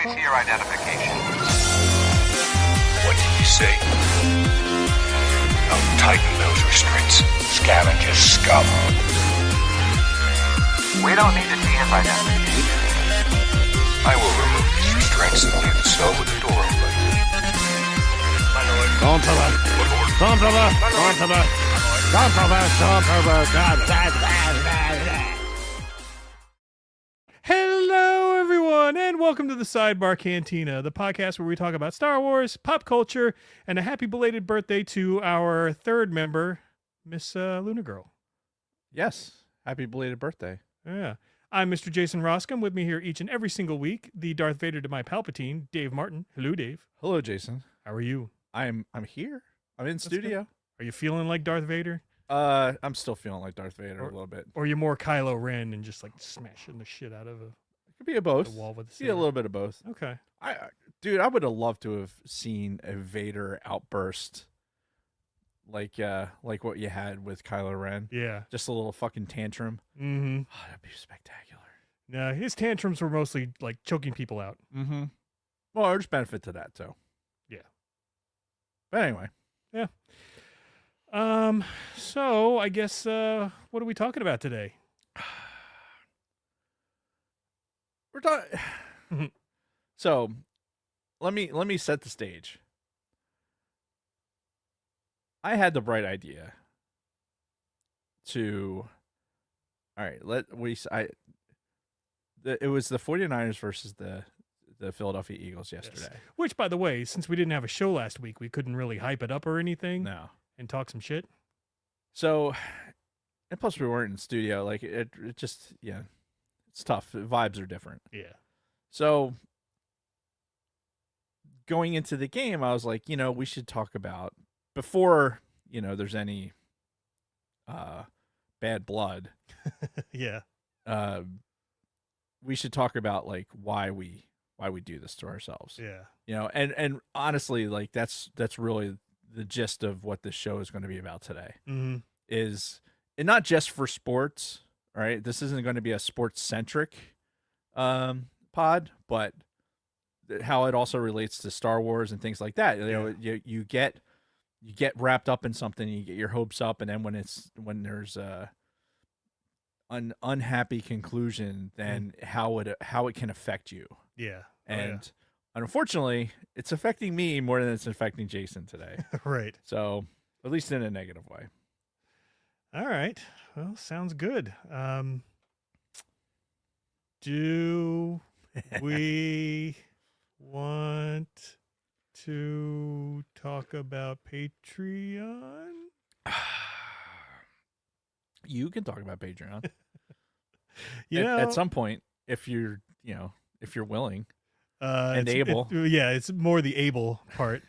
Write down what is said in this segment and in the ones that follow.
me see your identification. What did you say? Now tighten those restraints. Scavenger scum. We don't need to see his identification. I will remove these restraints and leave the cell with the door open. My lord. Hello, everyone, and welcome to the Sidebar Cantina, the podcast where we talk about Star Wars, pop culture, and a happy belated birthday to our third member, Miss Luna Girl. Yes. Happy belated birthday. Yeah. I'm Mr. Jason Roscom. With me here each and every single week, the Darth Vader to my Palpatine, Dave Martin. Hello, Dave. Hello, Jason. How are you? I'm here. I'm in studio. Good. Are you feeling like Darth Vader? I'm still feeling like Darth Vader a little bit. Or you're more Kylo Ren and just like smashing the shit out of It could be a both. the wall with the Be a little bit of both. Okay. Dude, I would have loved to have seen a Vader outburst like what you had with Kylo Ren. Yeah. Just a little fucking tantrum. Mm-hmm. Oh, that'd be spectacular. No, his tantrums were mostly like choking people out. Mm-hmm. Well, there's benefit to that too. Yeah. But anyway. Yeah. So I guess what are we talking about today? We're talking. So, let me set the stage. I had the bright idea to. All right, it was the 49ers versus the Philadelphia Eagles yesterday. Yes. Which, by the way, since we didn't have a show last week, we couldn't really hype it up or anything. No. And talk some shit. So, and plus we weren't in studio. Like it just it's tough. The vibes are different. Yeah. So going into the game, I was like, we should talk about before there's any bad blood. Yeah. We should talk about like why we do this to ourselves. Yeah. And honestly, like that's really the gist of what this show is going to be about today. Mm-hmm. And not just for sports, right? This isn't going to be a sports centric pod, but how it also relates to Star Wars and things like that. You get wrapped up in something, you get your hopes up, and then when there's an unhappy conclusion, then how it can affect you. Yeah. And unfortunately, it's affecting me more than it's affecting Jason today. Right. So, at least in a negative way. All right. Well, sounds good. Do we want to talk about Patreon? You can talk about Patreon. At some point, if you're willing. And able. It's more the able part.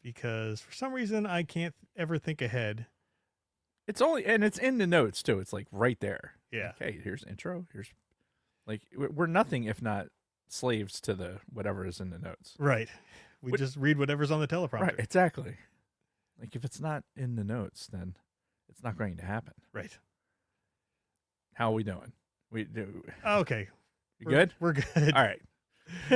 Because for some reason I can't ever think ahead. It's in the notes too. It's like right there. Yeah. Like, hey, here's intro. Here's like we're nothing if not slaves to the whatever is in the notes. Right. We just read whatever's on the teleprompter. Right, exactly. Like if it's not in the notes, then it's not going to happen. Right. How are we doing? We do. Okay. Good? We're good. All right.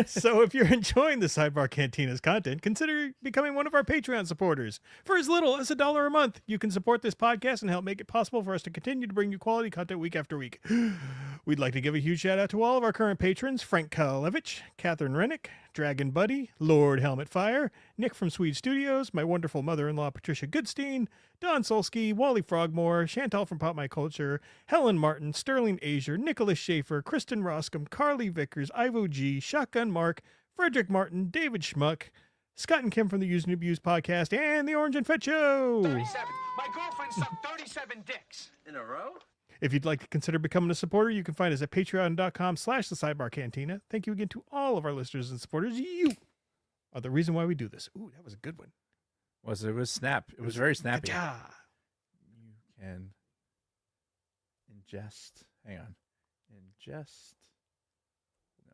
So if you're enjoying the Sidebar Cantina's content, consider becoming one of our Patreon supporters. For as little as $1 a month, you can support this podcast and help make it possible for us to continue to bring you quality content week after week. We'd like to give a huge shout out to all of our current patrons: Frank Kalevich, Catherine Rennick, Dragon Buddy, Lord Helmet Fire, Nick from Swede Studios, my wonderful mother-in-law Patricia Goodstein, Don Solsky, Wally Frogmore, Chantal from Pop My Culture, Helen Martin, Sterling Azier, Nicholas Schaefer, Kristen Roscom, Carly Vickers, Ivo G, Shotgun Mark, Frederick Martin, David Schmuck, Scott and Kim from the Use and Abuse podcast, and the Orange and Fett Show. 37. My girlfriend sucked 37 dicks. In a row? If you'd like to consider becoming a supporter, you can find us at patreon.com/thesidebarcantina. Thank you again to all of our listeners and supporters. You are the reason why we do this. Ooh, that was a good one. It was snap. It was very snappy. Ka-cha. You can ingest. Hang on. Ingest. No,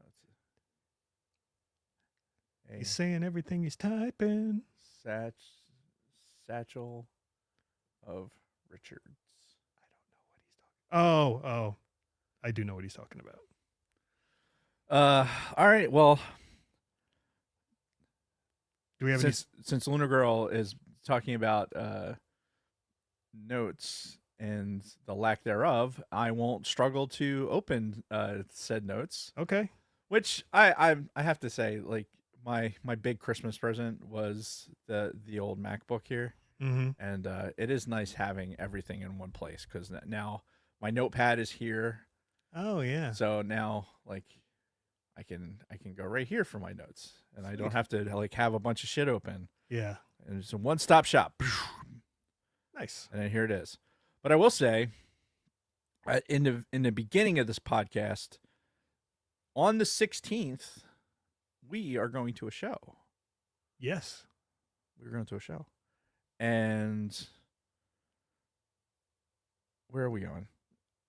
it's He's saying everything he's typing. Satchel of Richards. Oh, I do know what he's talking about. All right. Well, Do we have since Lunar Girl is talking about notes and the lack thereof, I won't struggle to open said notes. Okay. Which I have to say, like my big Christmas present was the old MacBook here, Mm-hmm. and it is nice having everything in one place because now my notepad is here. Oh yeah. So now, like, I can go right here for my notes, and I don't have to like have a bunch of shit open. Yeah. And it's a one-stop shop. Nice. And then here it is. But I will say, in the beginning of this podcast, on the 16th, we are going to a show. Yes. We're going to a show, and where are we going?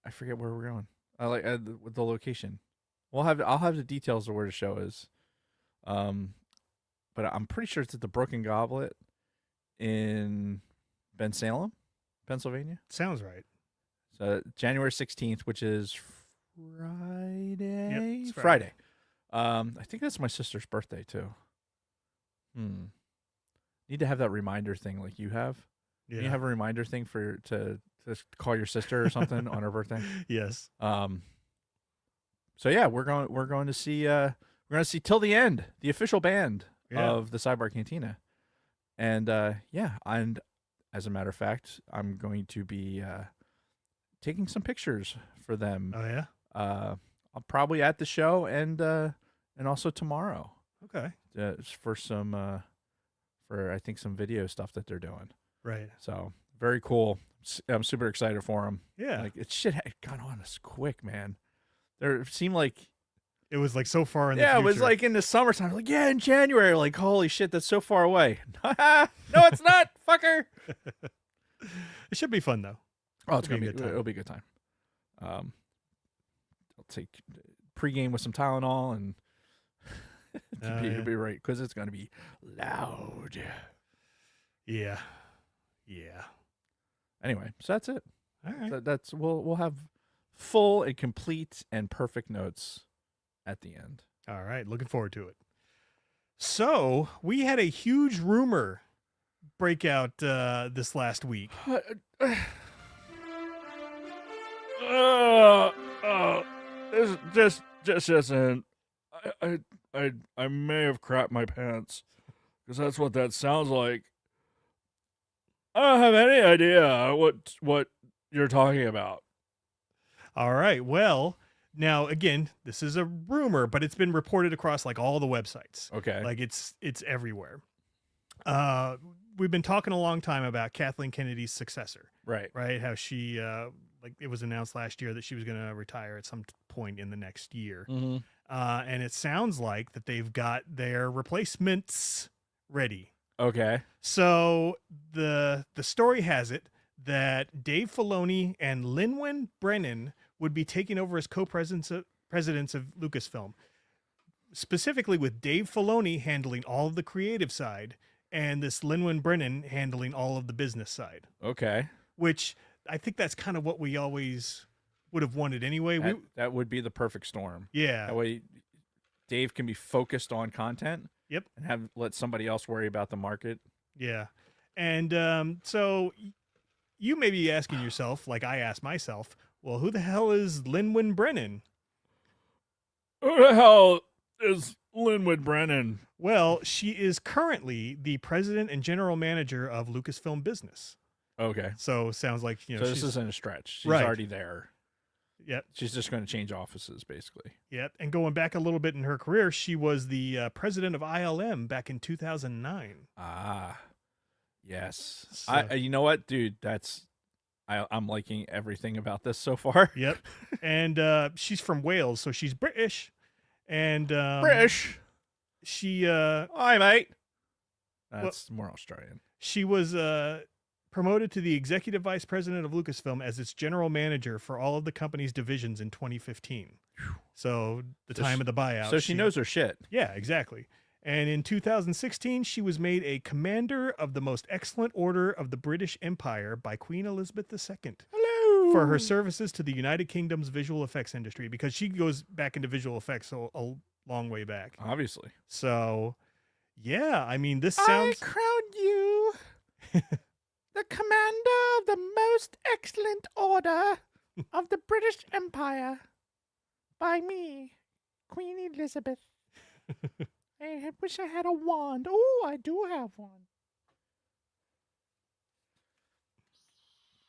I forget where we're going. I like the location. I'll have the details of where the show is. But I'm pretty sure it's at the Broken Goblet in Bensalem, Pennsylvania. Sounds right. So January 16th, which is Friday. Yep, it's Friday. I think that's my sister's birthday too. Need to have that reminder thing like you have. Yeah. You have a reminder thing to call your sister or something on her birthday. Yes. So yeah, we're going to see Till the End, the official band Yeah. of the Sidebar Cantina, and and as a matter of fact, I'm going to be taking some pictures for them. Oh yeah. I'm probably at the show and also tomorrow. Okay. For some for I think some video stuff that they're doing. Right. So very cool. I'm super excited for them. Yeah. Like it shit had gone on us quick, man. There seemed like It was like so far in the it future. was like in the summertime. Like in January. Like holy shit, that's so far away. No, it's not, fucker. It should be fun though. Oh, it's It'll gonna be be a good time. it'll be a good time. I'll take pregame with some Tylenol and it'll be right because it's gonna be loud. Yeah. Yeah. Anyway, so that's it. All right. That's we'll have full and complete and perfect notes at the end. All right. Looking forward to it. So we had a huge rumor breakout this last week. This just isn't. I may have crapped my pants because that's what that sounds like. I don't have any idea what you're talking about. All right. Well, now again, this is a rumor, but it's been reported across like all the websites. Okay. Like it's everywhere. We've been talking a long time about Kathleen Kennedy's successor, Right. right? How she like it was announced last year that she was going to retire at some point in the next year. Mm-hmm. And it sounds like that they've got their replacements ready. Okay. So the story has it that Dave Filoni and Lin-Wen Brennan would be taking over as co-presidents of Lucasfilm, specifically with Dave Filoni handling all of the creative side and this Lin-Wen Brennan handling all of the business side, Okay. which I think that's kind of what we always would have wanted anyway. That would be the perfect storm. Yeah. That way, Dave can be focused on content. Yep. And let somebody else worry about the market. Yeah. And so you may be asking yourself, like I asked myself, well, who the hell is Lin-Wen Brennan? Who the hell is Lin-Wen Brennan? Well, she is currently the president and general manager of Lucasfilm Business. Okay. So sounds like, So this isn't a stretch. She's Right. already there. Yep. She's just going to change offices, basically. Yep. And going back a little bit in her career, she was the president of ILM back in 2009. Ah, yes. So- You know what, dude? I'm liking everything about this so far. Yep. And she's from Wales, so she's British. And British. she Hi, mate. That's more Australian. she was promoted to the executive vice president of Lucasfilm as its general manager for all of the company's divisions in 2015. So the So time she- of the buyout. So she knows her shit. Yeah, exactly. And in 2016, she was made a commander of the most excellent order of the British Empire by Queen Elizabeth II. Hello. for her services to the United Kingdom's visual effects industry, because she goes back into visual effects a long way back. Obviously. So, yeah, I mean, this sounds. I crown you the commander of the most excellent order of the British Empire by me, Queen Elizabeth. I wish I had a wand. Oh, I do have one.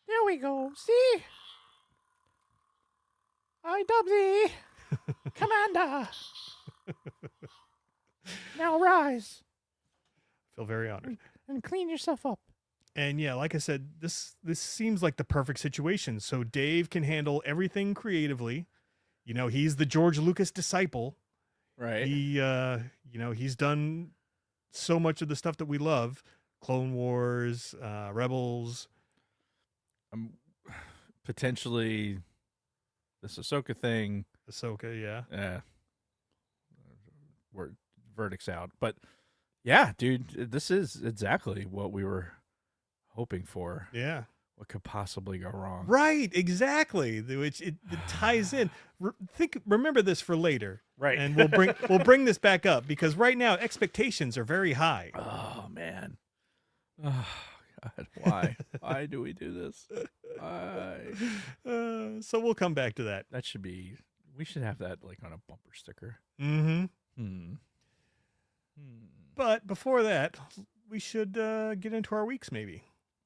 There we go. See? I dub thee, Commander. Now rise Feel very honored. and clean yourself up. And yeah, like I said, this seems like the perfect situation. So Dave can handle everything creatively. You know, he's the George Lucas disciple. Right. He he's done so much of the stuff that we love. Clone Wars, Rebels. Potentially this Ahsoka thing. Ahsoka, yeah. Verdict's out. But yeah, dude, this is exactly what we were hoping for. Yeah. What could possibly go wrong? Right, exactly. Which it ties in. Remember this for later. Right. And we'll bring this back up, because right now expectations are very high. Oh man. Oh God. Why? Why do we do this? Why? So we'll come back to that. That should be. We should have that like on a bumper sticker. Mm-hmm. But before that, we should get into our weeks, maybe.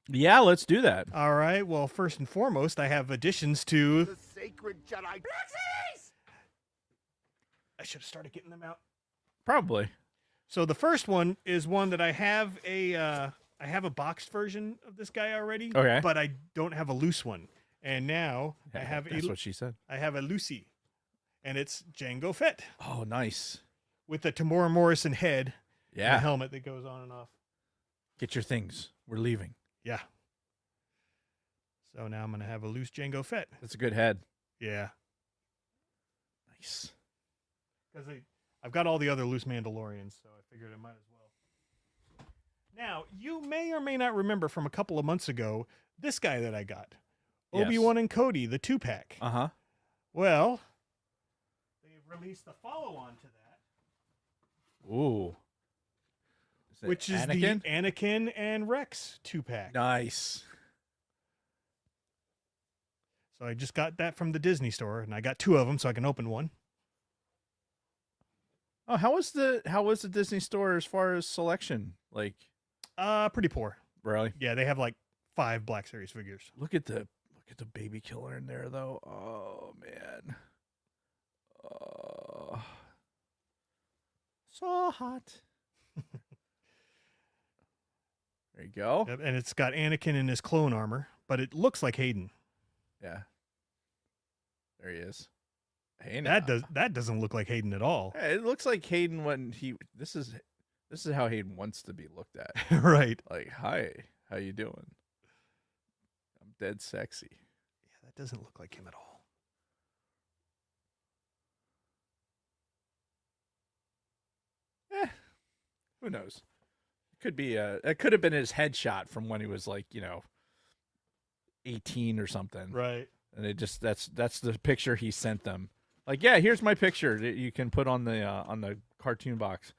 Yeah, let's do that. All right. Well, first and foremost, I have additions to The sacred Jedi. Pixies! I should have started getting them out. Probably. So the first one is one that I have a boxed version of this guy already. Okay. But I don't have a loose one. And now I have That's what she said. I have a Lucy, and it's Jango Fett Oh, nice. with the Tamora Morrison head and Yeah. a helmet that goes on and off. Get your things. We're leaving. Yeah. So now I'm gonna have a loose Jango Fett. That's a good head. Yeah. Nice. Because I've got all the other loose Mandalorians, so I figured I might as well. Now, you may or may not remember from a couple of months ago this guy that I got. Yes. Obi-Wan and Cody, the 2-pack. Uh-huh. Well, they released the follow-on to that, Ooh. it which is Anakin? the Anakin and Rex 2-pack. Nice. So I just got that from the Disney store, and I got 2 of them so I can open one. Oh, how was the Disney store as far as selection? Like, Pretty poor. really? Yeah, they have like 5 Black Series figures. Look at the baby killer in there though. Oh man. Oh. So hot. There you go. Yep, and it's got Anakin in his clone armor, but it looks like Hayden. Yeah. There he is. Hey, now. That doesn't look like Hayden at all. Hey, it looks like Hayden when he. This is how Hayden wants to be looked at. Right. Like, hi, how you doing? I'm dead sexy. Yeah, that doesn't look like him at all. Who knows? Could be it could have been his headshot from when he was like, 18 or something. Right. And it just that's the picture he sent them. Like, yeah, here's my picture that you can put on the cartoon box.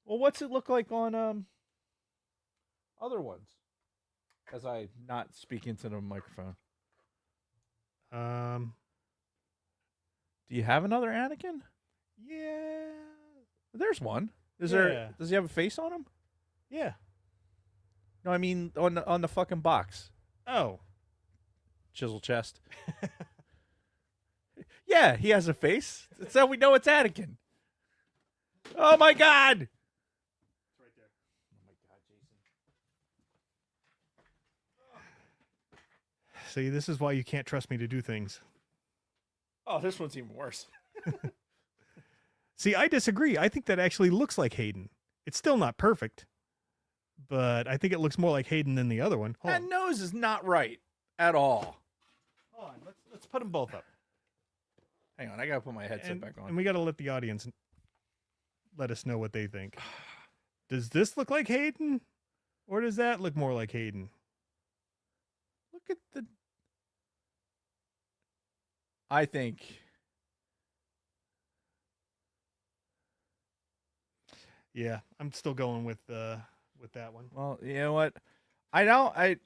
Well, what's it look like on other ones? As I not speak into the microphone. Do you have another Anakin? Yeah. There's one. Is Yeah. there? Does he have a face on him? Yeah. No, I mean on the fucking box. Oh. Chisel chest. Yeah, he has a face. That's how we know it's Anakin. Oh my God! It's right there. Oh my God, Jason. See, this is why you can't trust me to do things. Oh, this one's even worse. See, I disagree. I think that actually looks like Hayden. It's still not perfect, but I think it looks more like Hayden than the other one. Hold That on. nose is not right at all. Hold on. Let's put them both up. Hang on, I gotta put my headset back on. And we got to let the audience let us know what they think. Does this look like Hayden? Or does that look more like Hayden? Look at the. I think Yeah, I'm still going with that one. well, you know what? I don't I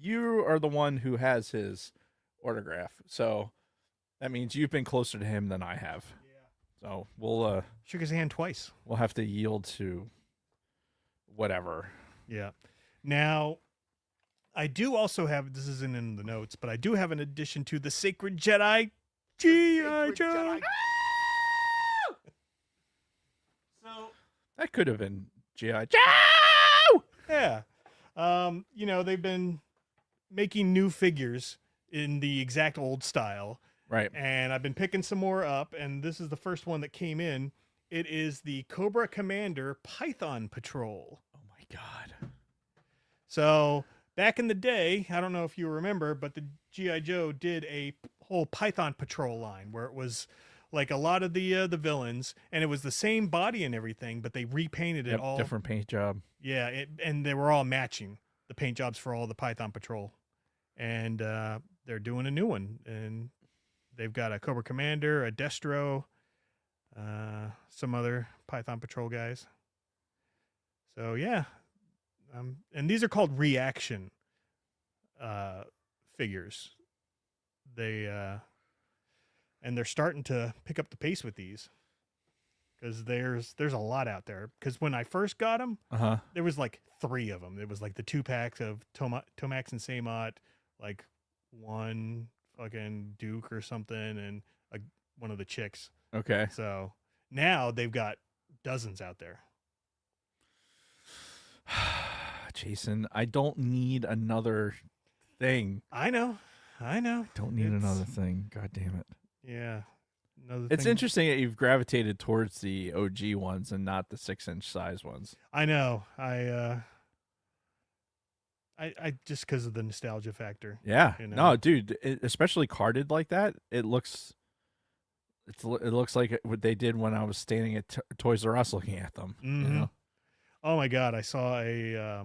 you are the one who has his autograph. So that means you've been closer to him than I have. Yeah. So Shook his hand twice. we'll have to yield to whatever. Yeah. Now, I do also have, this isn't in the notes, but I do have an addition to the Sacred Jedi G.I. Joe. So, That could have been G.I. Joe! yeah. You know, they've been making new figures in the exact old style. Right. And I've been picking some more up, and this is the first one that came in. It is the Cobra Commander Python Patrol. Oh my god. So back in the day, I don't know if you remember, but the G.I. Joe did a whole Python Patrol line where it was like a lot of the villains, and it was the same body and everything, but they repainted it all. Different paint job. Yeah, and they were all matching the paint jobs for all the Python Patrol. And they're doing a new one, and they've got a Cobra Commander, a Destro, some other Python Patrol guys. So yeah, and these are called reaction figures. And they're starting to pick up the pace with these because there's a lot out there. Because when I first got them, there was like 3 of them. It was like the 2-packs of Tomax and Samot, like one fucking Duke or something, and one of the chicks. Okay. So now they've got dozens out there. Jason, I don't need another thing. I know. Don't need another thing. God damn it. Yeah. It's interesting that you've gravitated towards the OG ones and not the 6-inch size ones. I know. I just because of the nostalgia factor. Yeah. You know? No, dude, especially carded like that, it looks like what they did when I was standing at Toys R Us looking at them. Mm-hmm. You know? Oh my God! I saw a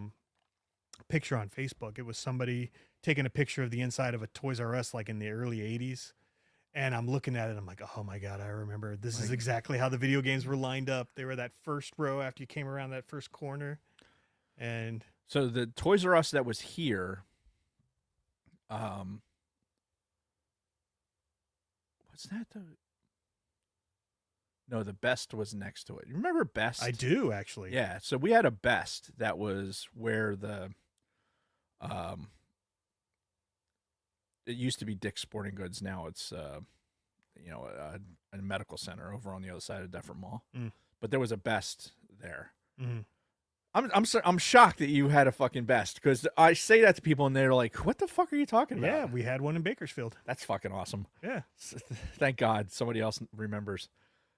picture on Facebook. It was somebody taking a picture of the inside of a Toys R Us like in the early '80s, and I'm looking at it. I'm like, oh my God! I remember this is exactly how the video games were lined up. They were that first row after you came around that first corner, and so the Toys R Us that was here, what's that? No, the Best was next to it. You remember Best? I do actually. Yeah, so we had a Best that was where the it used to be Dick's Sporting Goods. Now it's a medical center over on the other side of Deffert Mall. But there was a Best there. Mm-hmm. I'm shocked that you had a fucking Best, because I say that to people and they're like, "What the fuck are you talking about?" Yeah, we had one in Bakersfield. That's fucking awesome. Yeah. Thank God somebody else remembers.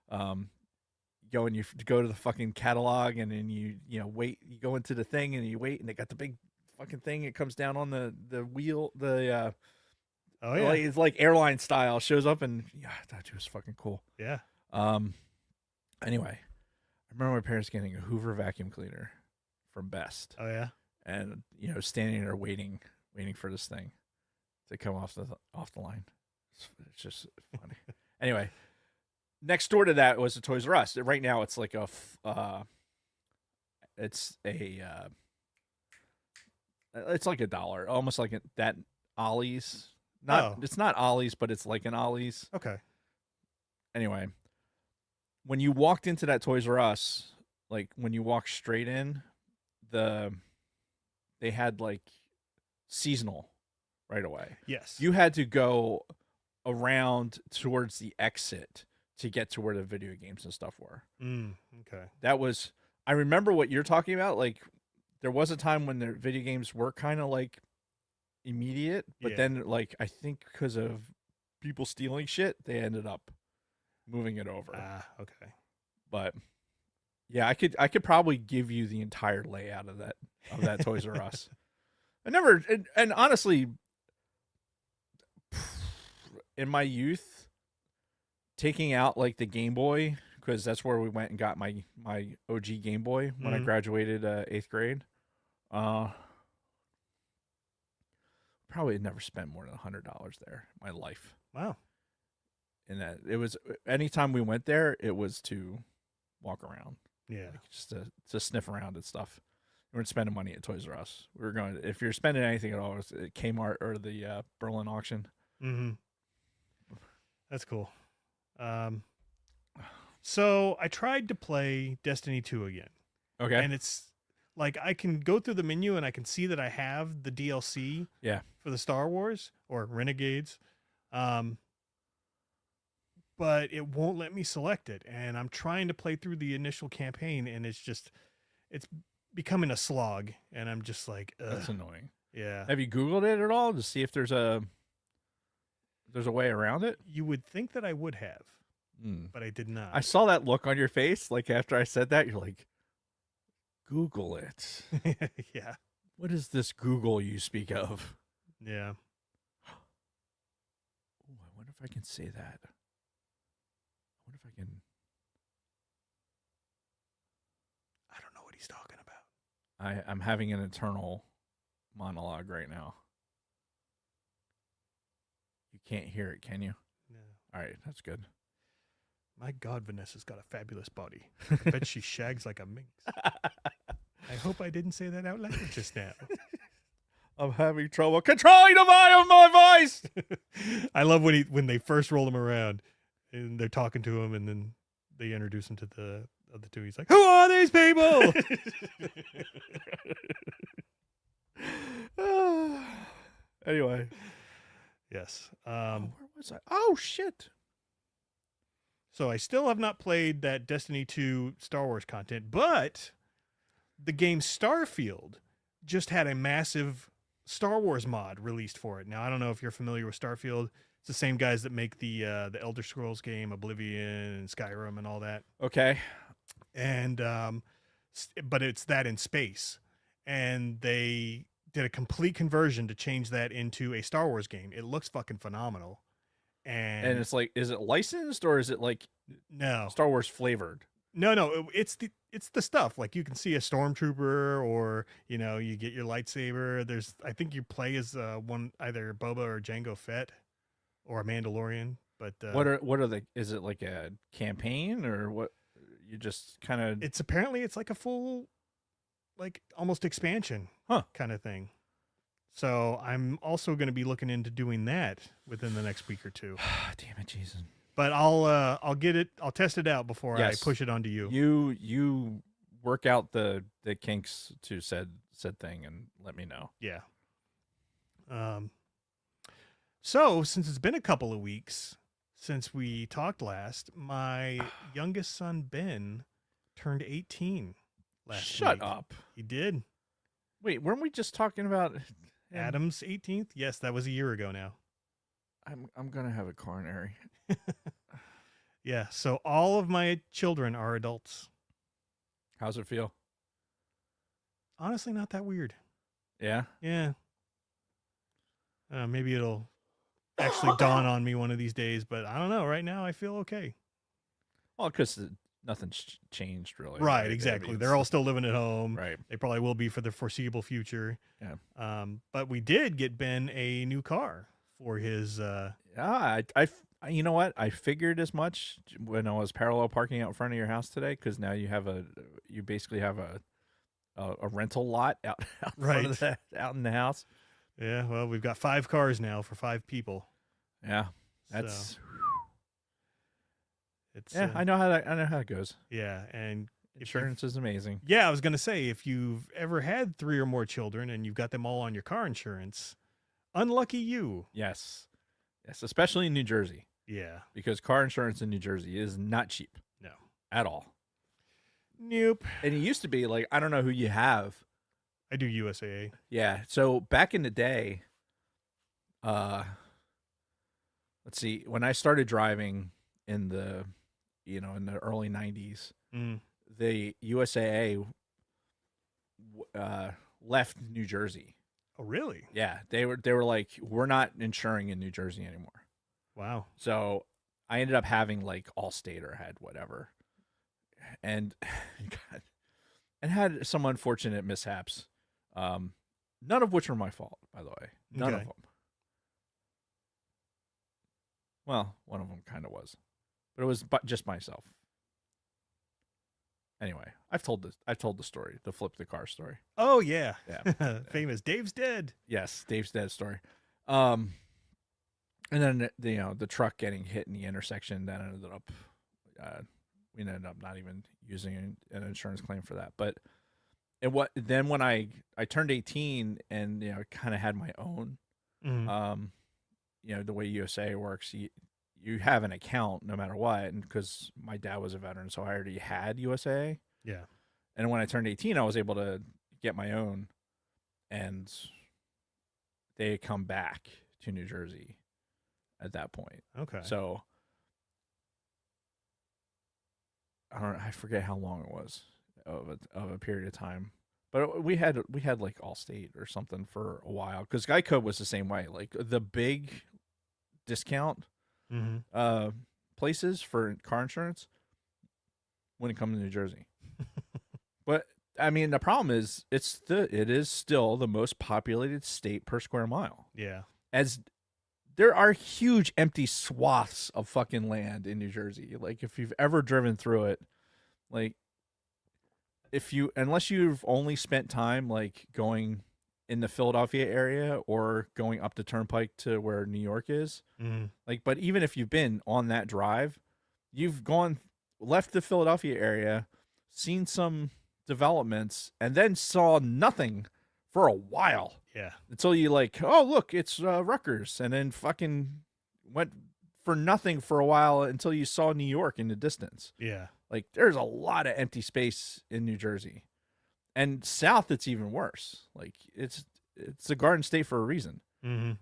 Go and you go to the fucking catalog, and then you wait. You go into the thing and you wait, and they got the big fucking thing. It comes down on the wheel. Oh yeah, it's like airline style. Shows up, and yeah, I thought it was fucking cool. Yeah. Anyway, I remember my parents getting a Hoover vacuum cleaner from Best. Oh yeah. And standing there waiting for this thing to come off the line. It's just funny. Anyway. Next door to that was a Toys R Us. Right now, it's like it's like $1, almost like that Ollie's. It's not Ollie's, but it's like an Ollie's. Okay. Anyway, when you walked into that Toys R Us, like when you walked straight in, they had like seasonal right away. Yes. You had to go around towards the exit to get to where the video games and stuff were. Okay. I remember what you're talking about. Like, there was a time when the video games were kind of like immediate, but then like, I think because of people stealing shit, they ended up moving it over. Okay. But yeah, I could probably give you the entire layout of that Toys R Us. And honestly, in my youth, taking out like the Game Boy, because that's where we went and got my OG Game Boy when I graduated 8th grade. Probably had never spent more than $100 there in my life. Wow. And that it was anytime we went there, it was to walk around, Yeah. like just to sniff around and stuff. We weren't spending money at Toys R Us. We were going. If you're spending anything at all, it's at Kmart or the Berlin auction. Mm-hmm. That's cool. So I tried to play Destiny 2 again. Okay. And it's like I can go through the menu and I can see that I have the DLC Yeah. for the Star Wars or Renegades. But it won't let me select it. And I'm trying to play through the initial campaign and it's becoming a slog. And I'm just like, ugh. That's annoying. Yeah. Have you Googled it at all to see if there's a way around it? You would think that I would have, Mm. but I did not. I saw that look on your face, like after I said that, you're like, Google it. Yeah. What is this Google you speak of? Yeah. Oh, I wonder if I can say that. I wonder if I can. I don't know what he's talking about. I'm having an internal monologue right now. You can't hear it, can you? No. All right, that's good. My God, Vanessa's got a fabulous body. I bet she shags like a minx. I hope I didn't say that out loud just now. I'm having trouble controlling the volume of my voice. I love when they first roll him around and they're talking to him and then they introduce him to the other two. He's like, "Who are these people?" Anyway. Yes. Where was I? Oh, shit. So I still have not played that Destiny 2 Star Wars content, but the game Starfield just had a massive Star Wars mod released for it. Now, I don't know if you're familiar with Starfield. It's the same guys that make the Elder Scrolls game, Oblivion and Skyrim and all that. Okay. And but it's that in space. And they did a complete conversion to change that into a Star Wars game. It looks fucking phenomenal. And it's like, is it licensed or is it like no Star Wars flavored? No, it's the stuff. Like you can see a stormtrooper, or you get your lightsaber. I think you play as one, either Boba or Jango Fett, or a Mandalorian. But What are the? Is it like a campaign or what? You just kind of. It's like a full, like almost expansion, kind of thing. So I'm also going to be looking into doing that within the next week or two. Damn it, Jason. But I'll get it. I'll test it out before Yes. I push it onto you. You work out the kinks to said thing and let me know. Yeah. So since it's been a couple of weeks since we talked last, my youngest son Ben turned 18 last week. Shut up. He did. Wait, weren't we just talking about him? Adam's 18th? Yes, that was a year ago now. I'm gonna have a coronary. Yeah, so all of my children are adults. How's it feel? Honestly, not that weird. Yeah. Yeah. Maybe it'll actually dawn on me one of these days, but I don't know. Right now, I feel okay. Well, because nothing's changed really. Right, exactly. They're all still living at home. right. They probably will be for the foreseeable future. Yeah. But we did get Ben a new car for his. Yeah, I you know what? I figured as much when I was parallel parking out in front of your house today, because now you basically have a rental lot out in front of out in the house. Yeah, well, we've got 5 cars now for 5 people. Yeah, that's. So, it's yeah, I know how it goes. Yeah, and Insurance is amazing. Yeah, I was gonna say, if you've ever had 3 or more children and you've got them all on your car insurance, unlucky you. Yes, especially in New Jersey. Yeah, because car insurance in New Jersey is not cheap. No, at all. Nope. And it used to be like, I don't know who you have. I do USAA. Yeah. So back in the day, let's see, when I started driving in the early 90s, the USAA left New Jersey. Oh, really? Yeah. They were like, we're not insuring in New Jersey anymore. Wow. So I ended up having like Allstate or had whatever. And God, and had some unfortunate mishaps. None of which were my fault, by the way. None of them. Well, one of them kind of was, but it was just myself. Anyway, I've told the story, the flip the car story. Oh yeah, Yeah. famous. Dave's dead. Yes, Dave's dead story. And then the truck getting hit in the intersection. That ended up, we ended up not even using an insurance claim for that. But then when I turned 18 and kind of had my own, Mhm. the way USA works, you have an account no matter what, and because my dad was a veteran, so I already had USA. Yeah. And when I turned 18, I was able to get my own, and they come back to New Jersey at that point. Okay. So I forget how long it was of a period of time, but we had like Allstate or something for a while because Geico was the same way. Like the big discount Mm-hmm. places for car insurance when it comes to New Jersey. But I mean, the problem is it is still the most populated state per square mile. Yeah. As there are huge empty swaths of fucking land in New Jersey. Like if you've ever driven through it, like unless you've only spent time like going in the Philadelphia area or going up the turnpike to where New York is, like, but even if you've been on that drive, you've left the Philadelphia area, seen some developments, and then saw nothing for a while. Yeah. Until you like, oh look, it's Rutgers, and then fucking went for nothing for a while until you saw New York in the distance. Yeah. Like there's a lot of empty space in New Jersey, and south it's even worse. Like it's a garden state for a reason. Mm-hmm.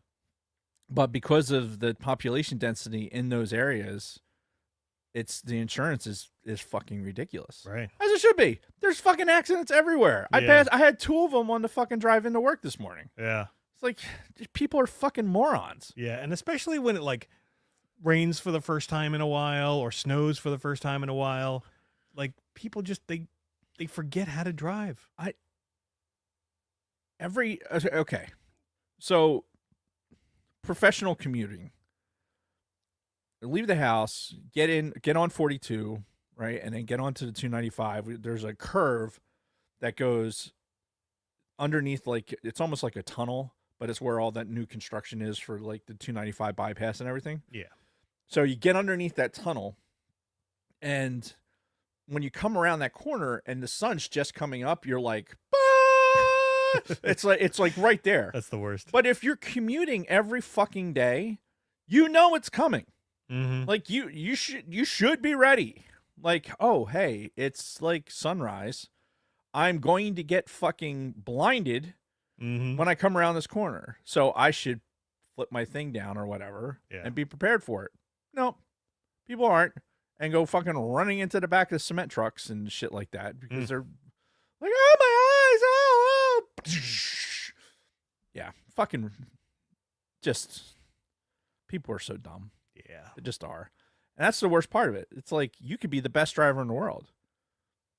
But because of the population density in those areas, the insurance is fucking ridiculous. Right. As it should be. There's fucking accidents everywhere. Yeah. I had 2 of them on the fucking drive into work this morning. Yeah. It's like people are fucking morons. Yeah, and especially when it like rains for the first time in a while or snows for the first time in a while, like people just they forget how to drive. Okay. So professional commuting. Leave the house, get on 42, right? And then get onto the 295. There's a curve that goes underneath, like it's almost like a tunnel, but it's where all that new construction is for like the 295 bypass and everything. Yeah. So you get underneath that tunnel, and when you come around that corner and the sun's just coming up, you're like, "Ah!" it's like right there. That's the worst. But if you're commuting every fucking day, you know it's coming. Mm-hmm. Like you should be ready. Like, oh hey, it's like sunrise. I'm going to get fucking blinded when I come around this corner. So I should flip my thing down or whatever and be prepared for it. No, people aren't, and go fucking running into the back of cement trucks and shit like that because they're like, oh my eyes, oh. Yeah, fucking just people are so dumb. Yeah. They just are. And that's the worst part of it. It's like you could be the best driver in the world,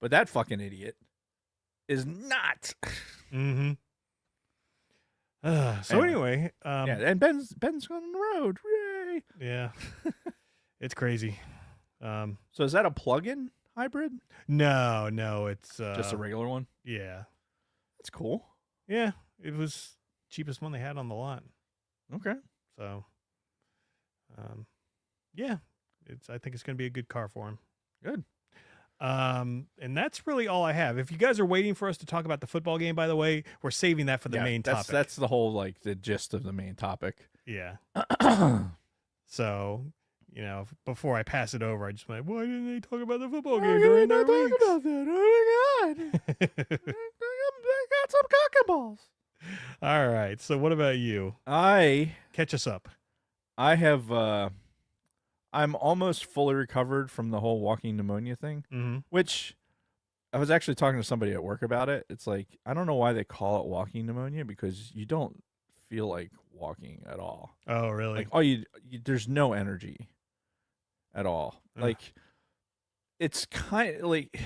but that fucking idiot is not. Mm-hmm. So anyway, yeah, and Ben's gone on the road. Yay! Yeah, it's crazy. So is that a plug-in hybrid? No, it's Just a regular one. Yeah, That's cool. yeah. It was cheapest one they had on the lot. Okay. So, yeah, I think it's going to be a good car for him. Good. And that's really all I have. If you guys are waiting for us to talk about the football game, by the way, we're saving that for the main topic. That's the whole like the gist of the main topic. Yeah. So, before I pass it over, I just went, why didn't they talk about the football game during their weeks? About that? Oh my god! I got some cock and balls. All right. So, what about you? Catch us up. I have. I'm almost fully recovered from the whole walking pneumonia thing, which I was actually talking to somebody at work about it. It's like, I don't know why they call it walking pneumonia because you don't feel like walking at all. Oh, really? Like, there's no energy at all. Like, it's kind of like,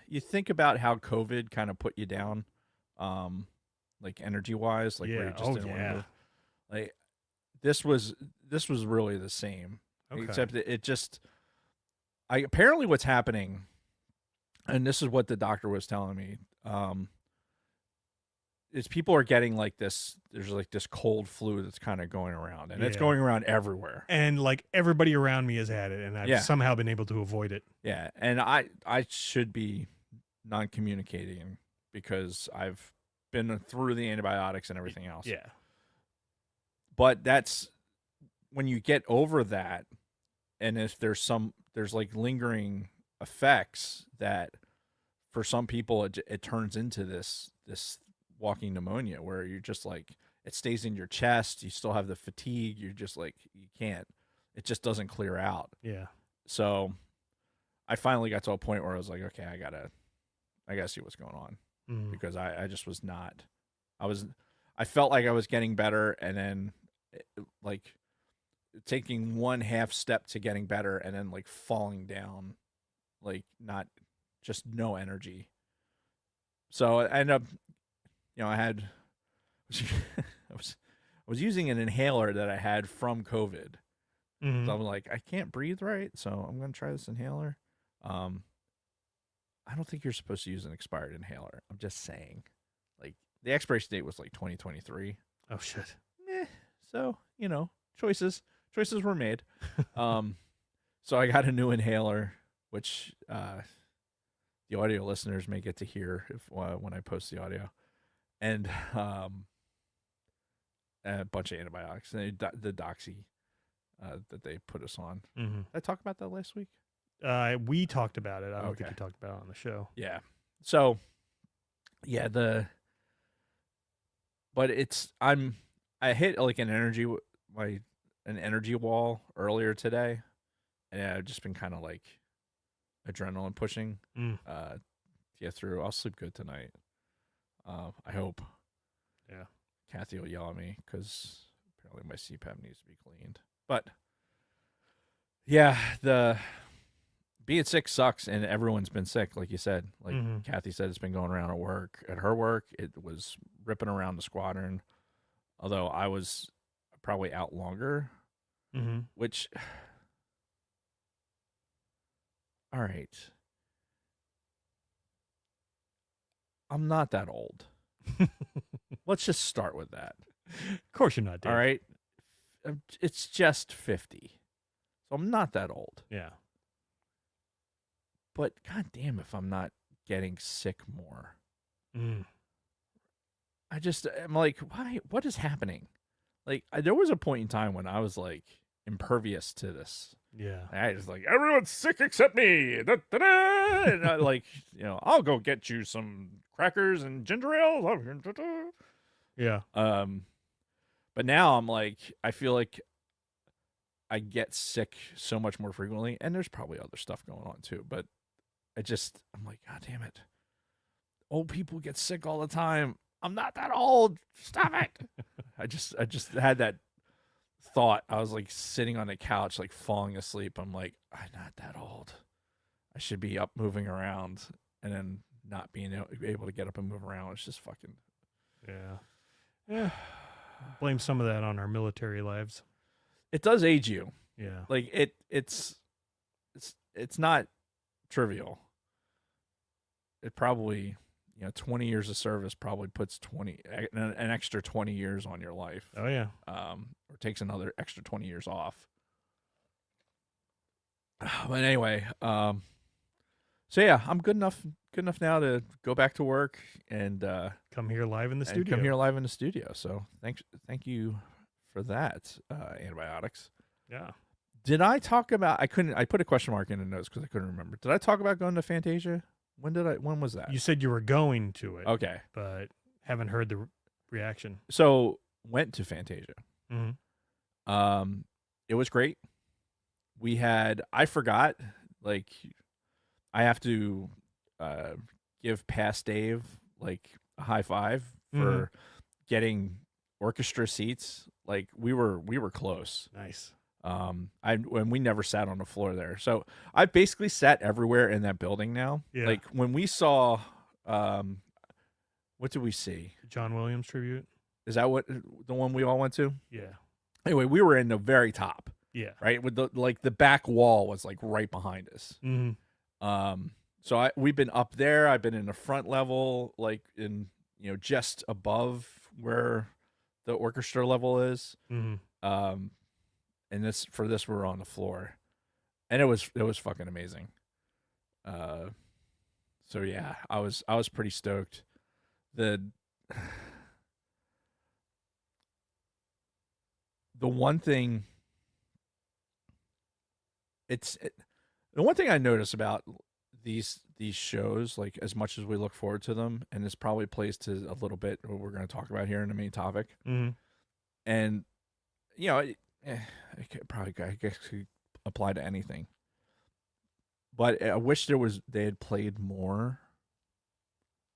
you think about how COVID kind of put you down, like energy wise, like where you're just in one of the, like, this was really the same. Okay. Except it just, apparently what's happening, and this is what the doctor was telling me, is people are getting like this. There's like this cold flu that's kind of going around, and it's Yeah. going around everywhere. And like everybody around me has had it, and I've Yeah. somehow been able to avoid it. Yeah, and I should be non-communicating because I've been through the antibiotics and everything else. Yeah. But that's when you get over that, and if there's like lingering effects that for some people it turns into this walking pneumonia where you're just like, it stays in your chest, you still have the fatigue, you're just like, it just doesn't clear out. Yeah. So I finally got to a point where I was like, okay, I gotta see what's going on, because I just was not, I felt like I was getting better, and then like taking one half step to getting better, and then like falling down, like not, just no energy. So I ended up, I was using an inhaler that I had from COVID. Mhm. So I'm like, I can't breathe right, so I'm gonna try this inhaler. I don't think you're supposed to use an expired inhaler. I'm just saying. Like, the expiration date was like 2023. Oh shit. So, choices were made. So I got a new inhaler, which the audio listeners may get to hear when I post the audio, and a bunch of antibiotics, and the Doxy that they put us on. Mm-hmm. Did I talk about that last week? We talked about it. I don't think Okay. you talked about it on the show. Yeah. So, yeah, but I hit like an energy wall earlier today, and I've just been kind of like adrenaline pushing to get through. I'll sleep good tonight. I hope. Yeah. Kathy will yell at me because apparently my CPAP needs to be cleaned. But yeah, being sick sucks, and everyone's been sick, like you said. Like Kathy said, it's been going around at work. At her work, it was ripping around the squadron. Although I was probably out longer, which, all right, I'm not that old. Let's just start with that. Of course you're not, Dave. All right, it's just 50, so I'm not that old. Yeah. But goddamn, if I'm not getting sick more, I'm like, why? What is happening? Like, there was a point in time when I was like impervious to this. Yeah. I was like, everyone's sick except me. Da, da, da. And I, like, I'll go get you some crackers and ginger ale. Yeah. But now I'm like, I feel like I get sick so much more frequently, and there's probably other stuff going on too. But I'm like, God damn it. Old people get sick all the time. I'm not that old. Stop it. I just had that thought. I was like sitting on the couch, like falling asleep. I'm like, I'm not that old. I should be up moving around, and then not being able to get up and move around. It's just fucking. Yeah. Blame some of that on our military lives. It does age you. Yeah. Like it's not trivial. It probably, 20 years of service probably puts an extra 20 years on your life. Oh yeah. Or takes another extra 20 years off. But anyway, so yeah, I'm good enough now to go back to work and come here live in the studio. So thank you for that, antibiotics. Yeah. Did I talk about? I put a question mark in the notes because I couldn't remember. Did I talk about going to Fantasia? When was that? You said you were going to it. Okay, but haven't heard the reaction. So went to Fantasia. It was great. I forgot, like, I have to give past Dave like a high five for getting orchestra seats. Like, we were close. Nice. And we never sat on the floor there. So I basically sat everywhere in that building now. Yeah. Like, when we saw, what did we see? John Williams tribute. Is that the one we all went to? Yeah. Anyway, we were in the very top. Yeah. right? With the back wall was like right behind us. Mm-hmm. So we've been up there. I've been in the front level, like in just above where the orchestra level is. Mm-hmm. And this we're on the floor, and it was fucking amazing. So yeah, I was pretty stoked. The one thing the one thing I notice about these shows, like as much as we look forward to them, and this probably plays to a little bit what we're going to talk about here in the main topic, Mm-hmm. and it I guess could apply to anything. But I wish they had played more.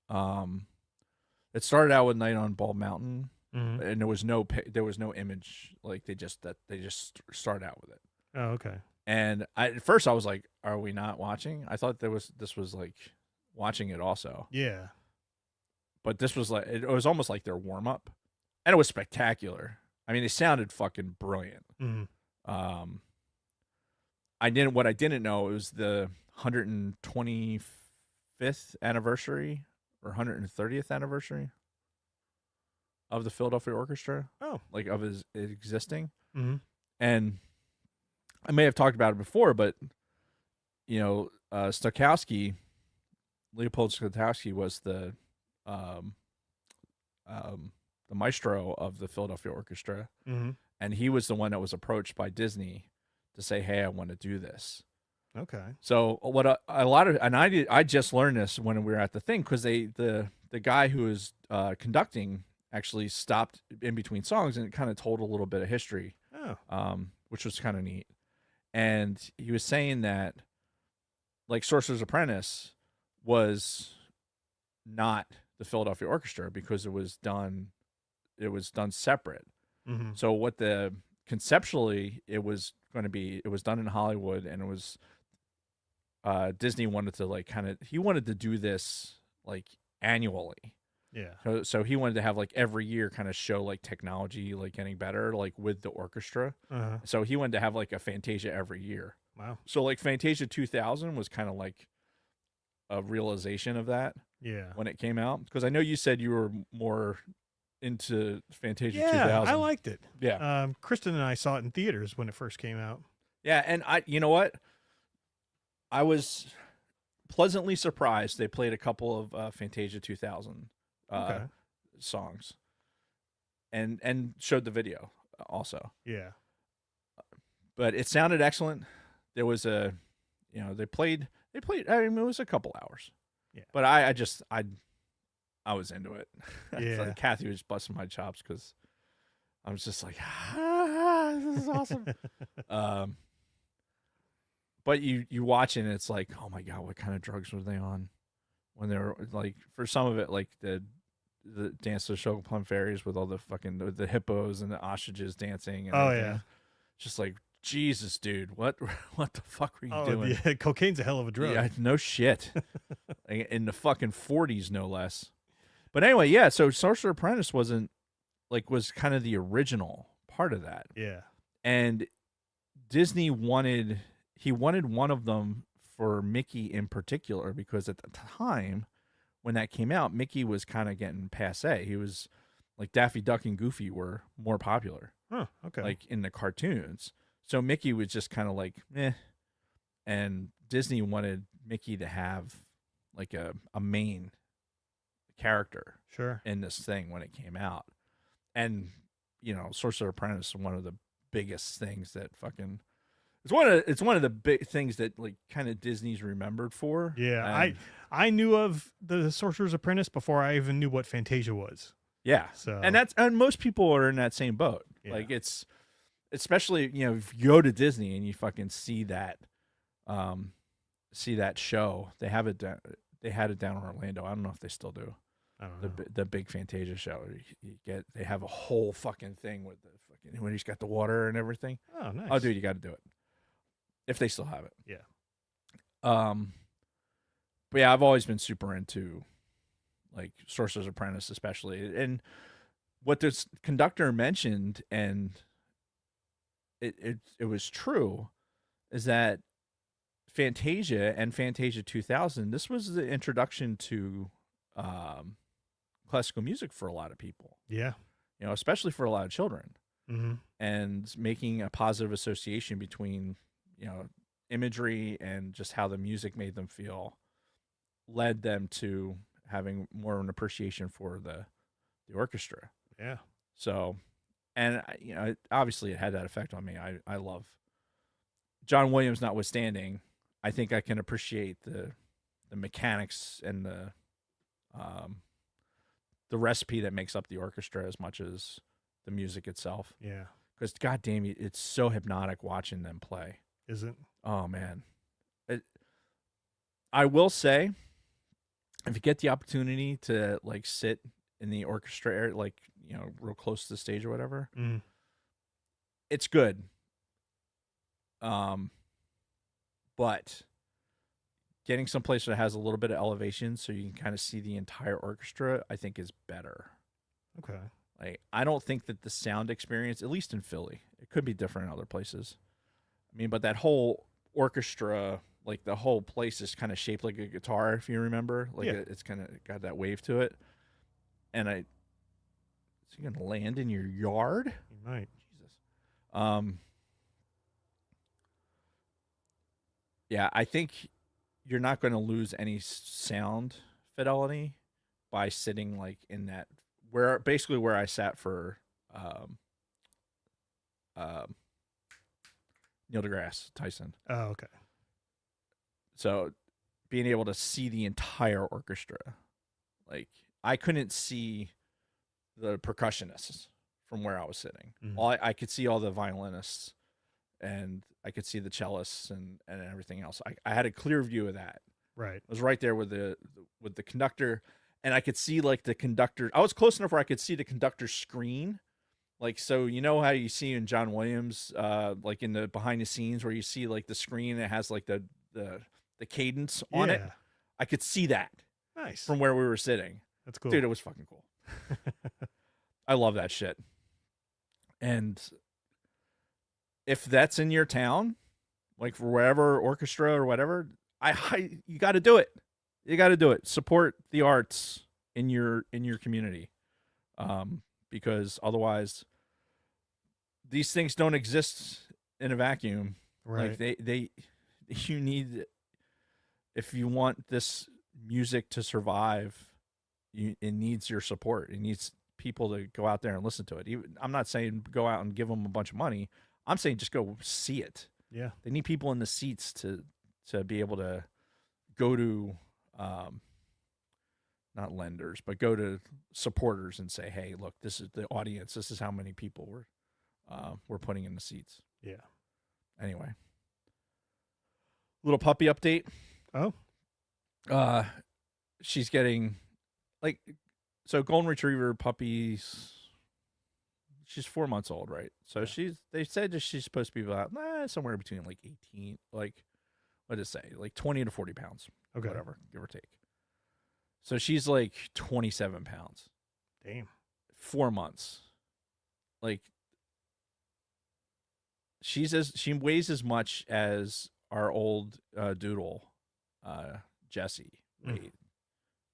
It started out with Night on Bald Mountain, Mm-hmm. and there was no image, like they just started out with it. Oh, okay. And at first I was like, "Are we not watching?" I thought this was like watching it also, Yeah. but this was like it was almost like their warm up, and it was spectacular. I mean, they sounded fucking brilliant. Mm-hmm. What I didn't know, it was the 125th anniversary or 130th anniversary of the Philadelphia Orchestra. Oh. Like of his existing. Mm-hmm. And I may have talked about it before, but Stokowski, Leopold Stokowski was the maestro of the Philadelphia Orchestra, Mm-hmm. and he was the one that was approached by Disney to say, "Hey, I want to do this." Okay. So what a lot of, and I just learned this when we were at the thing, because the guy who was conducting actually stopped in between songs and kind of told a little bit of history, which was kind of neat. And he was saying that like Sorcerer's Apprentice was not the Philadelphia Orchestra because it was done separate. Mm-hmm. So conceptually it was going to be, it was done in Hollywood, and it was Disney wanted to he wanted to do this like annually. Yeah. So he wanted to have like every year kind of show like technology like getting better like with the orchestra. Uh-huh. So he wanted to have like a Fantasia every year. Wow. So like Fantasia 2000 was kind of like a realization of that Yeah. when it came out, because I know you said you were more into Fantasia Yeah, 2000. I liked it. Yeah. Kristen and I saw it in theaters when it first came out. Yeah, and you know what? I was pleasantly surprised they played a couple of Fantasia 2000 songs, and showed the video also. Yeah. But it sounded excellent. There was they played. I mean, it was a couple hours. Yeah. But I was into it. Yeah. Like Kathy was busting my chops because I was just like, this is awesome. But you watch it and it's like, oh my God, what kind of drugs were they on when they were like, for some of it, like the dance to the Sugar Plum Fairies with all the fucking the hippos and the ostriches dancing. And everything. Yeah. Just like, Jesus, dude, what the fuck were you doing? Yeah, cocaine's a hell of a drug. Yeah, no shit. In the fucking 40s, no less. But anyway, yeah. So Sorcerer Apprentice was kind of the original part of that. Yeah. And Disney wanted one of them for Mickey in particular, because at the time when that came out, Mickey was kind of getting passe. He was like Daffy Duck and Goofy were more popular. Huh. Okay. Like in the cartoons. So Mickey was just kind of like, eh. And Disney wanted Mickey to have like a main character Sure. in this thing when it came out. And, Sorcerer Apprentice is one of the biggest things that fucking it's one of the big things that like kind of Disney's remembered for. Yeah. And, I knew of the Sorcerer's Apprentice before I even knew what Fantasia was. yeah. So And most people are in that same boat. Yeah. Like it's especially, if you go to Disney and you fucking see that show. They had it down in Orlando. I don't know if they still do. I don't know. The big Fantasia show. They have a whole fucking thing with the fucking when he's got the water and everything. Oh, nice. Oh, dude, you got to do it if they still have it. Yeah. But yeah, I've always been super into like Sorcerer's Apprentice, especially, and what this conductor mentioned, and it was true, is that Fantasia and Fantasia 2000, this was the introduction to classical music for a lot of people, Yeah. especially for a lot of children, Mm-hmm. and making a positive association between, imagery and just how the music made them feel led them to having more of an appreciation for the orchestra. Yeah. So, and obviously it had that effect on me. I love John Williams notwithstanding. I think I can appreciate the mechanics and the recipe that makes up the orchestra as much as the music itself. Yeah. Because goddamn, it's so hypnotic watching them play. Is it? Oh man, I will say, if you get the opportunity to like sit in the orchestra area, like real close to the stage or whatever, Mm. it's good. But getting someplace that has a little bit of elevation so you can kind of see the entire orchestra, I think is better. Okay. Like, I don't think that the sound experience, at least in Philly, it could be different in other places. I mean, but that whole orchestra, like the whole place is kind of shaped like a guitar, if you remember. Like Yeah. it's kind of got that wave to it. And is he going to land in your yard? You might. Jesus. Yeah, I think you're not going to lose any sound fidelity by sitting like in that basically where I sat for Neil deGrasse Tyson. Oh, okay. So being able to see the entire orchestra, like I couldn't see the percussionists from where I was sitting. Mhm. I could see all the violinists, and I could see the cellists and everything else. I had a clear view of that. Right. I was right there with the conductor, and I could see like the conductor. I was close enough where I could see the conductor's screen. Like, so how you see in John Williams, like in the behind the scenes where you see like the screen that has like the cadence on it. Yeah. I could see that Nice. from where we were sitting. That's cool. Dude, it was fucking cool. I love that shit. And if that's in your town, like for wherever orchestra or whatever, you got to do it. You got to do it. Support the arts in your community, because otherwise, these things don't exist in a vacuum. Right. Like you need, if you want this music to survive, it needs your support. It needs people to go out there and listen to it. I'm not saying go out and give them a bunch of money. I'm saying just go see it. Yeah. They need people in the seats to be able to go to, not lenders, but go to supporters and say, hey, look, this is the audience. This is how many people we're putting in the seats. Yeah. Anyway, little puppy update. Oh. She's getting golden retriever puppies. She's 4 months old, right? So they said that she's supposed to be about somewhere between like 18, like what did it say, like 20 to 40 pounds, Okay. whatever, give or take. So she's like 27 pounds. Damn. 4 months. Like she weighs as much as our old doodle, Jessie, weighed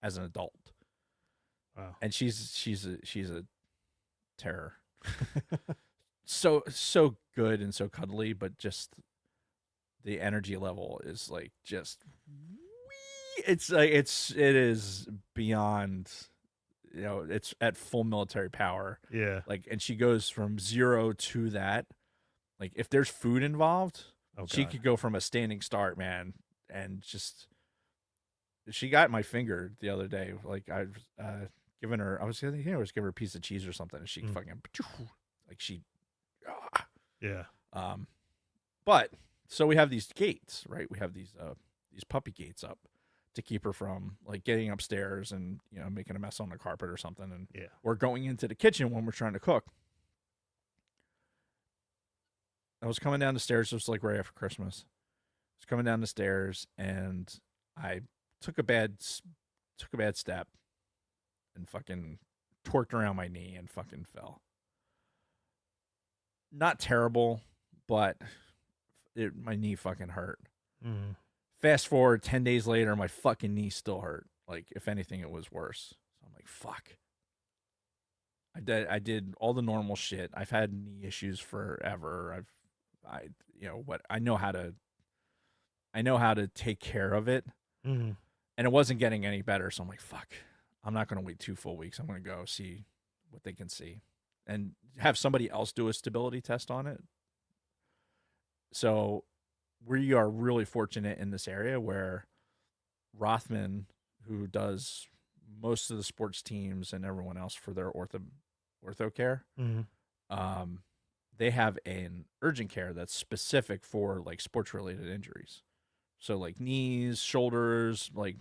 as an adult. Wow. And she's a terror. so good and so cuddly, but just the energy level is like just it's like it is beyond, it's at full military power. Yeah. Like, and she goes from 0 to that. Like, if there's food involved, she could go from a standing start, man, and just she got my finger the other day. Like, I've given her, I was giving her a piece of cheese or something, and she fucking like she Yeah. But so we have these gates, right? We have these puppy gates up to keep her from like getting upstairs and making a mess on the carpet or something, and or going into the kitchen when we're trying to cook. I was coming down the stairs. It was like right after Christmas. I was coming down the stairs and I took a bad step and fucking torqued around my knee and fucking fell. Not terrible, but my knee fucking hurt. Mm. Fast forward 10 days later, my fucking knee still hurt. Like, if anything, it was worse. So I'm like, fuck. I did all the normal shit. I've had knee issues forever. I know how to take care of it. Mm. And it wasn't getting any better. So I'm like, fuck, I'm not going to wait 2 full weeks. I'm going to go see what they can see and have somebody else do a stability test on it. So we are really fortunate in this area where Rothman, who does most of the sports teams and everyone else for their ortho care, they have an urgent care that's specific for like sports related injuries. So like knees, shoulders, like,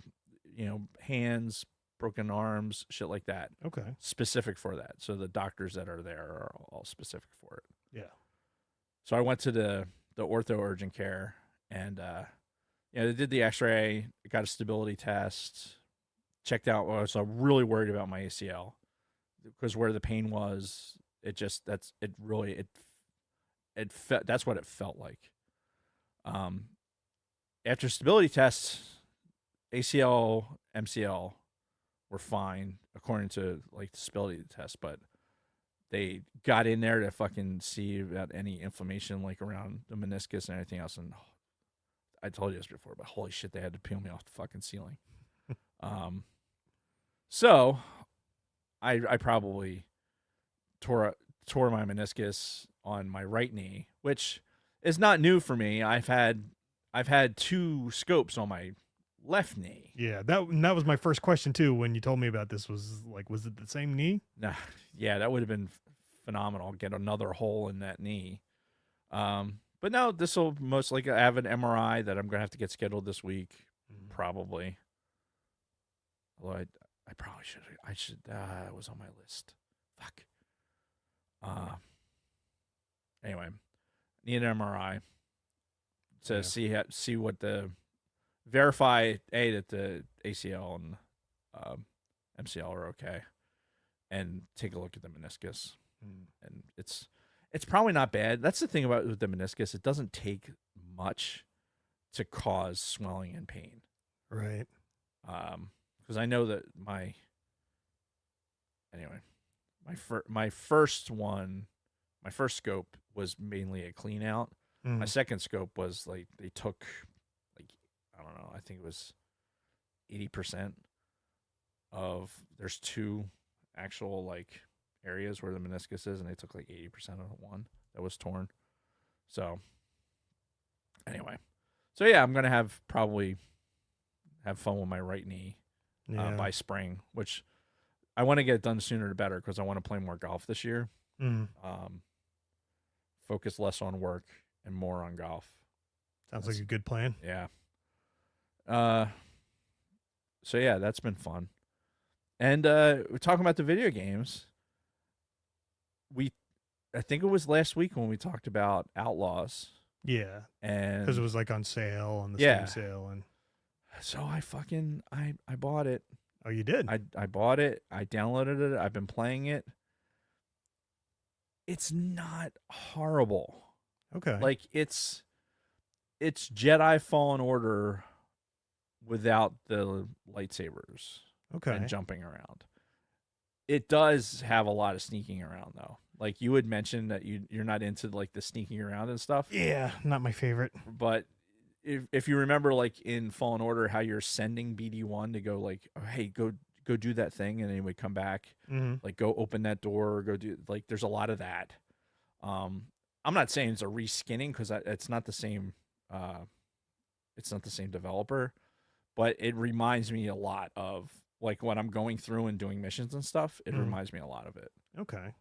hands, broken arms, shit like that. Okay. Specific for that. So the doctors that are there are all specific for it. Yeah. So I went to the ortho urgent care and they did the x-ray, got a stability test, checked out. So I'm really worried about my ACL because where the pain was, that's what it felt like. After stability tests, ACL, MCL were fine according to like the stability test, but they got in there to fucking see about any inflammation like around the meniscus and everything else. And I told you this before, but holy shit, they had to peel me off the fucking ceiling. So I probably tore my meniscus on my right knee, which is not new for me. I've had 2 scopes on my left knee. Yeah, that was my first question too. When you told me about this, was it the same knee? Nah, yeah, that would have been phenomenal. Get another hole in that knee. But no, this will most likely have an MRI that I'm gonna have to get scheduled this week, probably. Although I probably should. It was on my list. Fuck. Anyway, need an MRI to see what the verify that the ACL and MCL are okay, and take a look at the meniscus. And it's probably not bad. That's the thing about with the meniscus; it doesn't take much to cause swelling and pain. Right. Because I know that my first scope was mainly a clean out. My second scope was like they took I don't know, I think it was 80% of there's 2 actual like areas where the meniscus is, and they took like 80% of the one that was torn. So anyway, I'm gonna probably have fun with my right knee by spring, which I want to get it done sooner the better because I want to play more golf this year. Focus less on work and more on golf. Sounds like a good plan. Yeah. So yeah, that's been fun. And we're talking about the video games. I think it was last week when we talked about Outlaws. Yeah. And because it was like on sale, on the Steam sale, and so I bought it. Oh, you did? I bought it. I downloaded it. I've been playing it. It's not horrible. Okay. Like it's Jedi Fallen Order without the lightsabers. Okay. And jumping around. It does have a lot of sneaking around though. Like you had mentioned that you're not into like the sneaking around and stuff. Yeah, not my favorite. But if you remember like in Fallen Order how you're sending BD1 to go like, oh, hey, go do that thing, and then he would come back, like go open that door or go do, like there's a lot of that. I'm not saying it's a reskinning because it's not the same developer, but it reminds me a lot of like when I'm going through and doing missions and stuff, it reminds me a lot of it. Okay.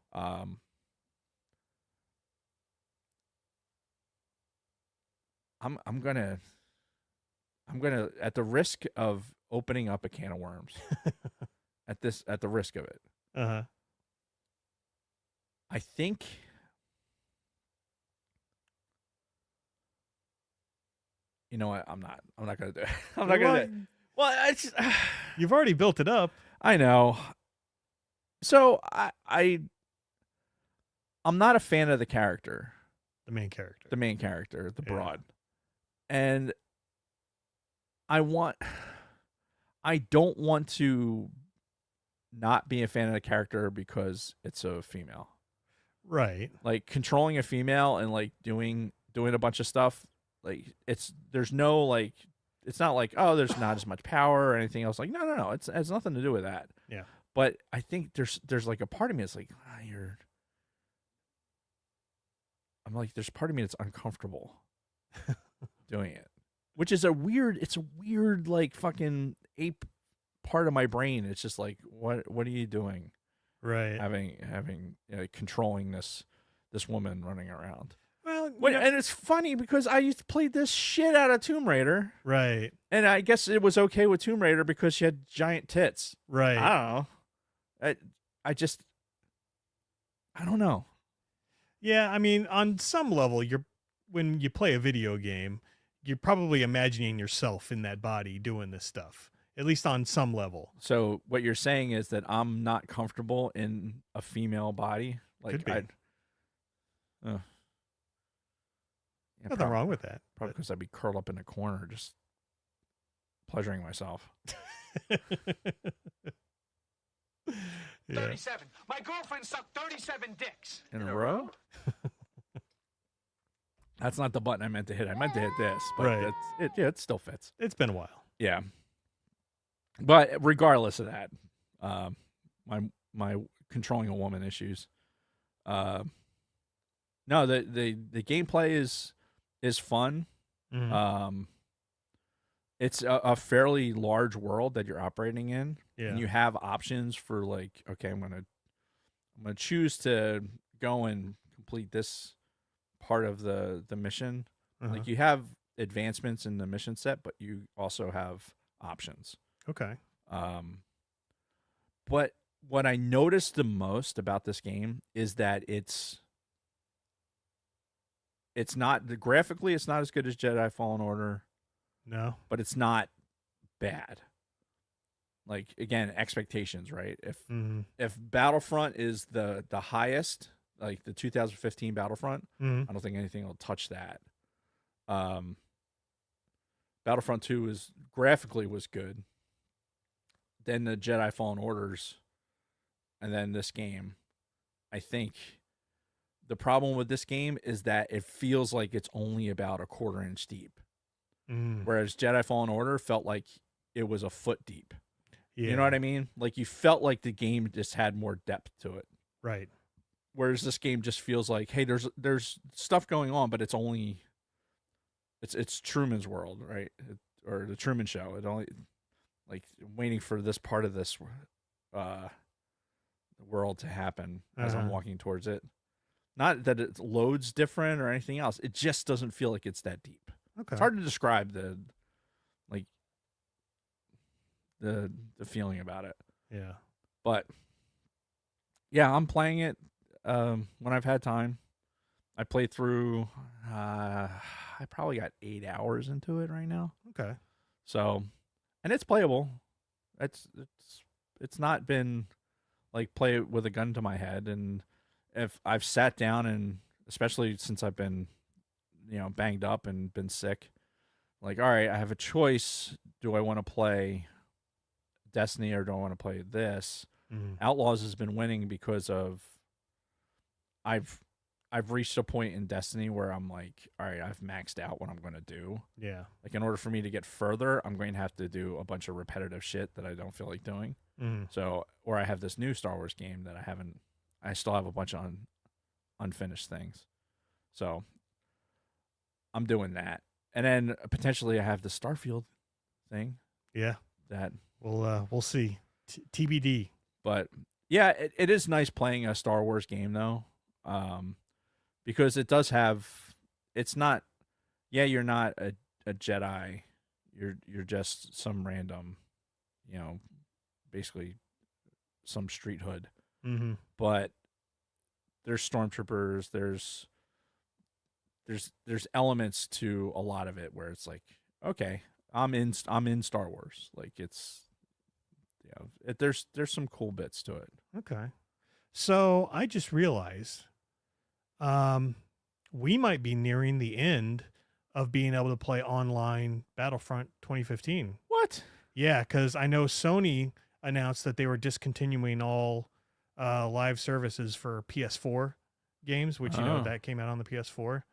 I'm gonna at the risk of opening up a can of worms at the risk of it. I think you know what? I'm not gonna do it. I'm not gonna do it. Well, you've already built it up. I know. So I'm not a fan of the character The main character. The main character, the Yeah. broad. And I don't want to not be a fan of the character because it's a female. Right. Like controlling a female and like doing a bunch of stuff, like there's no like it's not like, oh, there's not as much power or anything else. Like no, it has nothing to do with that. Yeah. But I think there's like a part of me that's like, there's part of me that's uncomfortable doing it, which is a weird like fucking ape part of my brain. It's just like, what are you doing? Right. Having controlling this woman running around. Well, And it's funny because I used to play this shit out of Tomb Raider. Right. And I guess it was okay with Tomb Raider because she had giant tits. Right. I don't know. I don't know. Yeah, I mean, on some level, when you play a video game, you're probably imagining yourself in that body doing this stuff, at least on some level. So what you're saying is that I'm not comfortable in a female body? Like Could be. Yeah, Nothing wrong with that. Probably because I'd be curled up in a corner just pleasuring myself. Yeah. 37. My girlfriend sucked 37 dicks. In a row? That's not the button I meant to hit. I meant to hit this, but Right. It still fits. It's been a while. Yeah. But regardless of that, my controlling a woman issues. No, the gameplay is fun. Mhm. It's a fairly large world that you're operating in, Yeah. and you have options for like, okay, I'm gonna choose to go and complete this part of the mission. Uh-huh. Like you have advancements in the mission set, but you also have options. Okay. But what I noticed the most about this game is that it's not graphically, it's not as good as Jedi Fallen Order, No. but it's not bad. Like again, expectations, right? Mhm. If Battlefront is the highest, like the 2015 Battlefront, Mhm. I don't think anything will touch that. Battlefront 2 graphically was good. Then the Jedi Fallen Orders, and then this game. I think the problem with this game is that it feels like it's only about a quarter inch deep, Mm. whereas Jedi Fallen Order felt like it was a foot deep. Yeah. You know what I mean? Like you felt like the game just had more depth to it. Right. Whereas this game just feels like, hey, there's stuff going on, but it's Truman's World, right? Or the Truman Show. It only like waiting for this part of this world to happen as I'm Uh-huh. walking towards it. Not that it loads different or anything else. It just doesn't feel like it's that deep. Okay. It's hard to describe the feeling about it. Yeah. But yeah, I'm playing it when I've had time. I played through I probably got 8 hours into it right now. Okay. So, and it's playable. It's not been like play it with a gun to my head. And if I've sat down, and especially since I've been, banged up and been sick, like, all right, I have a choice. Do I want to play Destiny or do I want to play this? Mhm. Outlaws has been winning because of I've reached a point in Destiny where I'm like, all right, I've maxed out what I'm going to do. Yeah. Like in order for me to get further, I'm going to have to do a bunch of repetitive shit that I don't feel like doing. Mhm. So, or I have this new Star Wars game that I still have a bunch of unfinished things. So I'm doing that. And then potentially I have the Starfield thing Yeah. that, We'll see. TBD. but yeah, it is nice playing a Star Wars game though. Because it does have, it's not, you're not a Jedi. You're just some random, basically some street hood. Mm-hmm. But there's stormtroopers. There's elements to a lot of it where it's like, okay, I'm in Star Wars. Like it's, there's some cool bits to it. Okay. So I just realized, we might be nearing the end of being able to play online Battlefront 2015. What? Yeah, because I know Sony announced that they were discontinuing all live services for PS4 games, which, Oh. that came out on the PS4.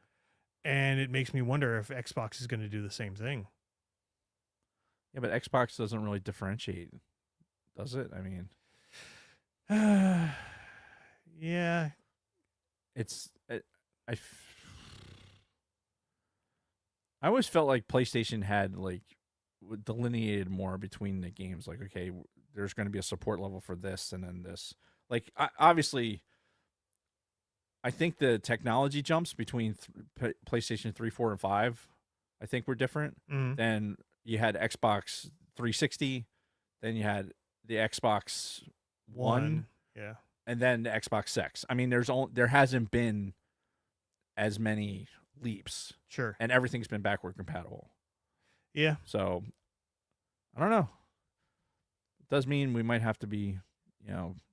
And it makes me wonder if Xbox is going to do the same thing. Yeah, but Xbox doesn't really differentiate, does it? I mean, Yeah. I always felt like PlayStation had like delineated more between the games. Like, okay, there's going to be a support level for this, and then this. Like, obviously, I think the technology jumps between PlayStation 3, 4, and 5, I think were different. Mhm. Then you had Xbox 360, then you had the Xbox One, Yeah. and then the Xbox X. I mean, there hasn't been as many leaps, Sure. and everything's been backward compatible. Yeah. So I don't know. It does mean we might have to be,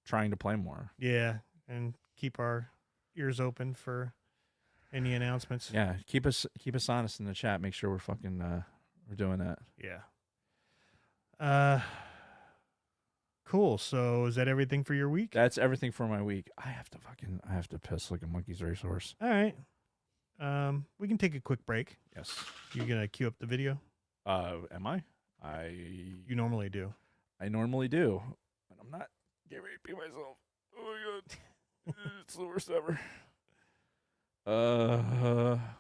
trying to play more. Yeah. And keep our ears open for any announcements. Yeah, keep us honest in the chat. Make sure we're fucking we're doing that. Yeah. Cool. So is that everything for your week? That's everything for my week. I have to piss like a monkey's racehorse. All right. We can take a quick break. Yes. You gonna cue up the video? Am I? You normally do. I normally do, and I'm not getting ready to pee myself. Oh my god, it's the worst ever.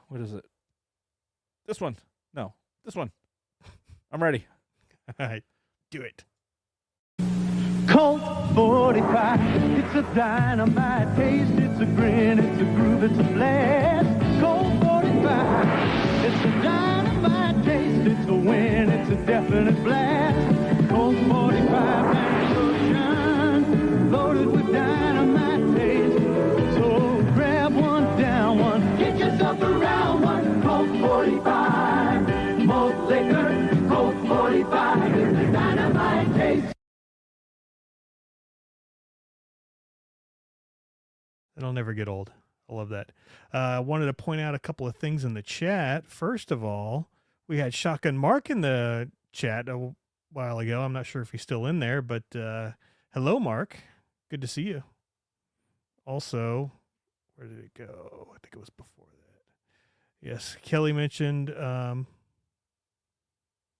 What is it? This one? No, this one. I'm ready. All right. Do it. Colt 45, it's a dynamite taste, it's a grin, it's a groove, it's a blast. Colt 45, it's a dynamite taste, it's a win, it's a definite blast. Colt 45, ammunition, loaded with dynamite taste. So grab one, down one, get yourself a round one. Colt 45, malt liquor, Colt 45, it's a dynamite taste. It'll never get old. I love that. Wanted to point out a couple of things in the chat. First of all, we had Shotgun Mark in the chat a while ago. I'm not sure if he's still in there, but hello, Mark. Good to see you. Also, where did it go? I think it was before that. Yes, Kelly mentioned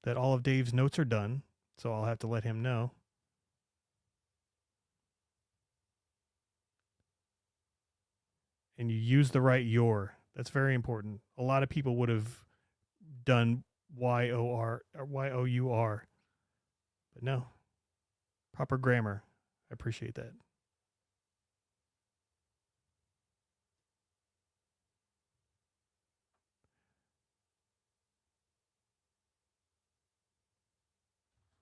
that all of Dave's notes are done, so I'll have to let him know. And you use the right your. That's very important. A lot of people would have done Y-O-R or Y-O-U-R. But no. Proper grammar. I appreciate that.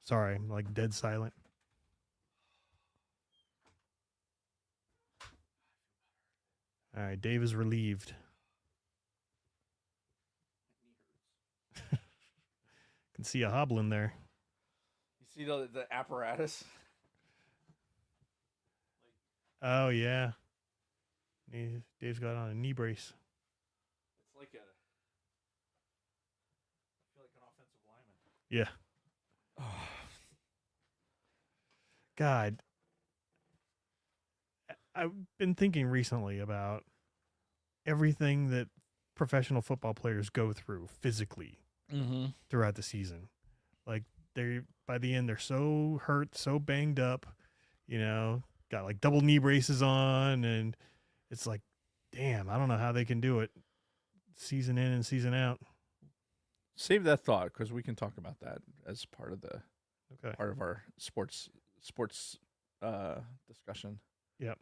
Sorry, I'm like dead silent. All right, Dave is relieved. Can see a hobbling there. You see the apparatus? Oh yeah. Dave's got on a knee brace. It's like I feel like an offensive lineman. Yeah. God. I've been thinking recently about everything that professional football players go through physically throughout the season. Like by the end, they're so hurt, so banged up, got like double knee braces on, and it's like, damn, I don't know how they can do it season in and season out. Save that thought, because we can talk about that as part of our sports discussion. Yep.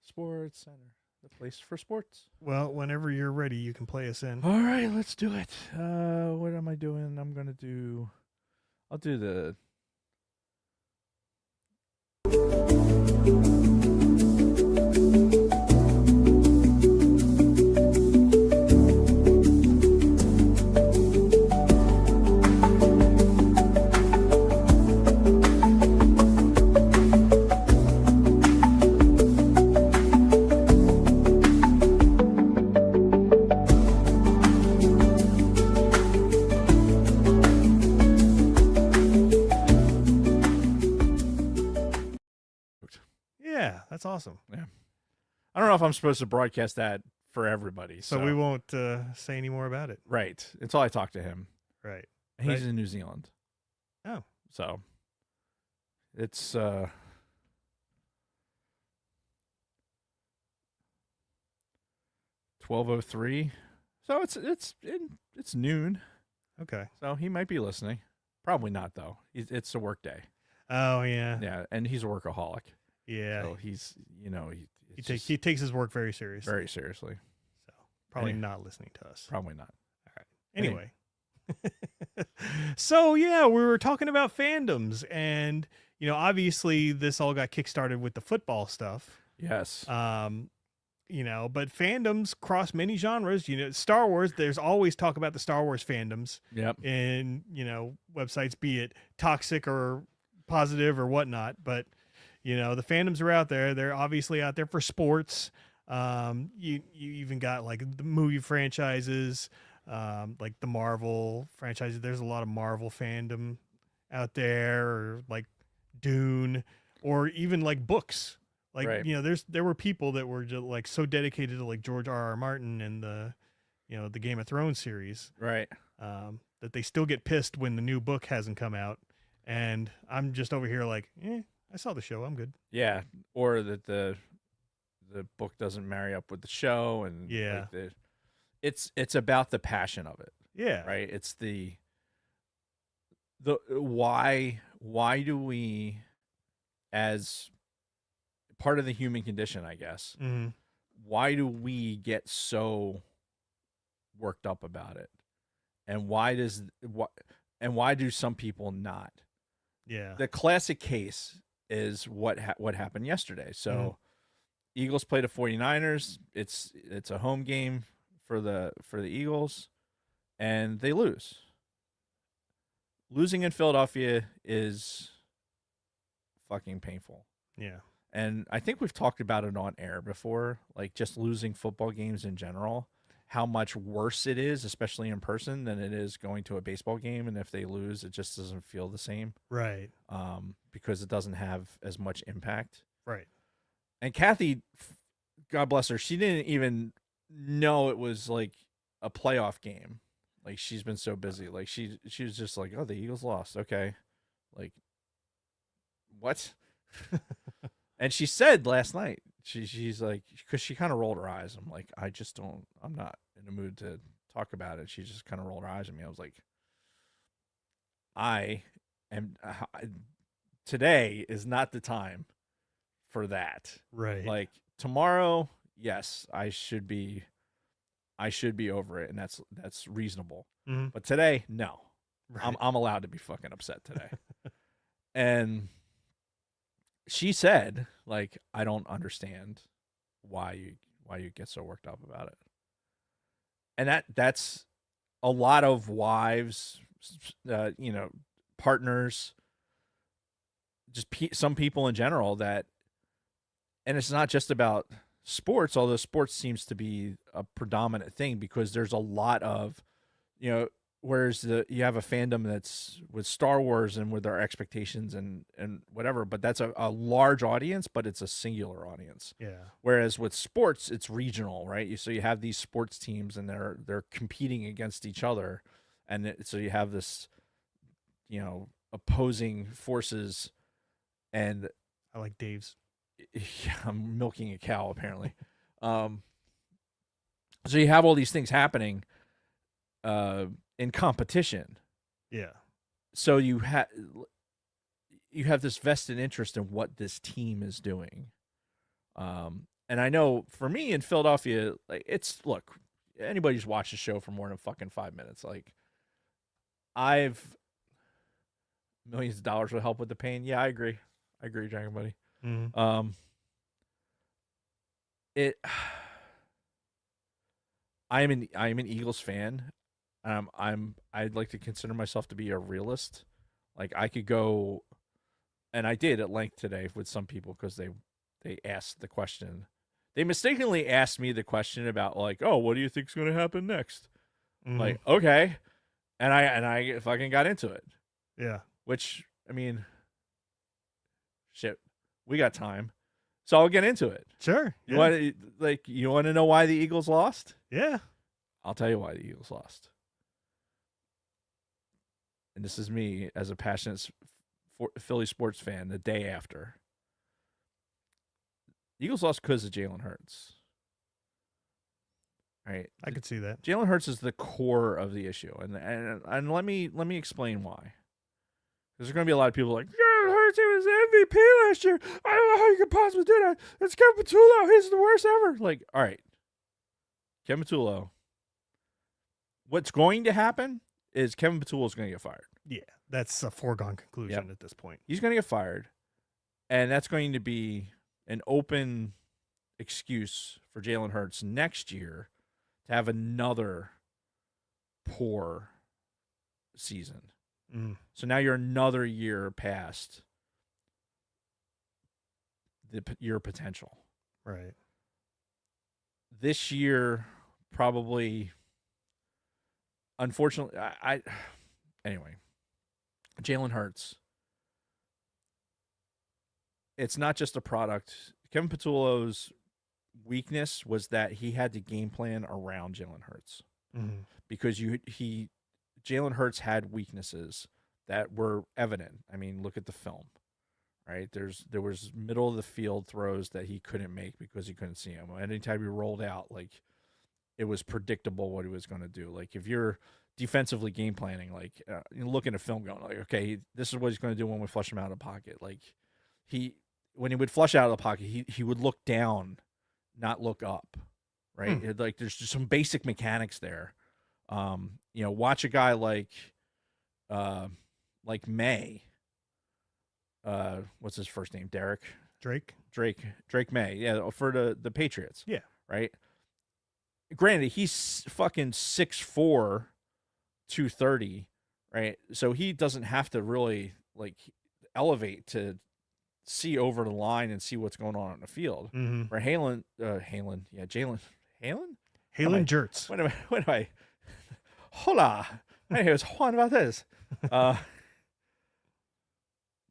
Sports Center, the place for sports. Well, whenever you're ready, you can play us in. All right, let's do it. What am I doing? I'll do the Yeah, that's awesome. I don't know if I'm supposed to broadcast that for everybody. So we won't say any more about it. Right. Until I talk to him. Right. And he's in New Zealand. Oh. So it's 12:03. So it's noon. Okay. So he might be listening. Probably not though. It's a work day. Oh yeah. Yeah, and he's a workaholic. Yeah. So he's he takes his work very seriously. very seriously. So probably not listening to us. Probably not. All right. Anyway. So yeah, we were talking about fandoms, and obviously this all got kickstarted with the football stuff. Yes. But fandoms cross many genres. Star Wars, there's always talk about the Star Wars fandoms. Yep. In, websites, be it toxic or positive or whatnot. But, the fandoms are out there. They're obviously out there for sports. You even got like the movie franchises, like the Marvel franchises. There's a lot of Marvel fandom out there, or like Dune, or even like books. Like, right. There were people that were just like so dedicated to like George R.R. Martin and the Game of Thrones series, Right. That they still get pissed when the new book hasn't come out. And I'm just over here like, I saw the show. I'm good. Yeah. Or that the book doesn't marry up with the show. And yeah, like it's about the passion of it. Yeah. Right. It's the why do we, as part of the human condition, I guess, mm-hmm. why do we get so worked up about it? And why do some people not? Yeah. The classic case is what happened yesterday. So Eagles play the 49ers. It's a home game for the Eagles, and they lose. Losing in Philadelphia is fucking painful. Yeah. And I think we've talked about it on air before, like just losing football games in general, how much worse it is, especially in person, than it is going to a baseball game. And if they lose, it just doesn't feel the same. Right. Because it doesn't have as much impact. Right. And Kathy, God bless her, she didn't even know it was like a playoff game. Like, she's been so busy. Like, she was just like, oh, the Eagles lost. Okay. Like, what? And she said last night, she's like, because she kind of rolled her eyes. I'm like, I'm not in the mood to talk about it. She just kind of rolled her eyes at me. I was like, today is not the time for that. Right. Like, tomorrow, yes, I should be over it, and that's reasonable. Mm-hmm. But today, no. Right. I'm allowed to be fucking upset today. And she said, like, I don't understand why you get so worked up about it. And that's a lot of wives, partners, just some people in general that, and it's not just about sports, although sports seems to be a predominant thing, because there's a lot of, whereas you have a fandom that's with Star Wars and with our expectations and whatever, but that's a large audience, but it's a singular audience. Yeah. Whereas with sports, it's regional, right? So you have these sports teams and they're competing against each other. And so you have this, opposing forces. And I like Dave's. Yeah, I'm milking a cow apparently. So you have all these things happening in competition. Yeah. So you have this vested interest in what this team is doing. And I know for me in Philadelphia, like, look, anybody who's watched the show for more than fucking 5 minutes, like, I've millions of dollars would help with the pain. Yeah, I agree, Dragon Buddy. Mm-hmm. I am an Eagles fan. I'd like to consider myself to be a realist. Like, I could go, and I did at length today with some people, because they asked the question. They mistakenly asked me the question about, like, oh, what do you think's going to happen next? Mm-hmm. Like, okay, and I fucking got into it. Yeah. Which, I mean, shit, we got time. So I'll get into it. Sure. You want to know why the Eagles lost? Yeah. I'll tell you why the Eagles lost. And this is me as a passionate Philly sports fan the day after. The Eagles lost because of Jalen Hurts. Right? I could see that. Jalen Hurts is the core of the issue. And let me explain why. Because there's going to be a lot of people like, Jalen Hurts, he was MVP last year. I don't know how you could possibly do that. It's Kevin Patullo. He's the worst ever. Like, all right. Kevin Patullo. What's going to happen is Kevin Patullo is going to get fired. Yeah, that's a foregone conclusion at this point. He's going to get fired, and that's going to be an open excuse for Jalen Hurts next year to have another poor season. So now you're another year past your potential. Right. This year, probably, unfortunately, anyway, Jalen Hurts. It's not just a product. Kevin Patullo's weakness was that he had to game plan around Jalen Hurts because Jalen Hurts had weaknesses that were evident. I mean, look at the film, right? There was middle of the field throws that he couldn't make because he couldn't see him. Anytime he rolled out, like, it was predictable what he was going to do. Like, if you're defensively game planning, like, you look at a film going like, okay, this is what he's going to do when we flush him out of the pocket. Like, when he would flush out of the pocket, he would look down, not look up, right? Like, there's just some basic mechanics there. Watch a guy like May. What's his first name? Drake May. Yeah, for the Patriots. Yeah. Right. Granted, he's fucking 6'4", 230, right? So he doesn't have to really like elevate to see over the line and see what's going on the field. Right? Jalen Jertz. What am I? Hola. My name is Juan Valdez.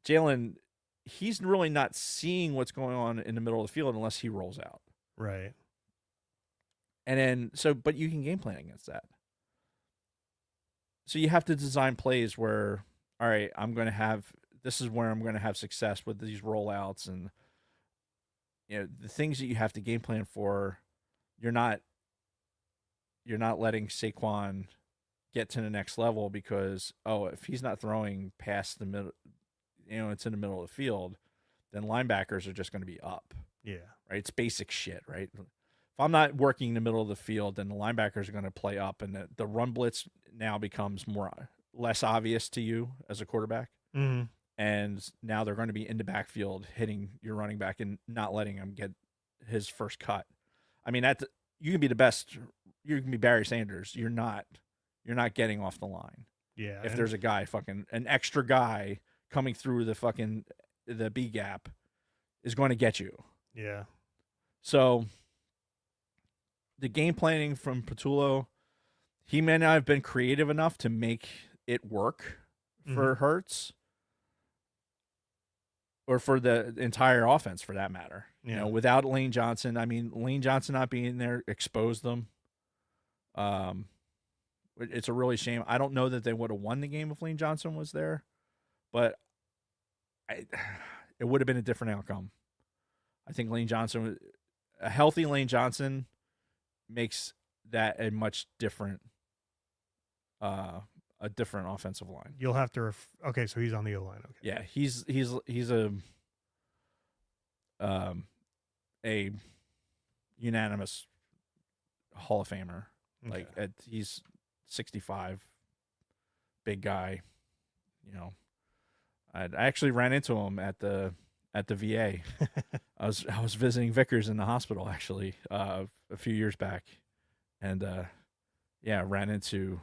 Jalen, he's really not seeing what's going on in the middle of the field unless he rolls out. Right. And then, but you can game plan against that. So you have to design plays where, all right, this is where I'm going to have success with these rollouts, and the things that you have to game plan for. You're not letting Saquon get to the next level because, if he's not throwing past the middle, it's in the middle of the field, then linebackers are just going to be up. Yeah. Right. It's basic shit. Right. If I'm not working in the middle of the field, then the linebackers are going to play up, and the run blitz now becomes less obvious to you as a quarterback. And now they're going to be in the backfield hitting your running back and not letting him get his first cut. I mean, you can be the best. You can be Barry Sanders. You're not getting off the line. Yeah. If there's a guy, an extra guy coming through the B gap is going to get you. Yeah. So the game planning from Patullo, he may not have been creative enough to make it work for Hurts or for the entire offense for that matter. Yeah. Without Lane Johnson, I mean, Lane Johnson not being there exposed them. It's a really shame. I don't know that they would have won the game if Lane Johnson was there, but it would have been a different outcome. I think a healthy Lane Johnson makes that a much different, a different offensive line. You'll have to. Okay, so he's on the O-line. Okay. Yeah, he's a unanimous Hall of Famer. Okay. Like he's 65, big guy. I actually ran into him at the VA. I was visiting Vickers in the hospital actually a few years back, and ran into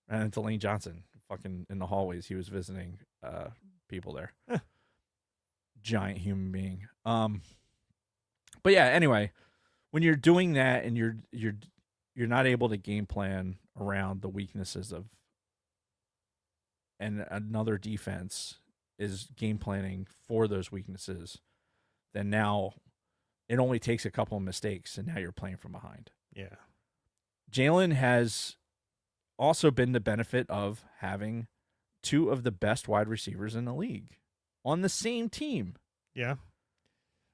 Lane Johnson fucking in the hallways. He was visiting people there. Giant human being. But yeah, anyway, when you're doing that and you're not able to game plan around the weaknesses of, and another defense is game planning for those weaknesses, then now it only takes a couple of mistakes, and now you're playing from behind. Yeah. Jalen has also been the benefit of having two of the best wide receivers in the league on the same team. Yeah.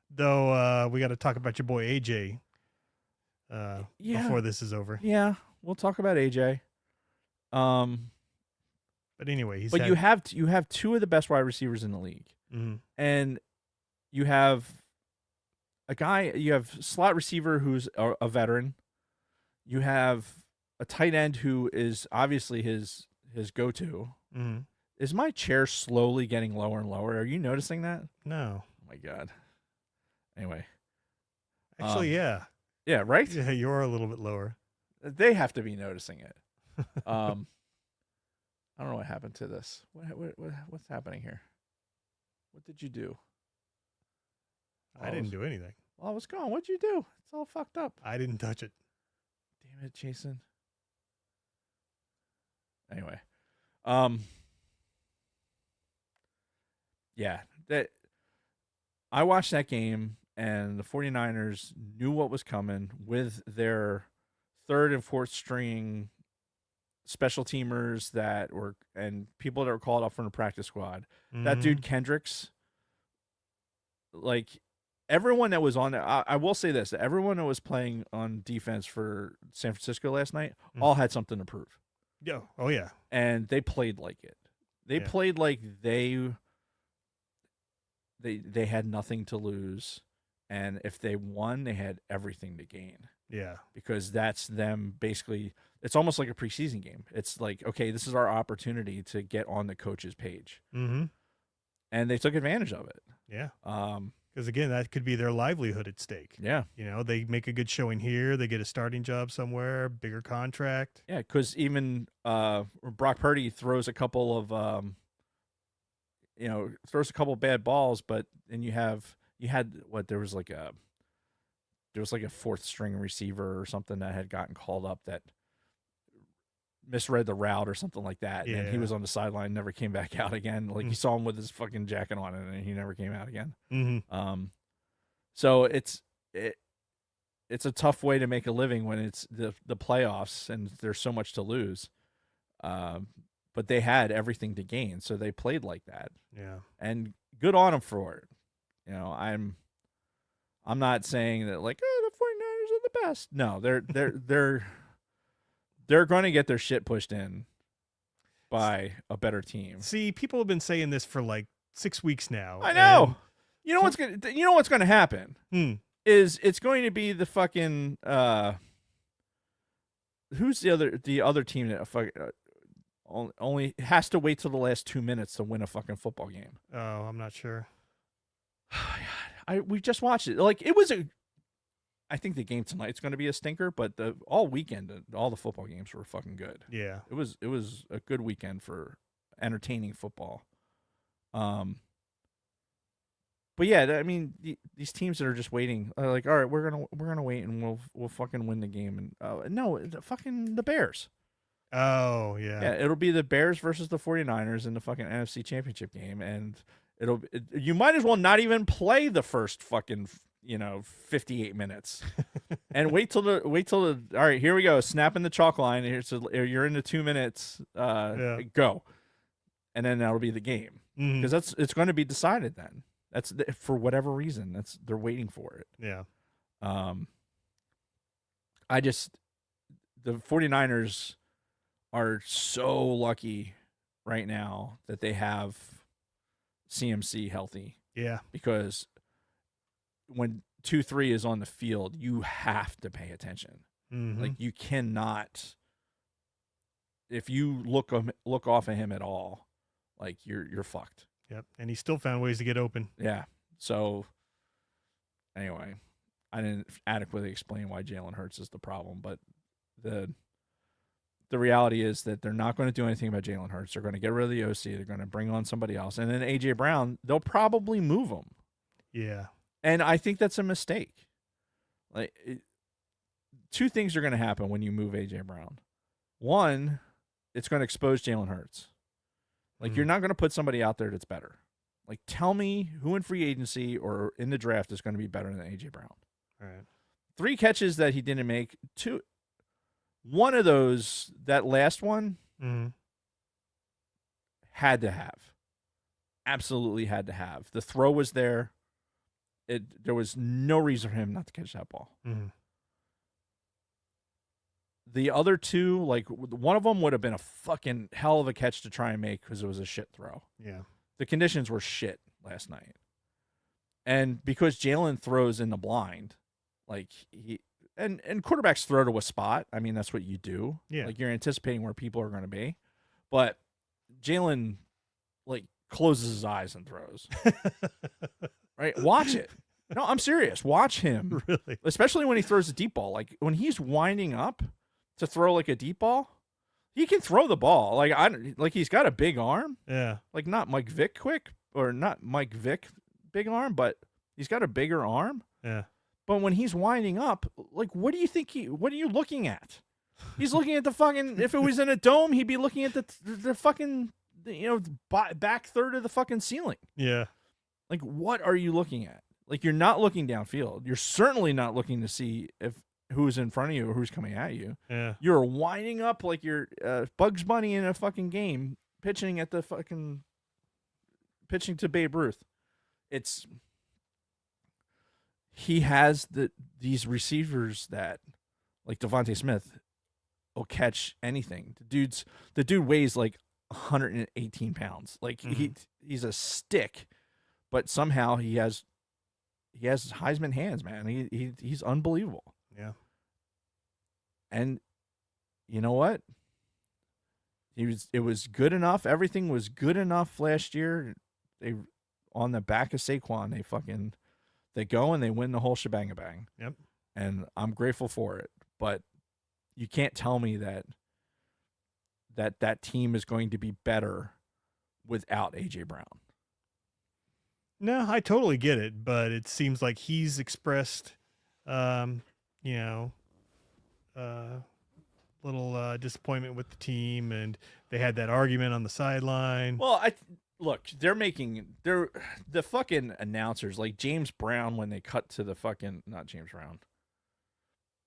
Though we got to talk about your boy AJ before this is over. Yeah, we'll talk about AJ. But anyway, you have two of the best wide receivers in the league, and you have you have slot receiver who's a veteran. You have a tight end who is obviously his go-to. Mm-hmm. Is my chair slowly getting lower and lower? Are you noticing that? No. Oh my God. Anyway. Actually, yeah. Yeah, right? Yeah, you're a little bit lower. They have to be noticing it. I don't know what happened to this. What's happening here? What did you do? I didn't do anything. Well, I was gone. What'd you do? It's all fucked up. I didn't touch it. Damn it, Jason. Anyway. Yeah. I watched that game, and the 49ers knew what was coming with their third and fourth string special teamers and people that were called up from the practice squad. That dude Kendricks, like everyone that was on there, I will say this: everyone that was playing on defense for San Francisco last night all had something to prove. Yeah. Oh yeah. And they played like it. They played like they had nothing to lose, and if they won, they had everything to gain. Yeah. Because that's them basically. It's almost like a preseason game. It's like, okay, this is our opportunity to get on the coach's page. Mm-hmm. And they took advantage of it. Yeah. Because again, that could be their livelihood at stake. Yeah. You know, they make a good showing here, they get a starting job somewhere, bigger contract. Yeah, because even Brock Purdy throws a couple of throws a couple bad balls, but then there was like a fourth string receiver or something that had gotten called up that misread the route or something like that. Yeah. And he was on the sideline, never came back out again. Like you saw him with his fucking jacket on and he never came out again. Mm-hmm. So it's a tough way to make a living when it's the playoffs and there's so much to lose. But they had everything to gain, so they played like that. Yeah. And good on them for it. You know, I'm not saying that like, oh, the 49ers are the best. No, they're going to get their shit pushed in by a better team. See, people have been saying this for like 6 weeks now. I know. You know what's going to happen? Is it's going to be the fucking who's the other team that only has to wait till the last 2 minutes to win a fucking football game. Oh, I'm not sure. We just watched it. Like it was I think the game tonight's going to be a stinker, but all weekend, all the football games were fucking good. Yeah, it was a good weekend for entertaining football. But yeah, I mean, these teams that are just waiting, are like, all right, we're gonna wait and we'll fucking win the game. And no, the Bears. Oh yeah, yeah, it'll be the Bears versus the 49ers in the fucking NFC Championship game, and you might as well not even play the first fucking 58 minutes and wait till the all right, here we go, snapping the chalk line here, so you're into 2 minutes, go, and then that'll be the game, because it's going to be decided then. That's for whatever reason, they're waiting for it. Yeah. The 49ers are so lucky right now that they have CMC healthy. Yeah. Because when 2-3 is on the field, you have to pay attention. Like you cannot, if you look off of him at all, like you're fucked. Yep. And he still found ways to get open. Yeah. So anyway, I didn't adequately explain why Jalen Hurts is the problem, but the reality is that they're not going to do anything about Jalen Hurts. They're going to get rid of the OC. They're going to bring on somebody else. And then AJ Brown, they'll probably move him. Yeah. And I think that's a mistake. Like, two things are going to happen when you move AJ Brown. One, it's going to expose Jalen Hurts. Like, you're not going to put somebody out there that's better. Like, tell me who in free agency or in the draft is going to be better than AJ Brown. All right. 3 catches that he didn't make. 2. One of those, that last one, had to have. Absolutely had to have. The throw was there. There was no reason for him not to catch that ball. The other 2, like, one of them would have been a fucking hell of a catch to try and make because it was a shit throw. Yeah. The conditions were shit last night. And because Jalen throws in the blind, like, and quarterbacks throw to a spot. I mean, that's what you do. Yeah. Like, you're anticipating where people are going to be. But Jalen, like, closes his eyes and throws. Right? Watch it. No, I'm serious. Watch him. Really? Especially when he throws a deep ball. Like, when he's winding up to throw, like, a deep ball, he can throw the ball. Like, he's got a big arm. Yeah. Like, not Mike Vick quick, or not Mike Vick big arm, but he's got a bigger arm. Yeah. But when he's winding up, like, what are you looking at? He's looking at the fucking, if it was in a dome, he'd be looking at the fucking, back third of the fucking ceiling. Yeah. Like, what are you looking at? Like, you're not looking downfield. You're certainly not looking to see who's in front of you or who's coming at you. Yeah. You're winding up like you're Bugs Bunny in a fucking game, pitching to Babe Ruth. He has these receivers that, like Devontae Smith, will catch anything. The dude weighs like 118 pounds. Like, he's a stick, but somehow he has Heisman hands, man. He's unbelievable. Yeah. And you know what? It was good enough. Everything was good enough last year. They, on the back of Saquon, they go and they win the whole shebang bang. Yep. And I'm grateful for it. But you can't tell me that team is going to be better without AJ Brown. No, I totally get it, but it seems like he's expressed, little disappointment with the team, and they had that argument on the sideline. Well, look, the fucking announcers, like James Brown, when they cut to the fucking, not James Brown,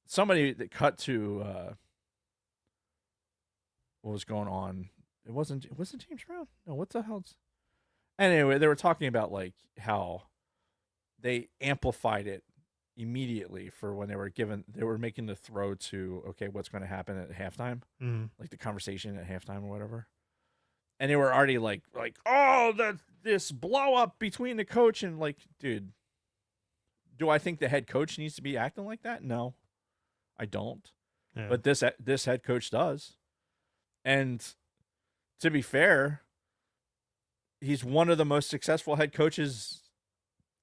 somebody that cut to what was going on. It wasn't James Brown. No, what the hell's. Anyway, they were talking about, like, how they amplified it immediately for when they were making the throw to, okay, what's going to happen at halftime, like the conversation at halftime or whatever. And they were already like, oh, this blow up between the coach and, like, dude, do I think the head coach needs to be acting like that? No, I don't. Yeah. But this head coach does. And to be fair, he's one of the most successful head coaches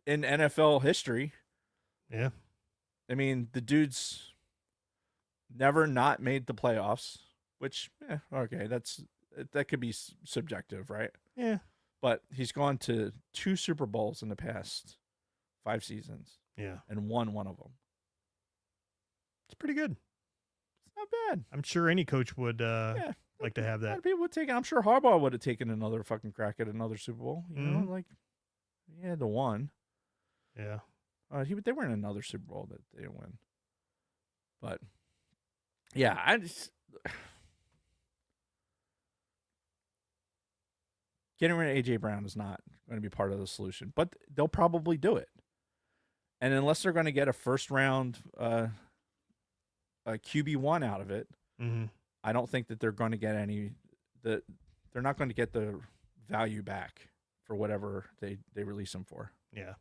in NFL history. Yeah. I mean, the dude's never not made the playoffs, which, okay, that could be subjective, right? Yeah. But he's gone to 2 Super Bowls in the past 5 seasons. Yeah. And won one of them. It's pretty good. It's not bad. I'm sure any coach would like to have A lot that. of people would take it. I'm sure Harbaugh would have taken another fucking crack at another Super Bowl. You know, like, he had the one. Yeah. They were in another Super Bowl that they didn't win. But, yeah, getting rid of AJ Brown is not going to be part of the solution, but they'll probably do it. And unless they're going to get a first round a QB1 out of it, I don't think that they're going to get they're not going to get the value back for whatever they release him for. Yeah.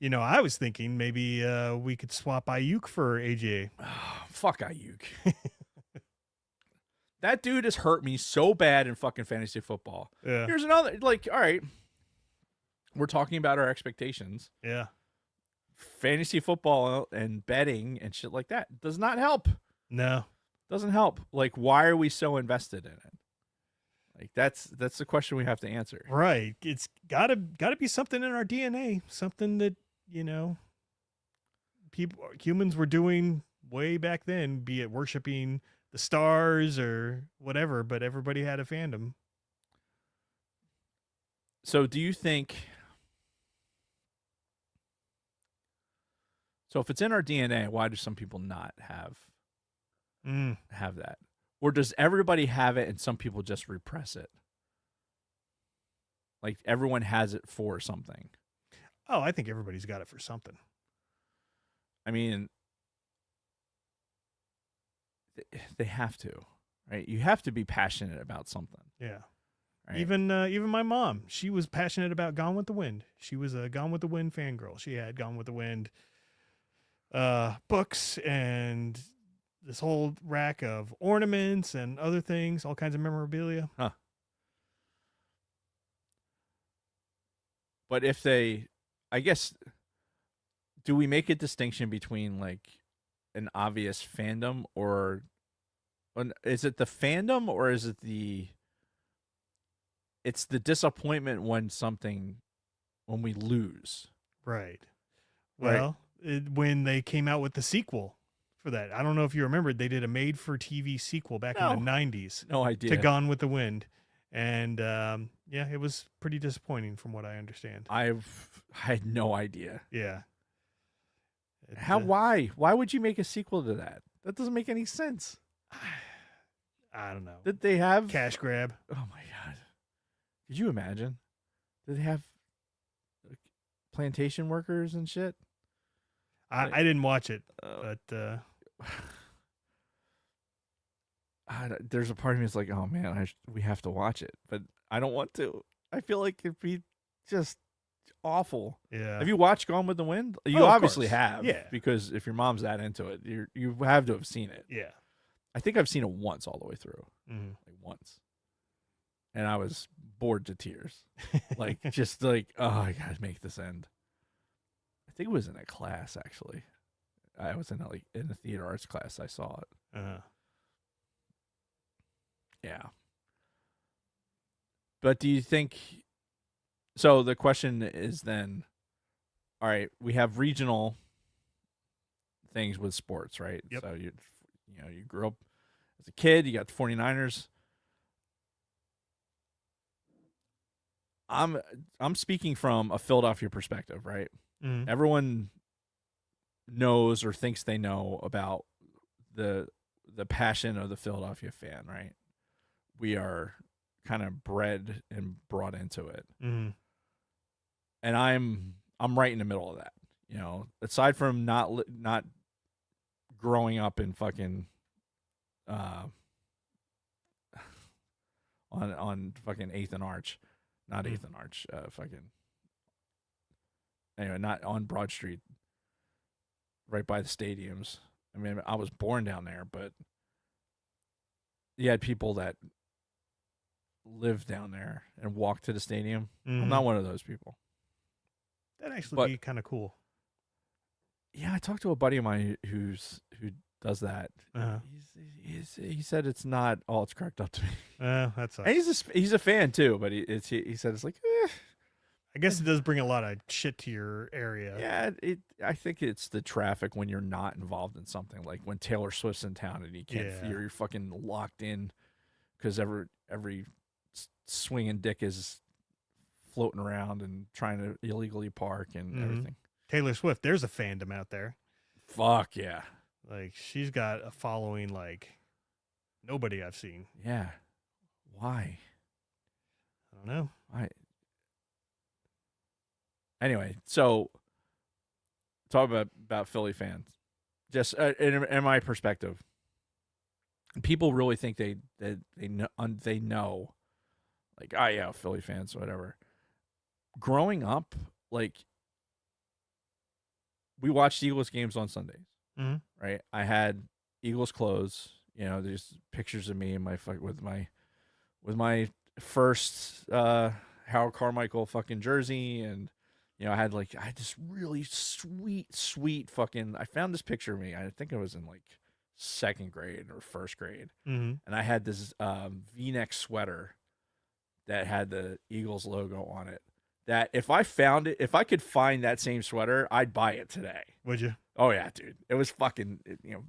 You know, I was thinking maybe we could swap Ayuk for AJ. Oh, fuck Ayuk. That dude has hurt me so bad in fucking fantasy football. Yeah. Here's another, like, all right, we're talking about our expectations. Yeah. Fantasy football and betting and shit like that does not help. No. Doesn't help. Like, why are we so invested in it? Like, that's the question we have to answer. Right. It's gotta be something in our DNA, something that, humans were doing way back then, be it worshiping the stars or whatever, but everybody had a fandom. So do you think So if it's in our DNA, why do some people not have that? Or does everybody have it and some people just repress it? Like everyone has it for something. Oh, I think everybody's got it for something. I mean, they have to, right? You have to be passionate about something. Yeah. Right? Even my mom, she was passionate about Gone with the Wind. She was a Gone with the Wind fangirl. She had Gone with the Wind books and this whole rack of ornaments and other things, all kinds of memorabilia. Huh. But if they, I guess, do we make a distinction between like an obvious fandom or is it the fandom or is it it's the disappointment when we lose? Right. Well, when they came out with the sequel for that, I don't know if you remember, they did a made-for-TV sequel back in the 90s. No idea. To Gone with the Wind. And, yeah, it was pretty disappointing from what I understand. I had no idea. Yeah. Why would you make a sequel to that? That doesn't make any sense. I don't know. Did they have cash grab? Oh my god! Could you imagine? Did they have like, plantation workers and shit? I didn't watch it, but there's a part of me that's like, oh man, we have to watch it, but I don't want to. I feel like it'd be just awful. Yeah. Have you watched Gone with the Wind? You of obviously course. have. Yeah. Because if your mom's that into it, you have to have seen it. Yeah. I think I've seen it once all the way through. Mm-hmm. Like once. And I was bored to tears. Like just like, oh, I gotta make this end. I think it was in a class actually. I was in a theater arts class. I saw it. Yeah. But do you think? So the question is then, all right, we have regional things with sports, right? Yep. So you grew up as a kid, you got the 49ers. I'm speaking from a Philadelphia perspective, right? Mm-hmm. Everyone knows or thinks they know about the passion of the Philadelphia fan, right? We are kind of bred and brought into it. Mm-hmm. And I'm right in the middle of that. You know, aside from not growing up in fucking on fucking 8th and Arch, not 8th and Arch, fucking anyway, not on Broad Street, right by the stadiums. I mean, I was born down there, but you had people that lived down there and walked to the stadium. Mm-hmm. I'm not one of those people. That'd actually be kind of cool. Yeah, I talked to a buddy of mine who does that. Uh-huh. He said it's not all it's cracked up to be. That sucks. And he's a fan too, but he said it's like. I guess it does bring a lot of shit to your area. Yeah, I think it's the traffic when you're not involved in something, like when Taylor Swift's in town and you can't. Yeah. You're fucking locked in because every swinging dick is floating around and trying to illegally park and everything. Taylor Swift, there's a fandom out there. Fuck yeah. Like, she's got a following like nobody I've seen. Yeah. Why? I don't know. Anyway, so talk about Philly fans. Just in my perspective, people really think they know, like, oh yeah, Philly fans, whatever. Growing up, like, we watched Eagles games on Sundays, right? I had Eagles clothes. You know, there's pictures of me in with my first Howard Carmichael fucking jersey, and you know, I had this really sweet fucking. I found this picture of me. I think I was in like 2nd grade or 1st grade, and I had this V-neck sweater that had the Eagles logo on it. That if I could find that same sweater, I'd buy it today. Would you? Oh yeah, dude. It was fucking, you know,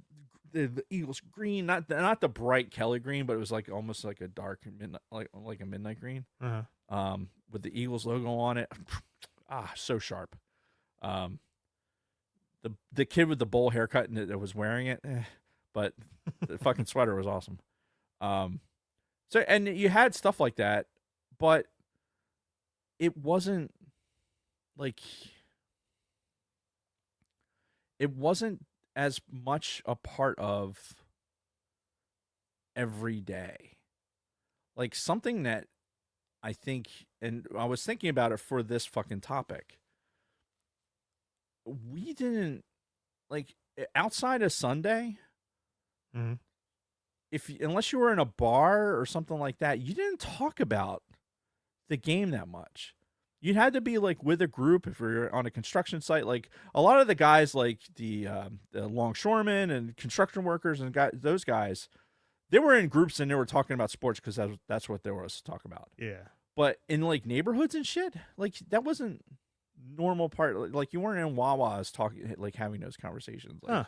the Eagles green, not the bright Kelly green, but it was like almost like a dark midnight, like a midnight green. With the Eagles logo on it. So sharp. the kid with the bowl haircut and that was wearing it, but the fucking sweater was awesome. So and you had stuff like that, but it wasn't like it wasn't as much a part of every day. Like something that I think, and I was thinking about it for this fucking topic. We didn't like outside of Sunday. Mhm. Unless you were in a bar or something like that, you didn't talk about the game that much. You had to be like with a group if you're on a construction site. Like a lot of the guys, like the longshoremen and construction workers and those guys, they were in groups and they were talking about sports because that's what there was to talk about. Yeah. But in like neighborhoods and shit, like that wasn't normal part. Like you weren't in Wawa's talking, like having those conversations. Like,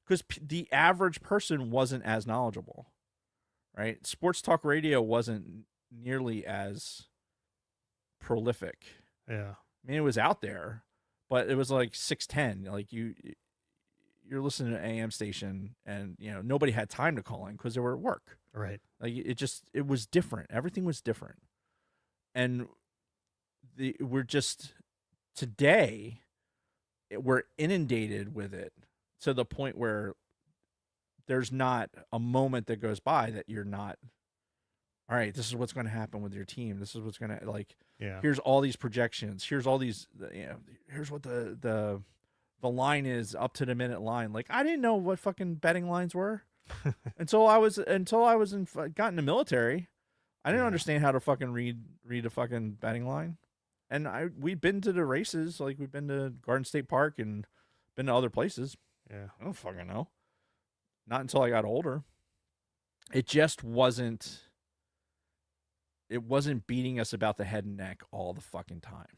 because the average person wasn't as knowledgeable, right? Sports talk radio wasn't nearly as prolific. Yeah. I mean, it was out there, but it was like 610. Like you're listening to an AM station, and nobody had time to call in because they were at work. Right. Like it was different. Everything was different, and we're just today we're inundated with it to the point where there's not a moment that goes by that you're not, all right, this is what's going to happen with your team. This is what's going to, like, here's all these projections. Here's all these, here's what the line is up to the minute line. Like, I didn't know what fucking betting lines were until I got in the military. I didn't understand how to fucking read a fucking betting line. And we've been to the races, like we've been to Garden State Park and been to other places. Yeah. I don't fucking know. Not until I got older. It just wasn't beating us about the head and neck all the fucking time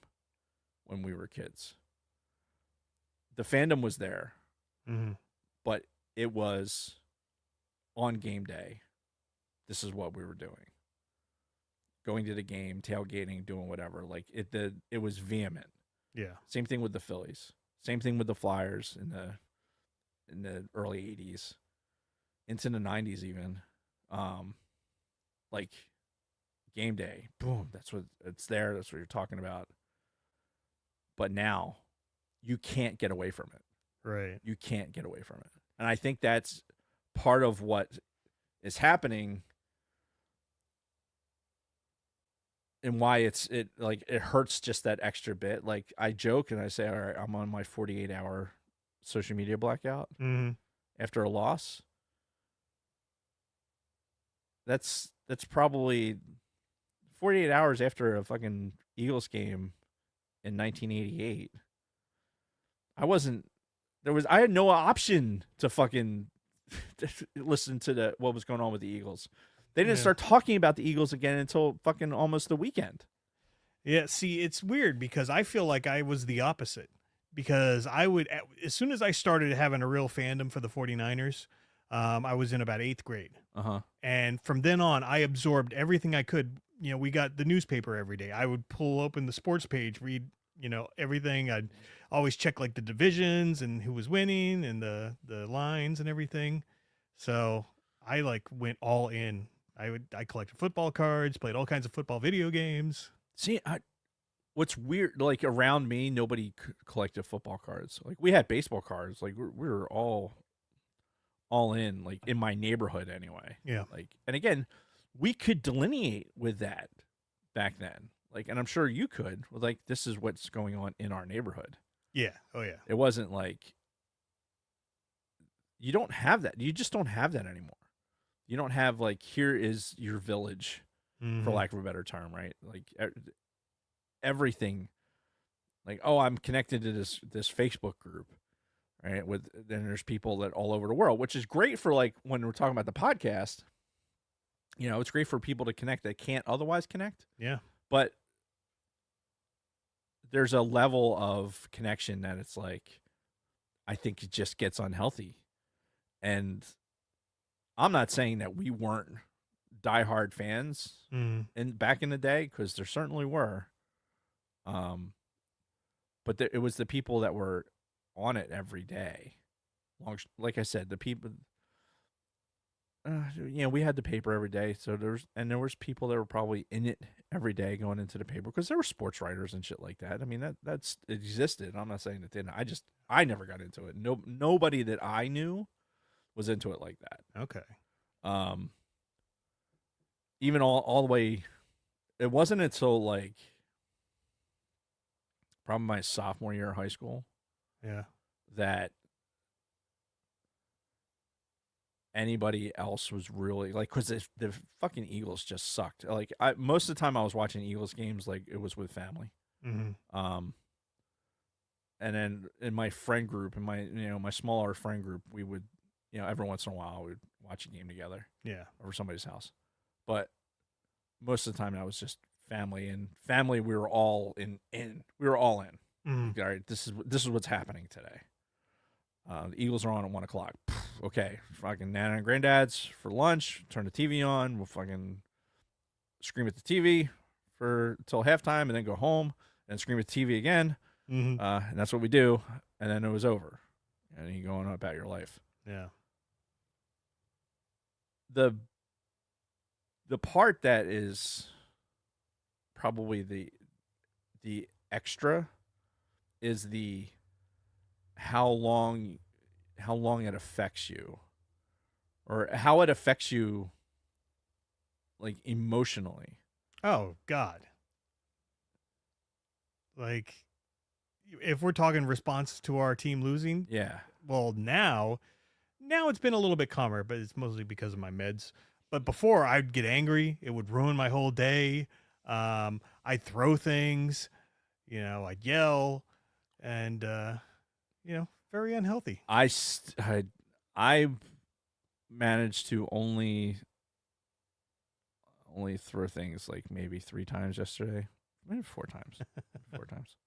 when we were kids. The fandom was there, but it was on game day. This is what we were doing. Going to the game, tailgating, doing whatever. Like it was vehement. Yeah. Same thing with the Phillies. Same thing with the Flyers in the early 80s. Into the 90s even. Like game day. Boom. That's what it's there. That's what you're talking about. But now you can't get away from it. Right. You can't get away from it. And I think that's part of what is happening and why it hurts just that extra bit. Like I joke and I say, all right, I'm on my 48-hour social media blackout after a loss. That's probably 48 hours after a fucking Eagles game in 1988. I had no option to fucking listen to what was going on with the Eagles. They didn't start talking about the Eagles again until fucking almost the weekend. Yeah, see, it's weird because I feel like I was the opposite. Because I would, as soon as I started having a real fandom for the 49ers, I was in about 8th grade. And from then on, I absorbed everything I could. We got the newspaper every day. I would pull open the sports page, read, everything. I'd always check like the divisions and who was winning and the lines and everything. So I went all in. I collected football cards, played all kinds of football video games. See, what's weird, like around me, nobody collected football cards. Like we had baseball cards. Like we were all in, like in my neighborhood anyway. Yeah. Like, and again, we could delineate with that back then. Like, and I'm sure you could. Like, this is what's going on in our neighborhood. Yeah. Oh yeah. It wasn't like you don't have that. You just don't have that anymore. You don't have like, here is your village, for lack of a better term, right? Like everything. Like, oh, I'm connected to this Facebook group, right? Then there's people that all over the world, which is great for like when we're talking about the podcast. It's great for people to connect that can't otherwise connect. Yeah. But there's a level of connection that it's like, I think it just gets unhealthy. And I'm not saying that we weren't diehard fans back in the day, because there certainly were. But it was the people that were on it every day. Like I said, the people, we had the paper every day. So there was people that were probably in it every day going into the paper because there were sports writers and shit like that. I mean, that's it existed. I'm not saying it didn't. I never got into it. Nobody that I knew was into it like that. Okay. Even all the way, it wasn't until like probably my sophomore year of high school Yeah. that anybody else was really like, because the fucking Eagles just sucked. Like most of the time I was watching Eagles games, like it was with family. Mm-hmm. And then in my friend group, in my smaller friend group, we would, every once in a while we'd watch a game together. Yeah. Over somebody's house. But most of the time that was just family, and family we were all in. We were all in. Mm-hmm. All right, this is what's happening today. The Eagles are on at 1:00. Okay, fucking Nana and Granddad's for lunch. Turn the TV on. We'll fucking scream at the TV till halftime, and then go home and scream at the TV again. Mm-hmm. And that's what we do. And then it was over, and you go on about your life. Yeah. The part that is probably the extra is the how long it affects you, or how it affects you like emotionally. Oh God. Like, if we're talking response to our team losing, Yeah. well, now it's been a little bit calmer, but it's mostly because of my meds. But before, I'd get angry. It would ruin my whole day. I'd throw things, I'd yell, and very unhealthy. I managed to only throw things like maybe 3 times yesterday, maybe 4 times, 4 times.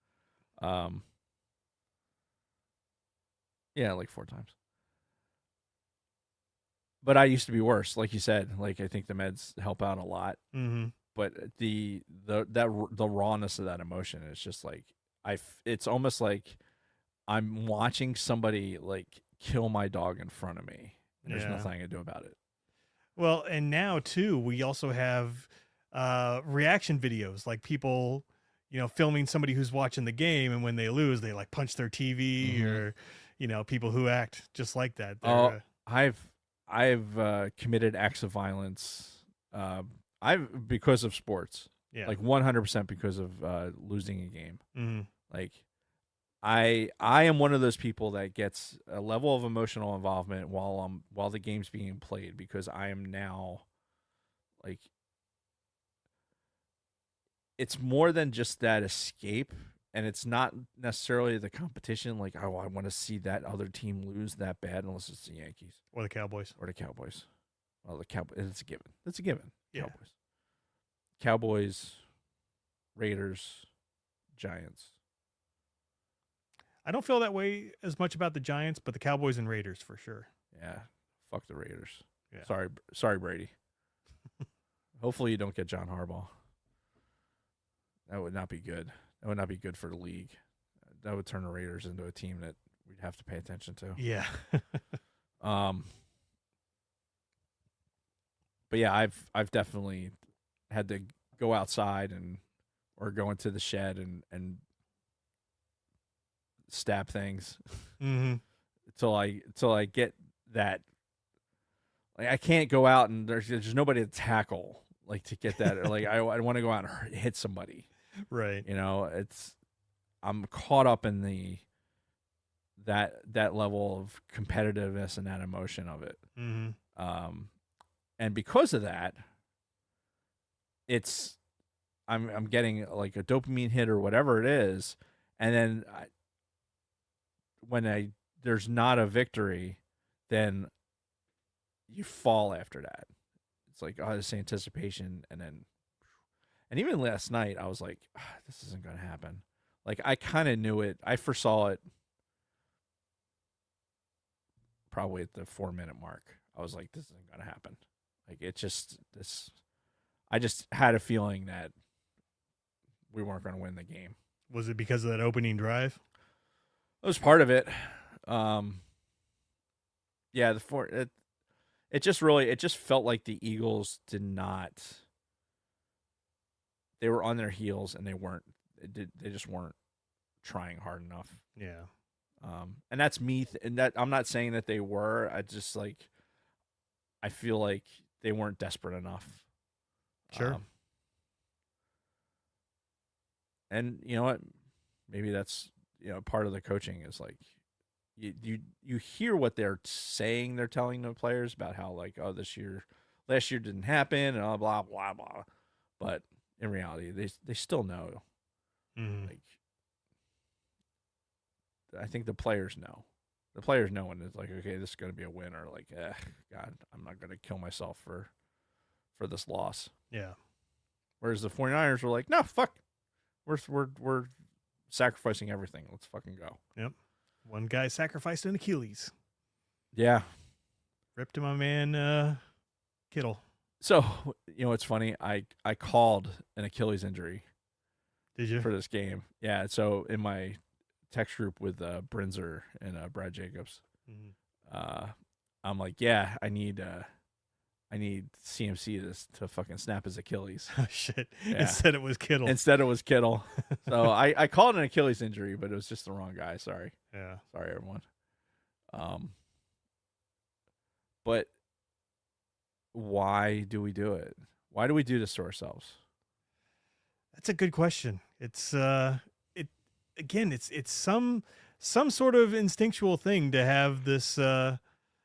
Yeah, like 4 times. But I used to be worse, like you said. Like, I think the meds help out a lot. Mm-hmm. But the rawness of that emotion is just like it's almost like I'm watching somebody like kill my dog in front of me, and there's nothing I can do about it. Well, and now too, we also have reaction videos, like people, filming somebody who's watching the game, and when they lose, they like punch their TV, Mm-hmm. or people who act just like that. I've committed acts of violence. Because of sports. Yeah. Like 100% because of losing a game. Mm-hmm. Like I am one of those people that gets a level of emotional involvement while the game's being played, because I am now like, it's more than just that escape, and it's not necessarily the competition. Like, oh, I want to see that other team lose that bad, unless it's the Yankees Or the Cowboys. Well, the Cowboys, it's a given. It's a given. Yeah. Cowboys, Raiders, Giants. I don't feel that way as much about the Giants, but the Cowboys and Raiders for sure. Yeah, fuck the Raiders. Yeah. Sorry, Brady. Hopefully you don't get John Harbaugh. That would not be good. That would not be good for the league. That would turn the Raiders into a team that we'd have to pay attention to. Yeah. But yeah, I've definitely had to go outside or go into the shed and stab things Mm-hmm. till I get that. Like, I can't go out and there's nobody to tackle, like, to get that. Like, I want to go out and hit somebody. Right. I'm caught up in that level of competitiveness and that emotion of it. Mm-hmm. And because of that, I'm getting like a dopamine hit or whatever it is, and then when there's not a victory, then you fall after that. It's like, oh, this anticipation, and even last night I was like, this isn't gonna happen. Like, I kind of knew it. I foresaw it probably at the 4-minute mark. I was like, this isn't gonna happen. Like, I just had a feeling that we weren't going to win the game. Was it because of that opening drive? was part of it. Yeah, it just felt like the Eagles did not. They were on their heels and they just weren't trying hard enough. Yeah. And that's me, and that I'm not saying that they were. I feel like they weren't desperate enough. Sure. And you know what? Maybe that's part of the coaching is like you hear what they're saying. They're telling the players about how like, oh, last year didn't happen and blah blah blah. But in reality, they still know. Mm-hmm. Like, I think the players know. The players know when it's like, okay, this is going to be a win, or like, God, I'm not going to kill myself for this loss. Yeah. Whereas the 49ers were like, no, fuck, we're sacrificing everything. Let's fucking go. Yep. One guy sacrificed an Achilles. Yeah. Ripped to my man Kittle. So, it's funny. I called an Achilles injury. Did you? For this game. Yeah. So in my text group with Brinzer and Brad Jacobs, I'm like, yeah, I need CMC to fucking snap his Achilles. Oh, shit. Yeah. Instead it was Kittle. So I called an Achilles injury, but it was just the wrong guy. Sorry. Yeah. Sorry, everyone. But why do we do it? Why do we do this to ourselves? That's a good question. It's it's some sort of instinctual thing to have this and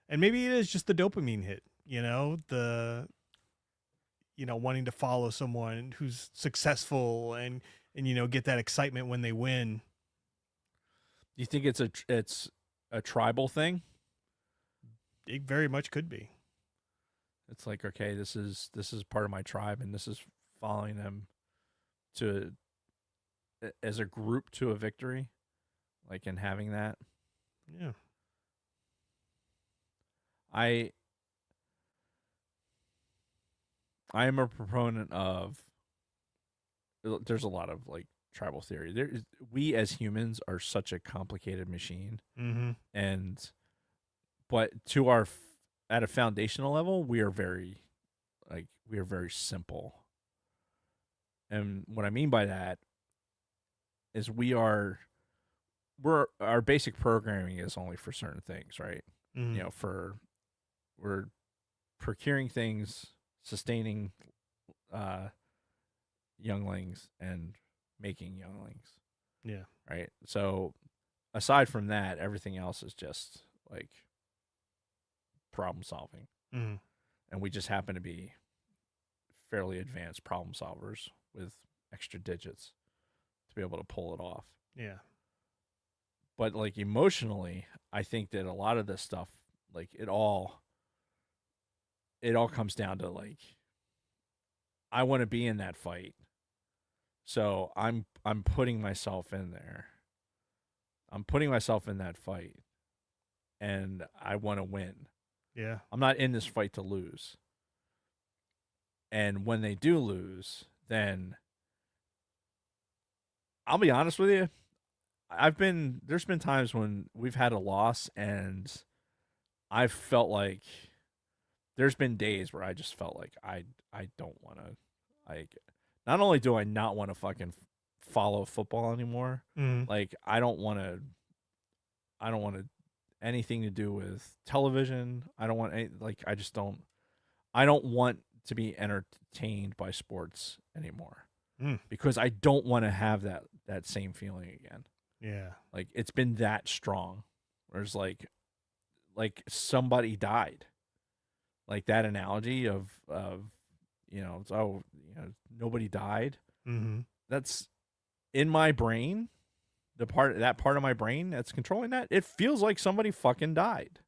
maybe it is just the dopamine hit, wanting to follow someone who's successful and get that excitement when they win. Do you think it's a tribal thing? It very much could be. It's like, okay, this is part of my tribe, and this is following them as a group to a victory, like, in having that. Yeah. I am a proponent of. There's a lot of like tribal theory. We as humans are such a complicated machine, but at a foundational level, we are very simple. And what I mean by that is our basic programming is only for certain things, right? We're procuring things, sustaining younglings, and making younglings. Yeah. Right. So aside from that, everything else is just like problem solving. And we just happen to be fairly advanced problem solvers with extra digits to be able to pull it off. Yeah. But like emotionally, I think that a lot of this stuff, like it all comes down to like, I want to be in that fight. So I'm putting myself in there. I'm putting myself in that fight, and I want to win. Yeah. I'm not in this fight to lose. And when they do lose, then I'll be honest with you. There's been times when we've had a loss, and I've felt like there's been days where I just felt like I don't want to, like, not only do I not want to fucking follow football anymore, like I don't want anything to do with television. I don't want I don't want to be entertained by sports anymore, because I don't want to have that same feeling again. Yeah. Like, it's been that strong. Whereas like somebody died. Like that analogy of nobody died. That's in my brain. That part of my brain that's controlling that, it feels like somebody fucking died.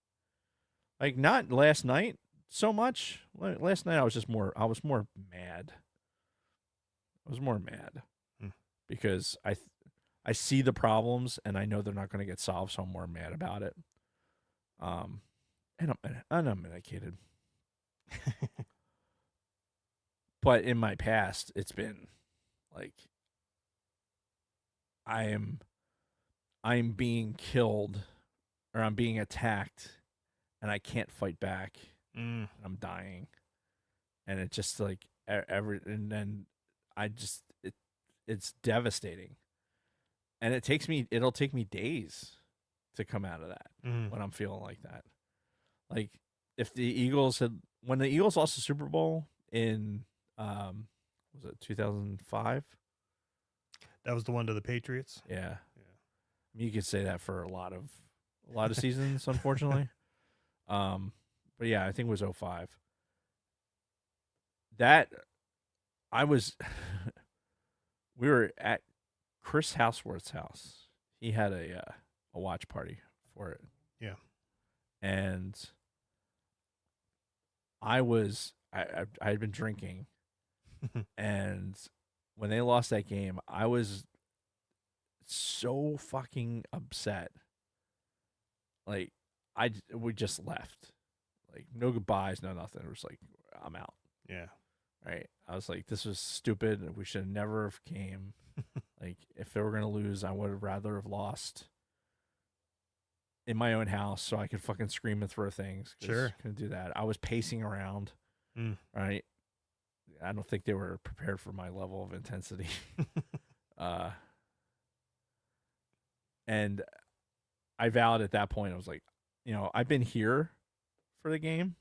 Like, not last night so much. Last night I was more mad. I was more mad because I see the problems and I know they're not going to get solved, so I'm more mad about it. And I'm medicated. But in my past, it's been like, I'm being killed or I'm being attacked and I can't fight back. I'm dying. And it just like and then it's devastating. And it'll take me days to come out of that when I'm feeling like that. Like if the Eagles when the Eagles lost the Super Bowl in was it 2005? That was the one to the Patriots. Yeah. You could say that for a lot of seasons, unfortunately. But yeah, I think it was 05. That I was we were at Chris Houseworth's house. He had a watch party for it. Yeah. And I had been drinking and when they lost that game, I was so fucking upset. Like we just left. Like no goodbyes, no nothing. It was like I'm out. Yeah. Right. I was like, this was stupid. We should have never have came. Like if they were gonna lose, I would have rather have lost in my own house so I could fucking scream and throw things. Sure. Couldn't do that. I was pacing around. Right. I don't think they were prepared for my level of intensity. And I vowed at that point, I was like, I've been here for the game,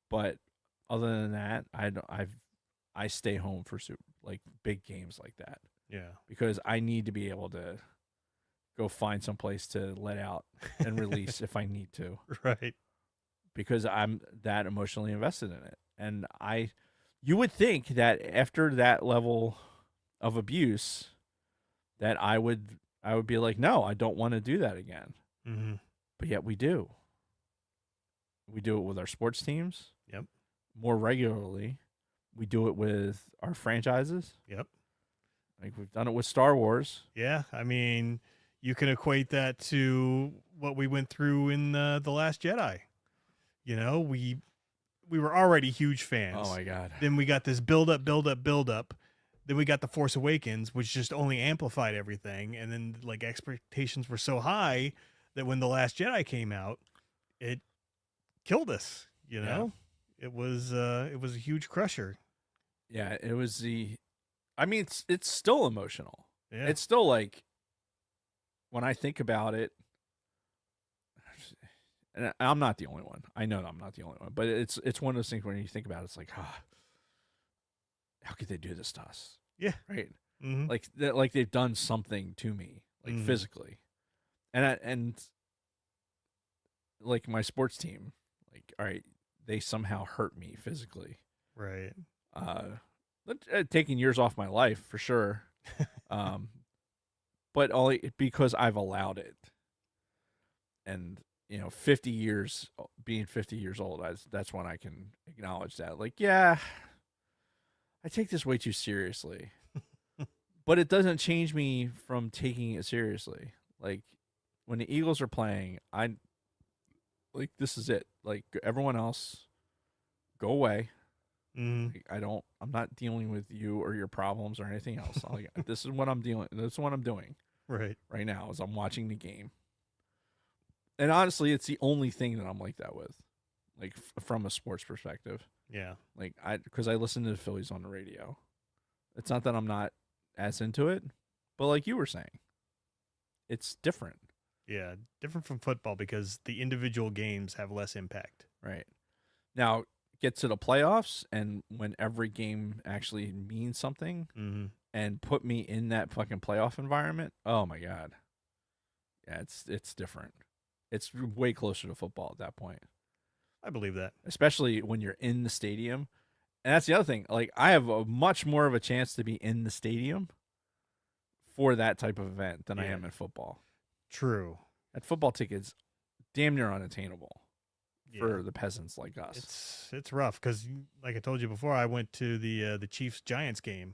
but other than that, I stay home for big games like that. Yeah. Because I need to be able to go find some place to let out and release if I need to. Right. Because I'm that emotionally invested in it. And you would think that after that level of abuse that I would be like, no, I don't want to do that again. But yet we do. We do it with our sports teams. Yep. More regularly. We do it with our franchises. Yep. Like we've done it with Star Wars. Yeah. I mean, you can equate that to what we went through in The Last Jedi. We were already huge fans. Oh my God. Then we got this build up. Then we got The Force Awakens, which just only amplified everything. And then like expectations were so high that when The Last Jedi came out, it killed us, Yeah. It was a huge crusher. Yeah, it was it's still emotional. Yeah. It's still like when I think about it, and I'm not the only one. I know I'm not the only one, but it's one of those things when you think about it, it's like, how could they do this to us? Yeah. Right. Mm-hmm. Like they've done something to me, like physically, and like my sports team, like all right, they somehow hurt me physically. Right. Taking years off my life for sure, but only because I've allowed it. And 50 years, being 50 years old, that's when I can acknowledge that. Like, yeah, I take this way too seriously, but it doesn't change me from taking it seriously. Like when the Eagles are playing, like, this is it. Like everyone else, go away. Like, I'm not dealing with you or your problems or anything else. Like, this is what I'm doing right now is I'm watching the game. And honestly, it's the only thing that I'm like that with, like from a sports perspective. Yeah. Like because I listen to the Phillies on the radio. It's not that I'm not as into it, but like you were saying, it's different. Yeah, different from football because the individual games have less impact. Right. Now, get to the playoffs and when every game actually means something and put me in that fucking playoff environment. Oh my God. Yeah, it's different. It's way closer to football at that point. I believe that. Especially when you're in the stadium. And that's the other thing. Like I have a much more of a chance to be in the stadium for that type of event than I am in football. True. At football tickets, damn near unattainable for the peasants like us. It's rough because, like I told you before, I went to the Chiefs Giants game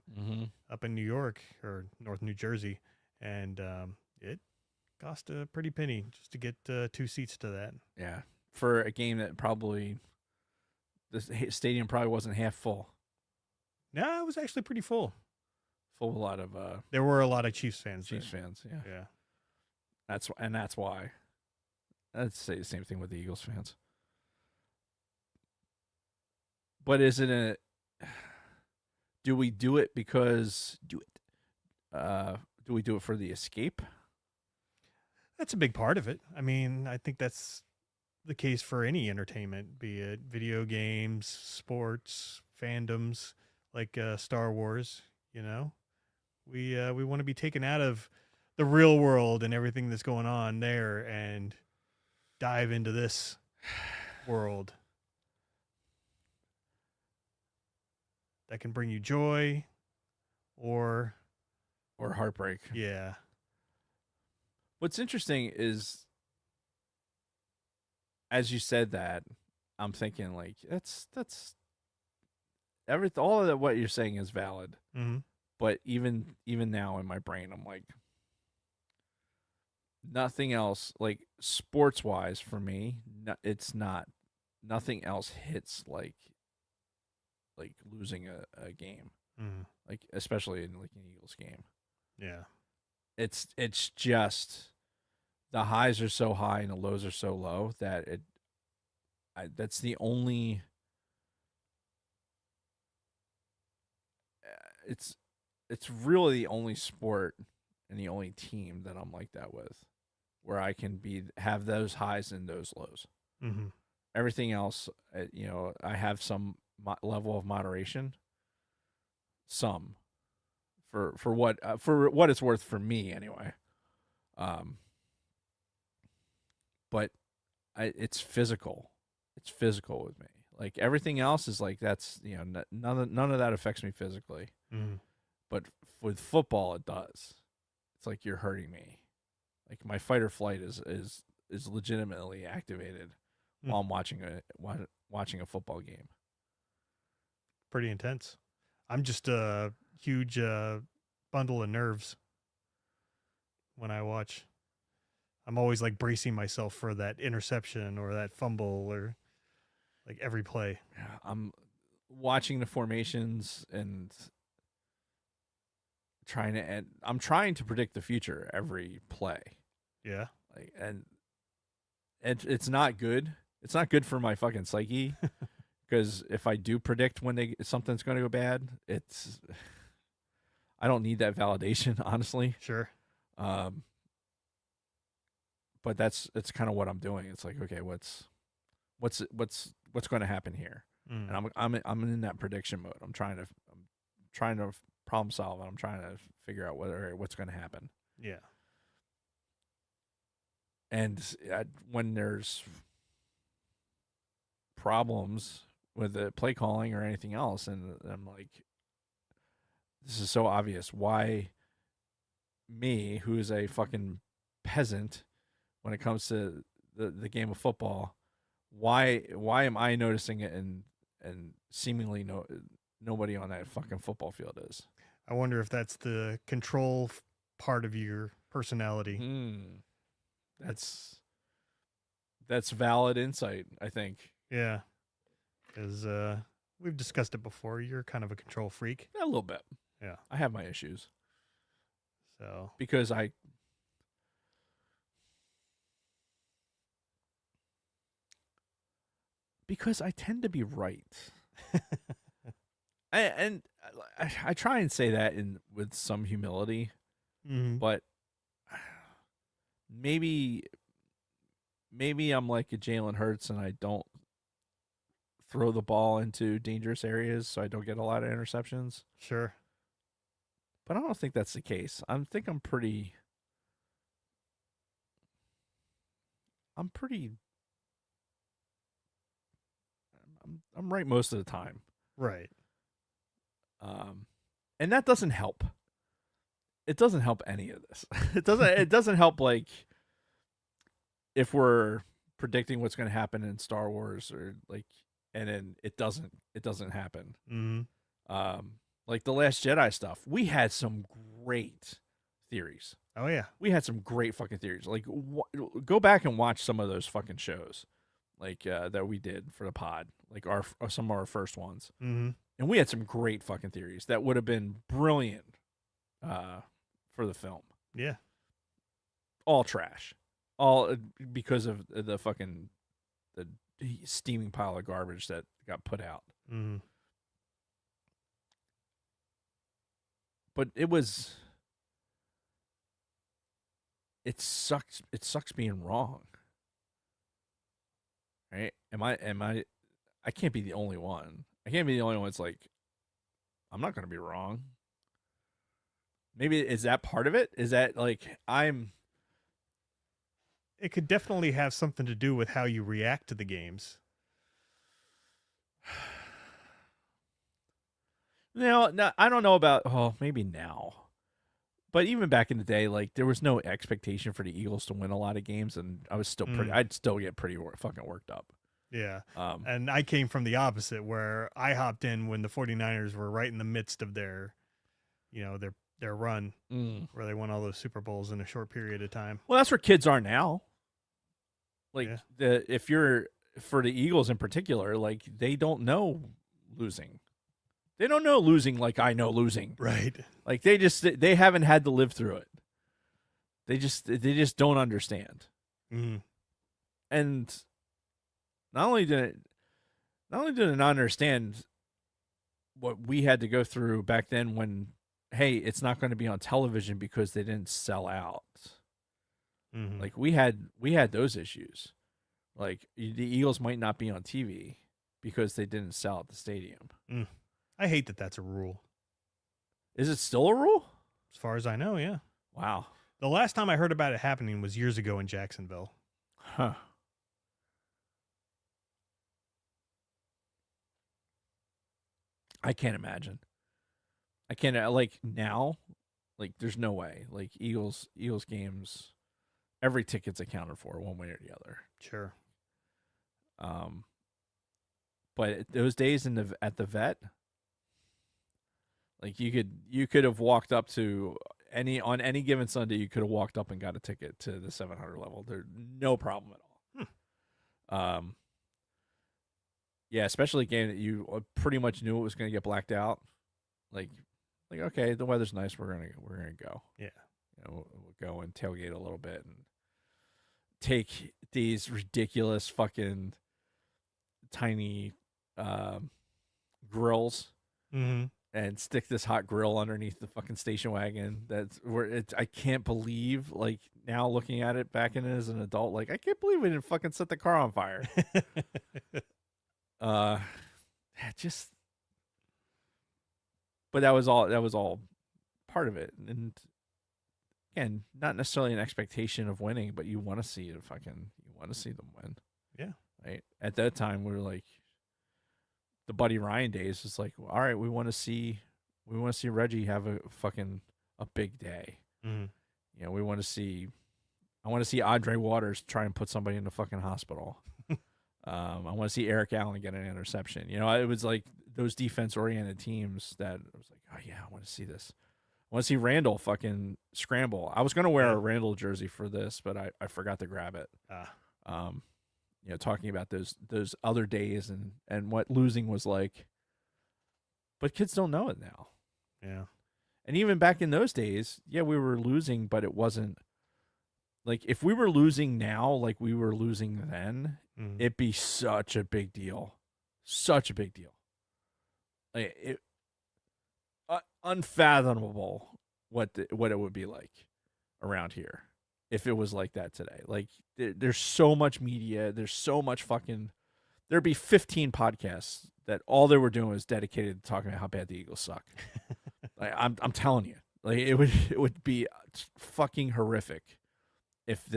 up in New York or North New Jersey, and it cost a pretty penny just to get 2 seats to that. Yeah, for a game that probably the stadium probably wasn't half full. No, it was actually pretty full. Full of a lot of there were a lot of Chiefs fans. Chiefs fans, yeah. Yeah. That's why. I'd say the same thing with the Eagles fans. But is it a? Do we do it because do we do it for the escape? That's a big part of it. I mean, I think that's the case for any entertainment, be it video games, sports, fandoms, like Star Wars. You know, we want to be taken out of the real world and everything that's going on there and dive into this world that can bring you joy or heartbreak. Yeah. What's interesting is, as you said that, I'm thinking like that's all of that. What you're saying is valid, Mm-hmm. but even now in my brain, I'm like, nothing else, like sports wise for me, it's not. Nothing else hits like losing a game, like especially in like an Eagles game. Yeah. It's just the highs are so high and the lows are so low that that's the only. It's really the only sport and the only team that I'm like that with, where I can have those highs and those lows. Mm-hmm. Everything else, I have some level of moderation. Some, for what it's worth for me anyway. But it's physical. It's physical with me. Like everything else is like that's none of that affects me physically. Mm. But with football, it does. It's like you're hurting me. Like my fight or flight is legitimately activated while I'm watching a football game. Pretty intense. I'm just a huge bundle of nerves when I watch. I'm always like bracing myself for that interception or that fumble or like every play. Yeah, I'm watching the formations and I'm trying to predict the future every play. Yeah. Like, and it's not good. It's not good for my fucking psyche because if I do predict when something's going to go bad, I don't need that validation, honestly. Sure. But it's kind of what I'm doing. It's like, okay, what's going to happen here? And I'm in that prediction mode. I'm trying to problem solve, and I'm trying to figure out what's going to happen. Yeah. And when there's problems with the play calling or anything else, and I'm like, this is so obvious. Why me, who's a fucking peasant when it comes to the game of football, why am I noticing it and seemingly nobody on that fucking football field is? I wonder if that's the control part of your personality. That's valid insight, I think. Yeah. Because we've discussed it before. You're kind of a control freak. A little bit. Yeah. I have my issues. So because I tend to be right. I try and say that with some humility, but maybe I'm like a Jalen Hurts and I don't throw the ball into dangerous areas, so I don't get a lot of interceptions. Sure. But I don't think that's the case. I'm pretty I'm right most of the time. Right. And that doesn't help. It doesn't help any of this. It doesn't help like if we're predicting what's going to happen in Star Wars or like, and then it doesn't happen. Like the Last Jedi stuff, we had some great theories. Oh yeah. We had some great fucking theories. Like go back and watch some of those fucking shows like that we did for the pod, like some of our first ones. And we had some great fucking theories that would have been brilliant for the film. Yeah. all trash, all because of the fucking the steaming pile of garbage that got put out. Mm-hmm. But it sucks. It sucks being wrong. Right? I can't be the only one. I can't be the only one that's like, I'm not going to be wrong. Maybe is that part of it? Is that like It could definitely have something to do with how you react to the games. No, I don't know about. Oh, maybe now, but even back in the day, like there was no expectation for the Eagles to win a lot of games, and I was still pretty. I'd still get pretty fucking worked up. Yeah. And I came from the opposite, where I hopped in when the 49ers were right in the midst of their run, where they won all those Super Bowls in a short period of time. Well, that's where kids are now. Like Yeah. if you're for the Eagles in particular, like they don't know losing. They don't know losing like I know losing. Right. Like they haven't had to live through it. They just don't understand. Mm-hmm. And not only did they not understand what we had to go through back then when, hey, it's not going to be on television because they didn't sell out. Mm-hmm. Like we had those issues. Like the Eagles might not be on TV because they didn't sell at the stadium. I hate that that's a rule. Is it still a rule? As far as I know, yeah. Wow. The last time I heard about it happening was years ago in Jacksonville. Huh. I can't imagine. I can't like now. Like there's no way. Like Eagles games, every ticket's accounted for one way or the other. Sure. But those days at the vet, like you could have walked up to on any given Sunday, you could have walked up and got a ticket to the 700 level. There's no problem at all. Yeah, especially a game that you pretty much knew it was going to get blacked out. Like okay, the weather's nice. We're gonna go. Yeah, we'll go and tailgate a little bit and take these ridiculous fucking tiny grills and stick this hot grill underneath the fucking station wagon. That's where it's. I can't believe, like now looking at it back in it as an adult, like I can't believe we didn't fucking set the car on fire. Just. But that was all part of it. And again, not necessarily an expectation of winning, but you want to see them win. Yeah. Right. At that time we were like the Buddy Ryan days. It's like, all right, we want to see Reggie have a big day. Mm-hmm. I want to see Andre Waters try and put somebody in the fucking hospital. I want to see Eric Allen get an interception. It was like those defense-oriented teams that I was like, oh, yeah, I want to see this. I want to see Randall fucking scramble. I was going to wear a Randall jersey for this, but I forgot to grab it. Talking about those other days and what losing was like. But kids don't know it now. Yeah. And even back in those days, yeah, we were losing, but it wasn't like if we were losing now like we were losing then, it'd be such a big deal. Such a big deal. Like unfathomable what it would be like around here if it was like that today. Like there's so much media, there's so much fucking. There'd be 15 podcasts that all they were doing was dedicated to talking about how bad the Eagles suck. Like I'm telling you, like it would be fucking horrific if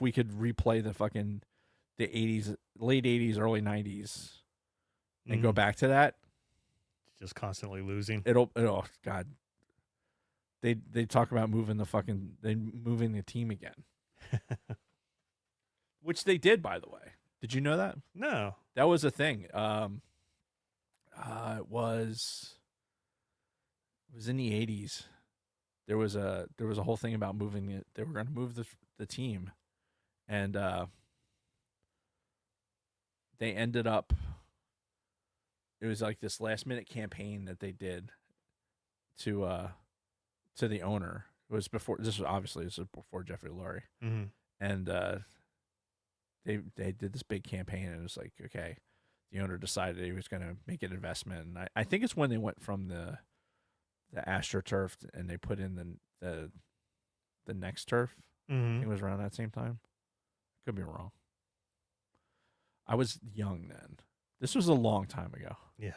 we could replay the 80s, late 80s, early 90s and go back to that. Just constantly losing. It'll God. They talk about moving the team again. Which they did, by the way. Did you know that? No. That was a thing. It was in the 80s. There was a whole thing about moving it. They were going to move the team, and they ended up. It was like this last minute campaign that they did to the owner It was before. This was before Jeffrey Lurie, Mm-hmm. and they did this big campaign, and it was like, okay, the owner decided he was going to make an investment, and I think it's when they went from the AstroTurf and they put in the next turf. I Mm-hmm. think it was around that same time. Could be wrong. I was young then. This was a long time ago. Yeah.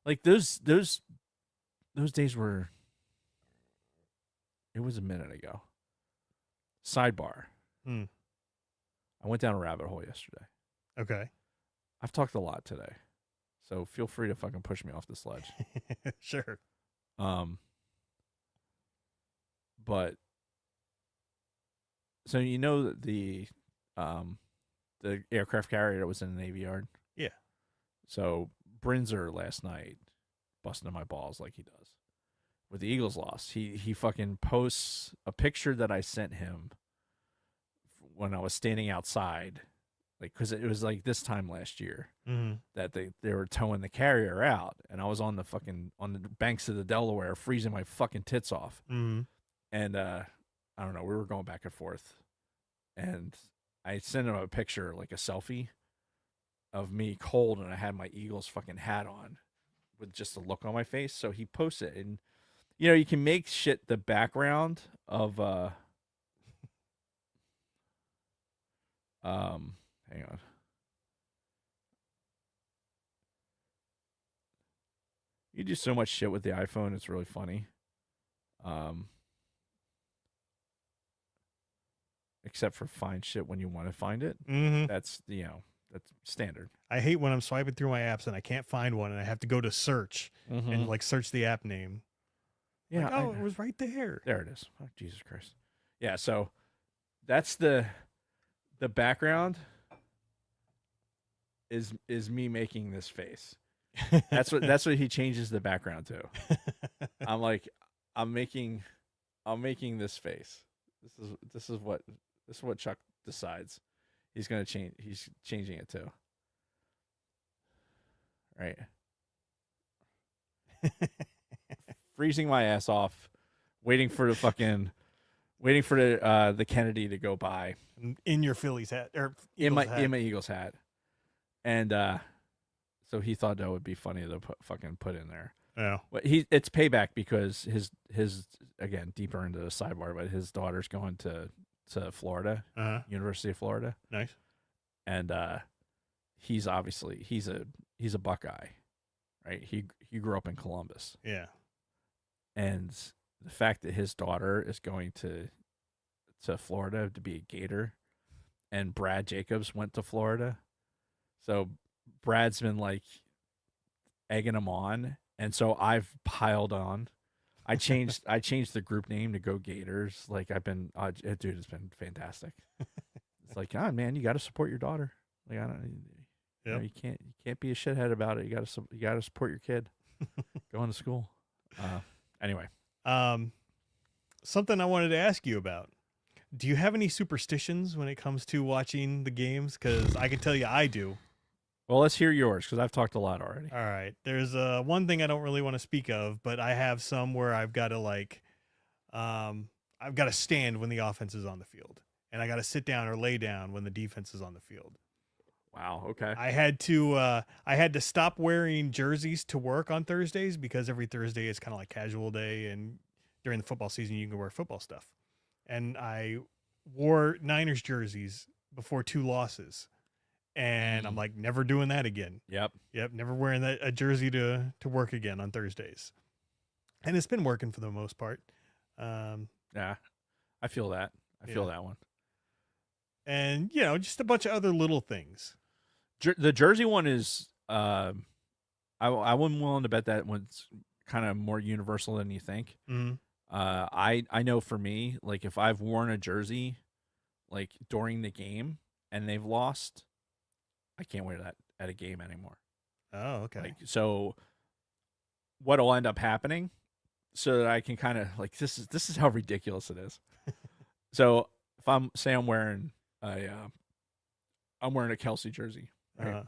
Like those days were. It was a minute ago. Sidebar. Hmm. I went down a rabbit hole yesterday. Okay. I've talked a lot today, so feel free to fucking push me off the sledge. Sure. But so you know that the aircraft carrier that was in the Navy Yard? Yeah. So Brinzer last night busting my balls like he does. With the Eagles loss, he fucking posts a picture that I sent him when I was standing outside, like because it was like this time last year Mm-hmm. that they were towing the carrier out, and I was on the banks of the Delaware freezing my fucking tits off, Mm-hmm. and I don't know, we were going back and forth, and I sent him a picture, like a selfie of me cold, and I had my Eagles fucking hat on with just a look on my face. So he posts it, and you can make shit the background of hang on. You do so much shit with the iPhone, it's really funny. Except for find shit when you want to find it. Mm-hmm. That's that's standard. I hate when I'm swiping through my apps and I can't find one and I have to go to search and like search the app name. yeah, Like, oh, it was right there. there it is. Oh, Jesus Christ. Yeah, so that's the background is me making this face. That's what he changes the background to. I'm like, I'm making this face. This is what Chuck decides he's gonna change. He's changing it to. Right. Freezing my ass off, waiting for the Kennedy to go by In your Phillies hat or in my Eagles hat. Eagles hat, and so he thought that would be funny to put in there. Yeah. But it's payback because his again, deeper into the sidebar, but his daughter's going to Florida, University of Florida. Nice. And he's obviously he's a Buckeye, right? He grew up in Columbus. Yeah. And the fact that his daughter is going to Florida to be a Gator, and Brad Jacobs went to Florida. So Brad's been like egging him on, and so I've piled on. I changed the group name to Go Gators. Like I've been, dude, it's been fantastic. It's like, God, man, you got to support your daughter. Like I don't, you can't be a shithead about it. You got to support your kid going to school. Anyway, something I wanted to ask you about. Do you have any superstitions when it comes to watching the games? Because I can tell you I do. well, let's hear yours because I've talked a lot already. All right. There's one thing I don't really want to speak of, but I have some where I've got to I've got to stand when the offense is on the field, and I got to sit down or lay down when the defense is on the field. Wow. Okay. I had to stop wearing jerseys to work on Thursdays because every Thursday is kind of like casual day, and during the football season you can wear football stuff. And I wore Niners jerseys before 2 losses, and I'm like, never doing that again. Yep. Never wearing a jersey to work again on Thursdays. And it's been working for the most part. Yeah, I feel that. I feel that one. And just a bunch of other little things. The jersey one is I wouldn't willing to bet that one's kind of more universal than you think. Mm-hmm. I know for me, like if I've worn a jersey like during the game and they've lost, I can't wear that at a game anymore. Oh, okay. Like so what'll end up happening so that I can kind of like this is how ridiculous it is. So if I'm wearing a Kelsey jersey, right?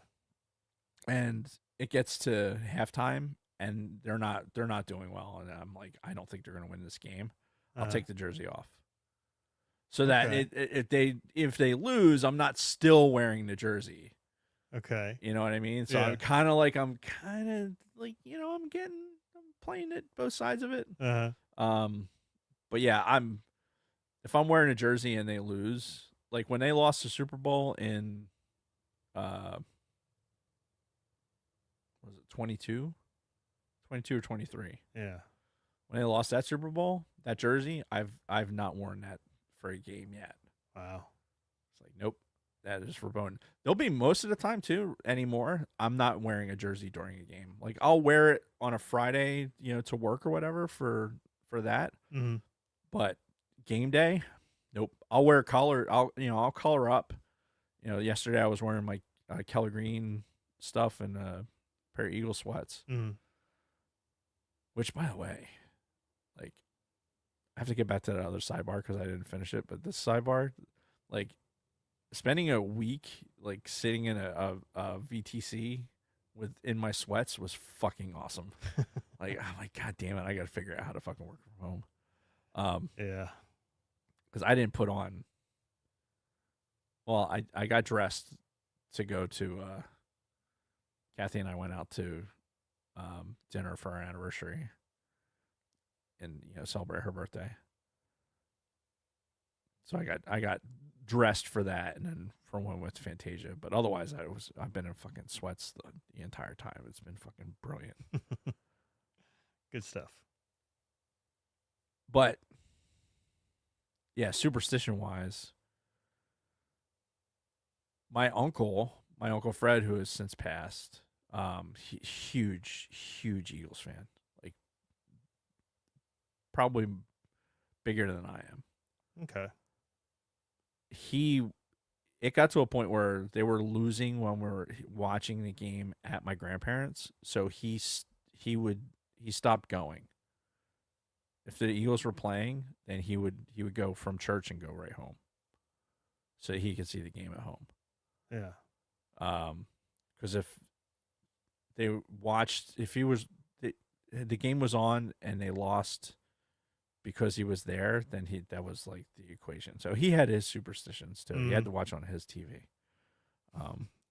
And it gets to halftime and they're not doing well, and I'm like, I don't think they're gonna win this game. I'll Uh-huh. take the jersey off. So that Okay. if they lose, I'm not still wearing the jersey. Okay. You know what I mean? So Yeah. I'm kind of like, I'm playing it both sides of it. Uh-huh. But yeah, if I'm wearing a jersey and they lose, like when they lost the Super Bowl in was it 22 or 23? Yeah. When they lost that Super Bowl, that jersey, I've not worn that for a game yet. Wow. It's like, nope, that is verboten. There'll be most of the time too anymore. I'm not wearing a jersey during a game. Like I'll wear it on a Friday, to work or whatever for that. Mm-hmm. But game day, nope. I'll wear a collar. I'll collar up. Yesterday I was wearing my Keller Green stuff and a pair of Eagle sweats. Mm-hmm. Which, by the way, like I have to get back to that other sidebar because I didn't finish it. But this sidebar, like spending a week like sitting in a VTC in my sweats was fucking awesome. Like I'm like, God damn it, I got to figure out how to fucking work from home. Yeah. Because I didn't put on. Well, I got dressed to go to. Kathy and I went out to dinner for our anniversary and celebrate her birthday. So I got dressed for that and then for one with Fantasia. But otherwise I've been in fucking sweats the entire time. It's been fucking brilliant. Good stuff. But yeah, superstition wise, my uncle Fred, who has since passed, huge Eagles fan, like probably bigger than I am. Okay. It got to a point where they were losing when we were watching the game at my grandparents', so he stopped going. If the Eagles were playing, then he would go from church and go right home, so he could see the game at home. Yeah. Because if the game was on and they lost because he was there, then that was like the equation. So he had his superstitions too. He had to watch on his TV.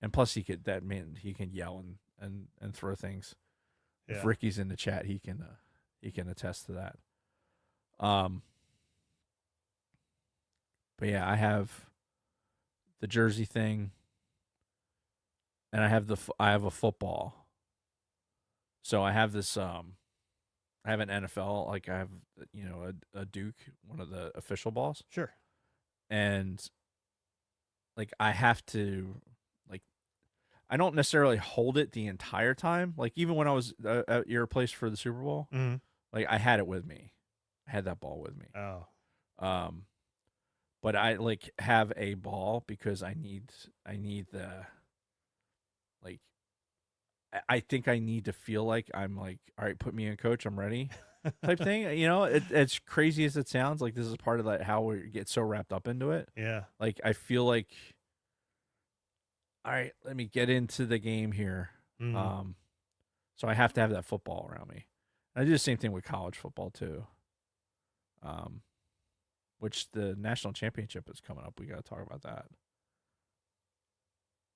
And plus he can yell and throw things. Yeah. If Ricky's in the chat, he can attest to that. But yeah, I have the jersey thing, and I have a football. So I have this. I have an NFL. Like I have a Duke, one of the official balls. Sure. And like I have to I don't necessarily hold it the entire time. Like even when I was at your place for the Super Bowl, Mm-hmm. like I had it with me. I had that ball with me. Oh. But I like have a ball because I need the like I think I need to feel like I'm like, all right, put me in, coach, I'm ready type thing. It's crazy as it sounds, like this is part of that how we get so wrapped up into it. Yeah. Like I feel like, all right, let me get into the game here. Mm-hmm. So I have to have that football around me. And I do the same thing with college football too. Which the national championship is coming up. We got to talk about that.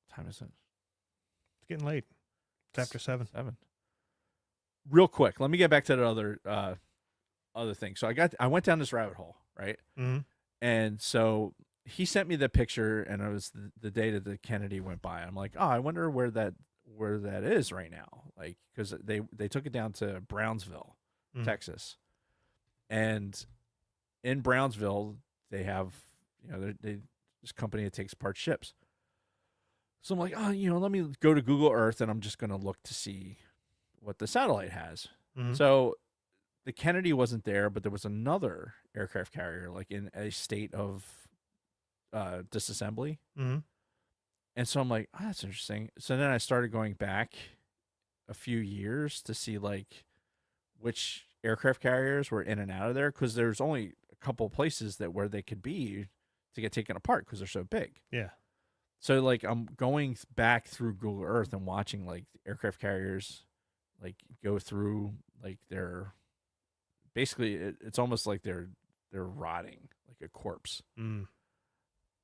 What time is it? It's getting late. It's after 7. 7. Real quick, let me get back to the other thing. So I went down this rabbit hole, right? Mm-hmm. And so he sent me the picture, and it was the day that the Kennedy went by. I'm like, oh, I wonder where that is right now, like because they took it down to Brownsville, Texas, and in Brownsville they have this company that takes apart ships. So I'm like, oh, let me go to Google Earth, and I'm just gonna look to see what the satellite has. Mm-hmm. So the Kennedy wasn't there, but there was another aircraft carrier like in a state of disassembly. Mm-hmm. And so I'm like, oh, that's interesting. So then I started going back a few years to see like which aircraft carriers were in and out of there, because there's only a couple of places where they could be to get taken apart because they're so big. Yeah. So like I'm going back through Google Earth and watching like aircraft carriers like go through like their basically it's almost like they're they're rotting like a corpse. Mm.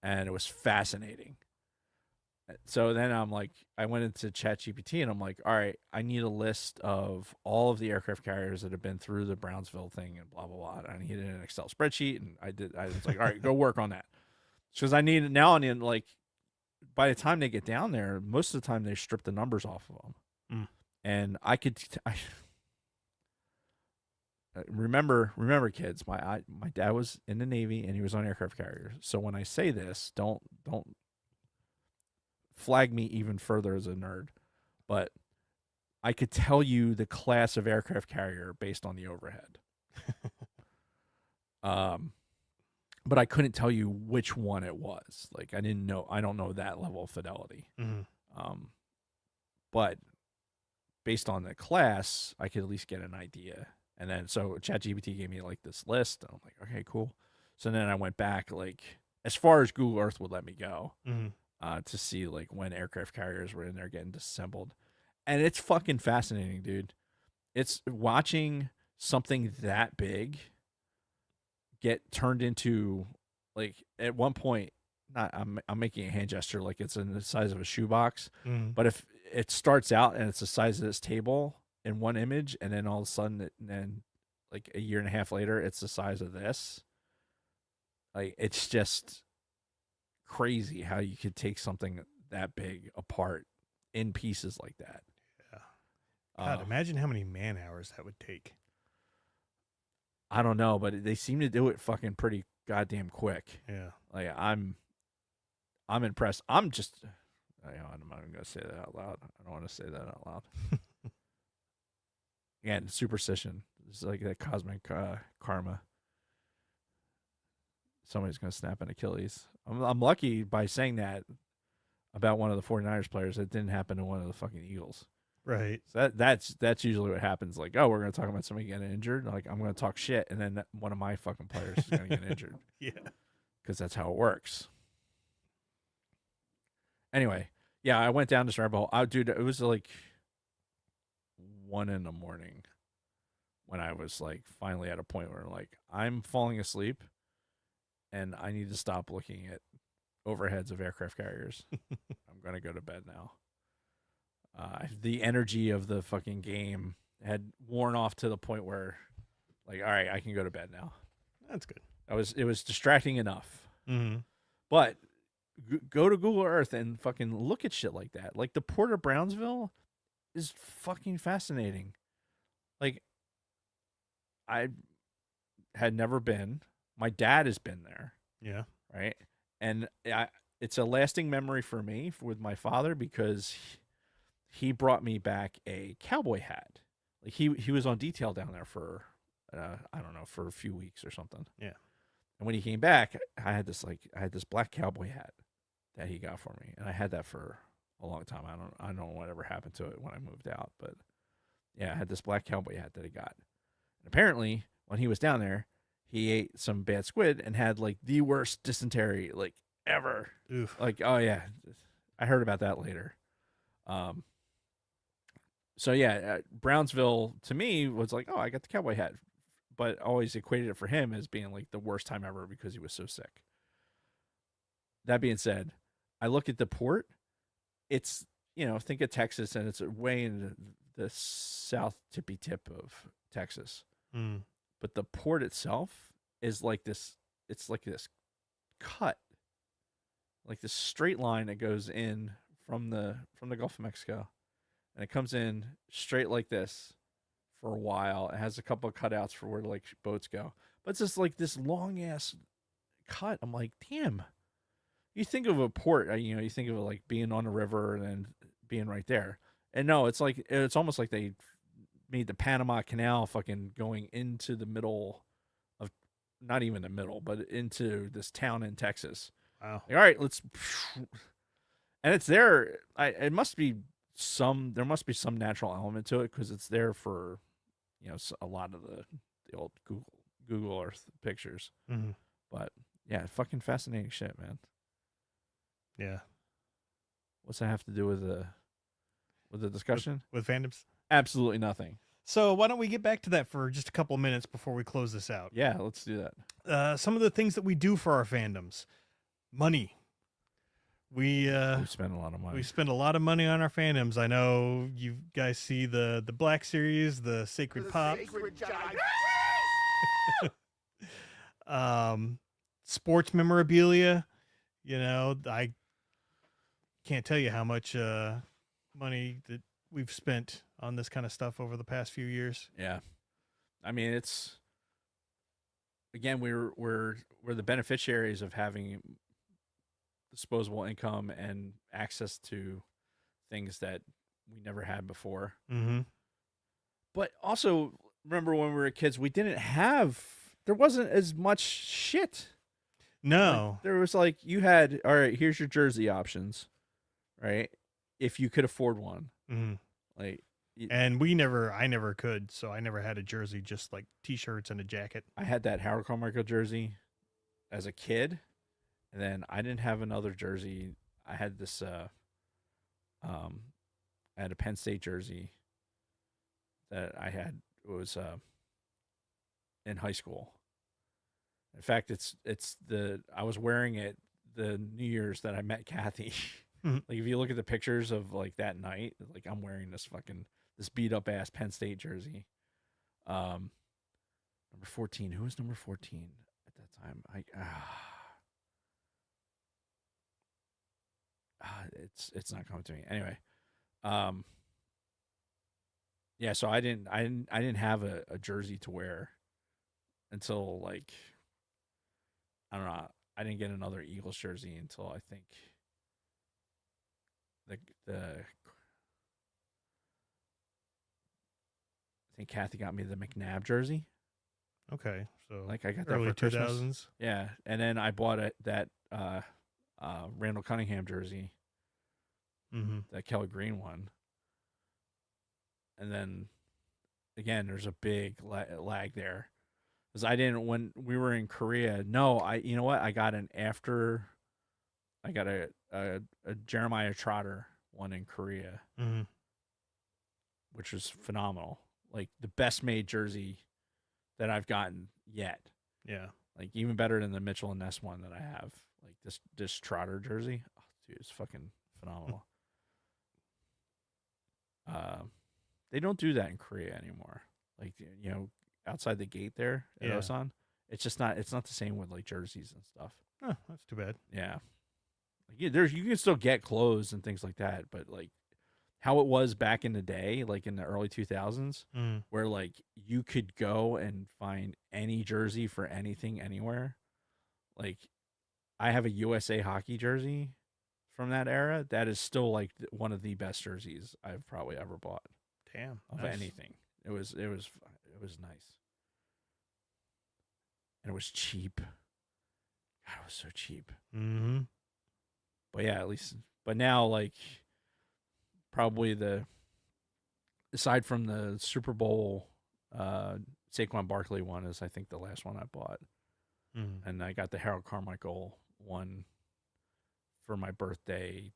And it was fascinating. So then I went into ChatGPT and I'm like, all right, I need a list of all of the aircraft carriers that have been through the Brownsville thing and blah, blah, blah. I needed an Excel spreadsheet, and I was like, all right, go work on that. Because I need, like, by the time they get down there, most of the time they strip the numbers off of them. Mm. And I remember kids, my dad was in the Navy and he was on aircraft carriers. So when I say this, don't flag me even further as a nerd, but I could tell you the class of aircraft carrier based on the overhead. But I couldn't tell you which one it was. Like I don't know that level of fidelity. Mm-hmm. But based on the class, I could at least get an idea. And then so ChatGPT gave me like this list. And I'm like, okay, cool. So then I went back like as far as Google Earth would let me go. Mm-hmm. To see like when aircraft carriers were in there getting disassembled. And it's fucking fascinating, dude. It's watching something that big get turned into, like, at one point, not I'm making a hand gesture like it's in the size of a shoebox, but if it starts out and it's the size of this table in one image, and then all of a sudden, then like a year and a half later, it's the size of this. Like, it's just crazy how you could take something that big apart in pieces like that. Yeah. God, imagine how many man hours that would take. I don't know, but they seem to do it fucking pretty goddamn quick. Yeah. Like I'm impressed. I'm not even gonna say that out loud. I don't want to say that out loud. Again, superstition. It's like that cosmic karma. Somebody's gonna snap an Achilles. I'm lucky by saying that about one of the 49ers players. That didn't happen to one of the fucking Eagles. Right. So that's usually what happens. Like, oh, we're gonna talk about somebody getting injured. Like, I'm gonna talk shit, and then one of my fucking players is gonna get injured. Yeah. Because that's how it works. Anyway, yeah, I went down this rabbit hole. Dude, it was like 1 a.m. when I was like finally at a point where like I'm falling asleep, and I need to stop looking at overheads of aircraft carriers. I'm gonna go to bed now. The energy of the fucking game had worn off to the point where, like, all right, I can go to bed now. That's good. It was distracting enough. Mm-hmm. But go to Google Earth and fucking look at shit like that. Like the Port of Brownsville is fucking fascinating. Like, I had never been. My dad has been there. Yeah. Right. And it's a lasting memory for me with my father because he brought me back a cowboy hat. Like he was on detail down there for I don't know, for a few weeks or something. Yeah. And when he came back, I had this black cowboy hat that he got for me, and I had that for a long time. I don't know whatever happened to it when I moved out, but yeah, I had this black cowboy hat that he got. And apparently, when he was down there, he ate some bad squid and had like the worst dysentery like ever. Oof. Like, oh yeah, I heard about that later. So yeah, Brownsville to me was like, oh, I got the cowboy hat, but always equated it for him as being like the worst time ever because he was so sick. That being said, I look at the port. It's, think of Texas, and it's way in the south tippy tip of Texas. Mm. But the port itself is like this. It's like this cut, like this straight line that goes in from the Gulf of Mexico, and it comes in straight like this for a while. It has a couple of cutouts for where like boats go, but it's just like this long ass cut. I'm like, damn. You think of a port, you think of it like being on the river and then being right there, and no, it's almost like they made the Panama Canal fucking going into the middle of, not even the middle, but into this town in Texas. Wow. Like, all right, and it's there. There must be some natural element to it because it's there for, a lot of the old Google Earth pictures. Mm-hmm. But yeah, fucking fascinating shit, man. Yeah. What's that have to do with the discussion? With fandoms? Absolutely nothing. So why don't we get back to that for just a couple of minutes before we close this out? Yeah, let's do that. Some of the things that we do for our fandoms. Money. We spend a lot of money. we spend a lot of money on our fandoms. I know you guys see the Black Series, the Sacred Pop, sports memorabilia. You know, I can't tell you how much money that we've spent on this kind of stuff over the past few years. Yeah, I mean, it's again we're the beneficiaries of having disposable income and access to things that we never had before. Mm-hmm. But also remember when we were kids, there wasn't as much shit. No. Like, there was like you had, all right, here's your jersey options, right? If you could afford one. Mm-hmm. Like, And I never could, so I never had a jersey, just like t-shirts and a jacket. I had that Howard Carmichael jersey as a kid, and then I didn't have another jersey. I had this I had a Penn State jersey that I had. It was in high school. In fact, I was wearing it the New Year's that I met Kathy. Mhm. Like if you look at the pictures of like that night, like I'm wearing this beat up ass Penn State jersey. Number 14. Who was number 14 at that time? It's not coming to me. Anyway, yeah, so I didn't have a jersey to wear until like I don't know. I didn't get another Eagles jersey until I think I think Kathy got me the McNabb jersey. Okay, so Like I got that early for Christmas. 2000s. Yeah, and then I bought that Randall Cunningham jersey, Mm-hmm. that Kelly Green one. And then again, there's a big lag there because I didn't when we were in Korea. No, you know what? I got a Jeremiah Trotter one in Korea, Mm-hmm. which was phenomenal. Like the best made jersey that I've gotten yet. Yeah. Like even better than the Mitchell and Ness one that I have. Like this Trotter jersey, oh, dude, it's fucking phenomenal. They don't do that in Korea anymore. Like outside the gate there at Yeah. Osan, it's not the same with like jerseys and stuff. Oh, that's too bad. Yeah, like you can still get clothes and things like that, but like how it was back in the day, like in the early 2000s, Mm. where like you could go and find any jersey for anything anywhere. Like I have a USA hockey jersey from that era that is still like one of the best jerseys I've probably ever bought Damn. of Nice. anything. It was nice. And it was cheap. God, it was so cheap. Mm-hmm. But yeah, at least but now like probably aside from the Super Bowl Saquon Barkley one is I think the last one I bought. Mm. And I got the Harold Carmichael one for my birthday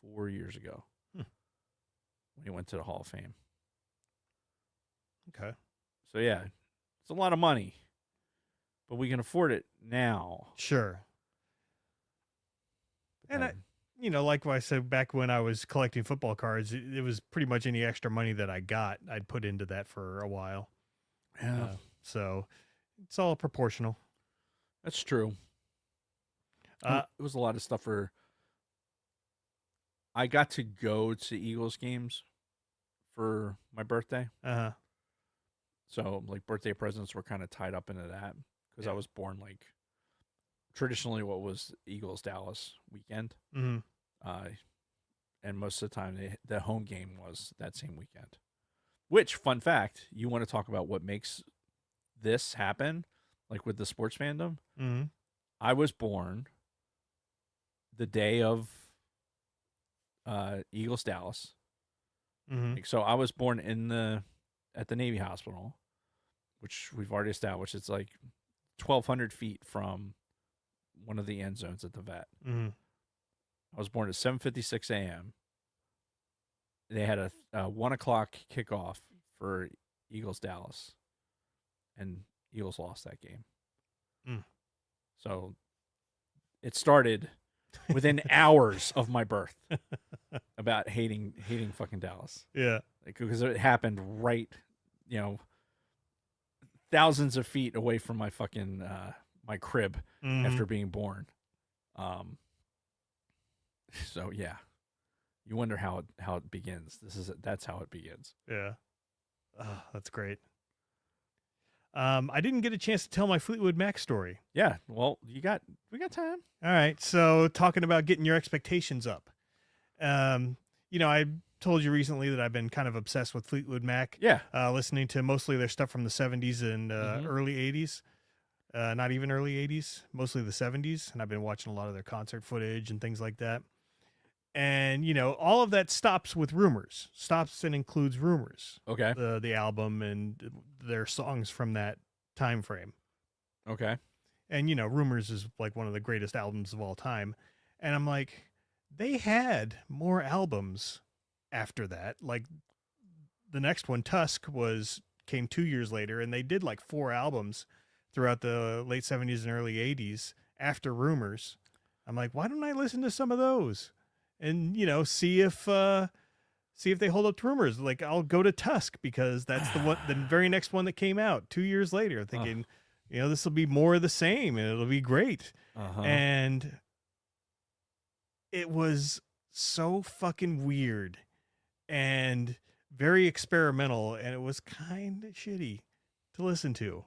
4 years ago. Hmm. When he went to the Hall of Fame. Okay. So yeah, it's a lot of money, but we can afford it now. Sure. And like what I said back when I was collecting football cards, it was pretty much any extra money that I got, I'd put into that for a while. Yeah, So it's all proportional. that's true. It was a lot of stuff for. I got to go to Eagles games for my birthday. Uh-huh. So like birthday presents were kind of tied up into that because I was born like traditionally what was Eagles Dallas weekend. Mm-hmm. And most of the time the home game was that same weekend. Which, fun fact, you want to talk about what makes this happen, like with the sports fandom? Mm-hmm. I was born the day of Eagles Dallas. Mm-hmm. Like, so I was born at the Navy Hospital, which we've already established. It's like 1,200 feet from one of the end zones at the vet. Mm-hmm. I was born at 7:56 a.m. they had a 1 o'clock kickoff for Eagles Dallas, and Eagles lost that game. Mm. So it started within hours of my birth about hating fucking Dallas. Yeah. Because it happened right, thousands of feet away from my fucking my crib after being born. So yeah, you wonder how it begins. That's how it begins. Yeah. Oh, that's great. I didn't get a chance to tell my Fleetwood Mac story. Yeah, well, we got time. All right. So talking about getting your expectations up. I told you recently that I've been kind of obsessed with Fleetwood Mac. Yeah. Listening to mostly their stuff from the 70s and early 80s. Not even early 80s, mostly the 70s. And I've been watching a lot of their concert footage and things like that. And, all of that stops with Rumors. Stops and includes Rumors. Okay. The album and their songs from that time frame. Okay. And, Rumors is like one of the greatest albums of all time. And I'm like, they had more albums after that. Like the next one, Tusk, came 2 years later, and they did like 4 albums throughout the late 70s and early 80s after Rumors. I'm like, why don't I listen to some of those? And, see if they hold up to Rumors. Like, I'll go to Tusk because that's the very next one that came out 2 years later, thinking, this will be more of the same and it'll be great. Uh-huh. And it was so fucking weird and very experimental, and it was kind of shitty to listen to.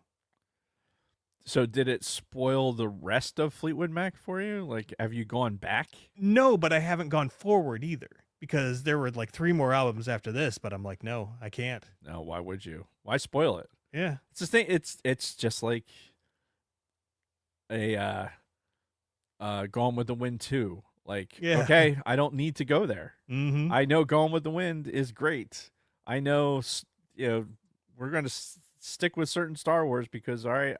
So did it spoil the rest of Fleetwood Mac for you? Like, have you gone back? No, but I haven't gone forward either, because there were like 3 more albums after this, but I'm like, no, I can't. No, why would you? Why spoil it? Yeah. It's the thing. It's just like a Gone with the Wind 2. Like, Yeah. okay, I don't need to go there. Mm-hmm. I know Gone with the Wind is great. I know, we're going to stick with certain Star Wars because, all right,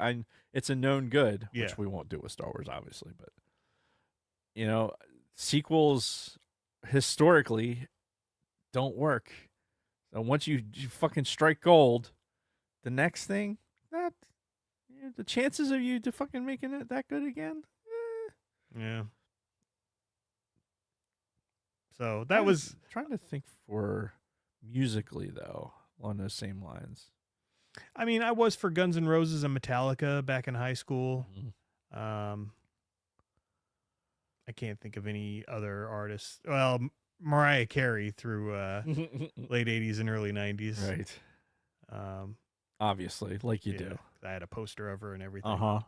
it's a known good, Yeah. which we won't do with Star Wars, obviously. But, sequels historically don't work. So once you fucking strike gold, the next thing, the chances of you to fucking making it that good again, Yeah. So that was trying to think for musically though on those same lines. I mean, I was for Guns N' Roses and Metallica back in high school. Mm-hmm. I can't think of any other artists. Well, Mariah Carey through late 80s and early 90s. Right. Obviously, like you do. I had a poster of her and everything. Uh-huh.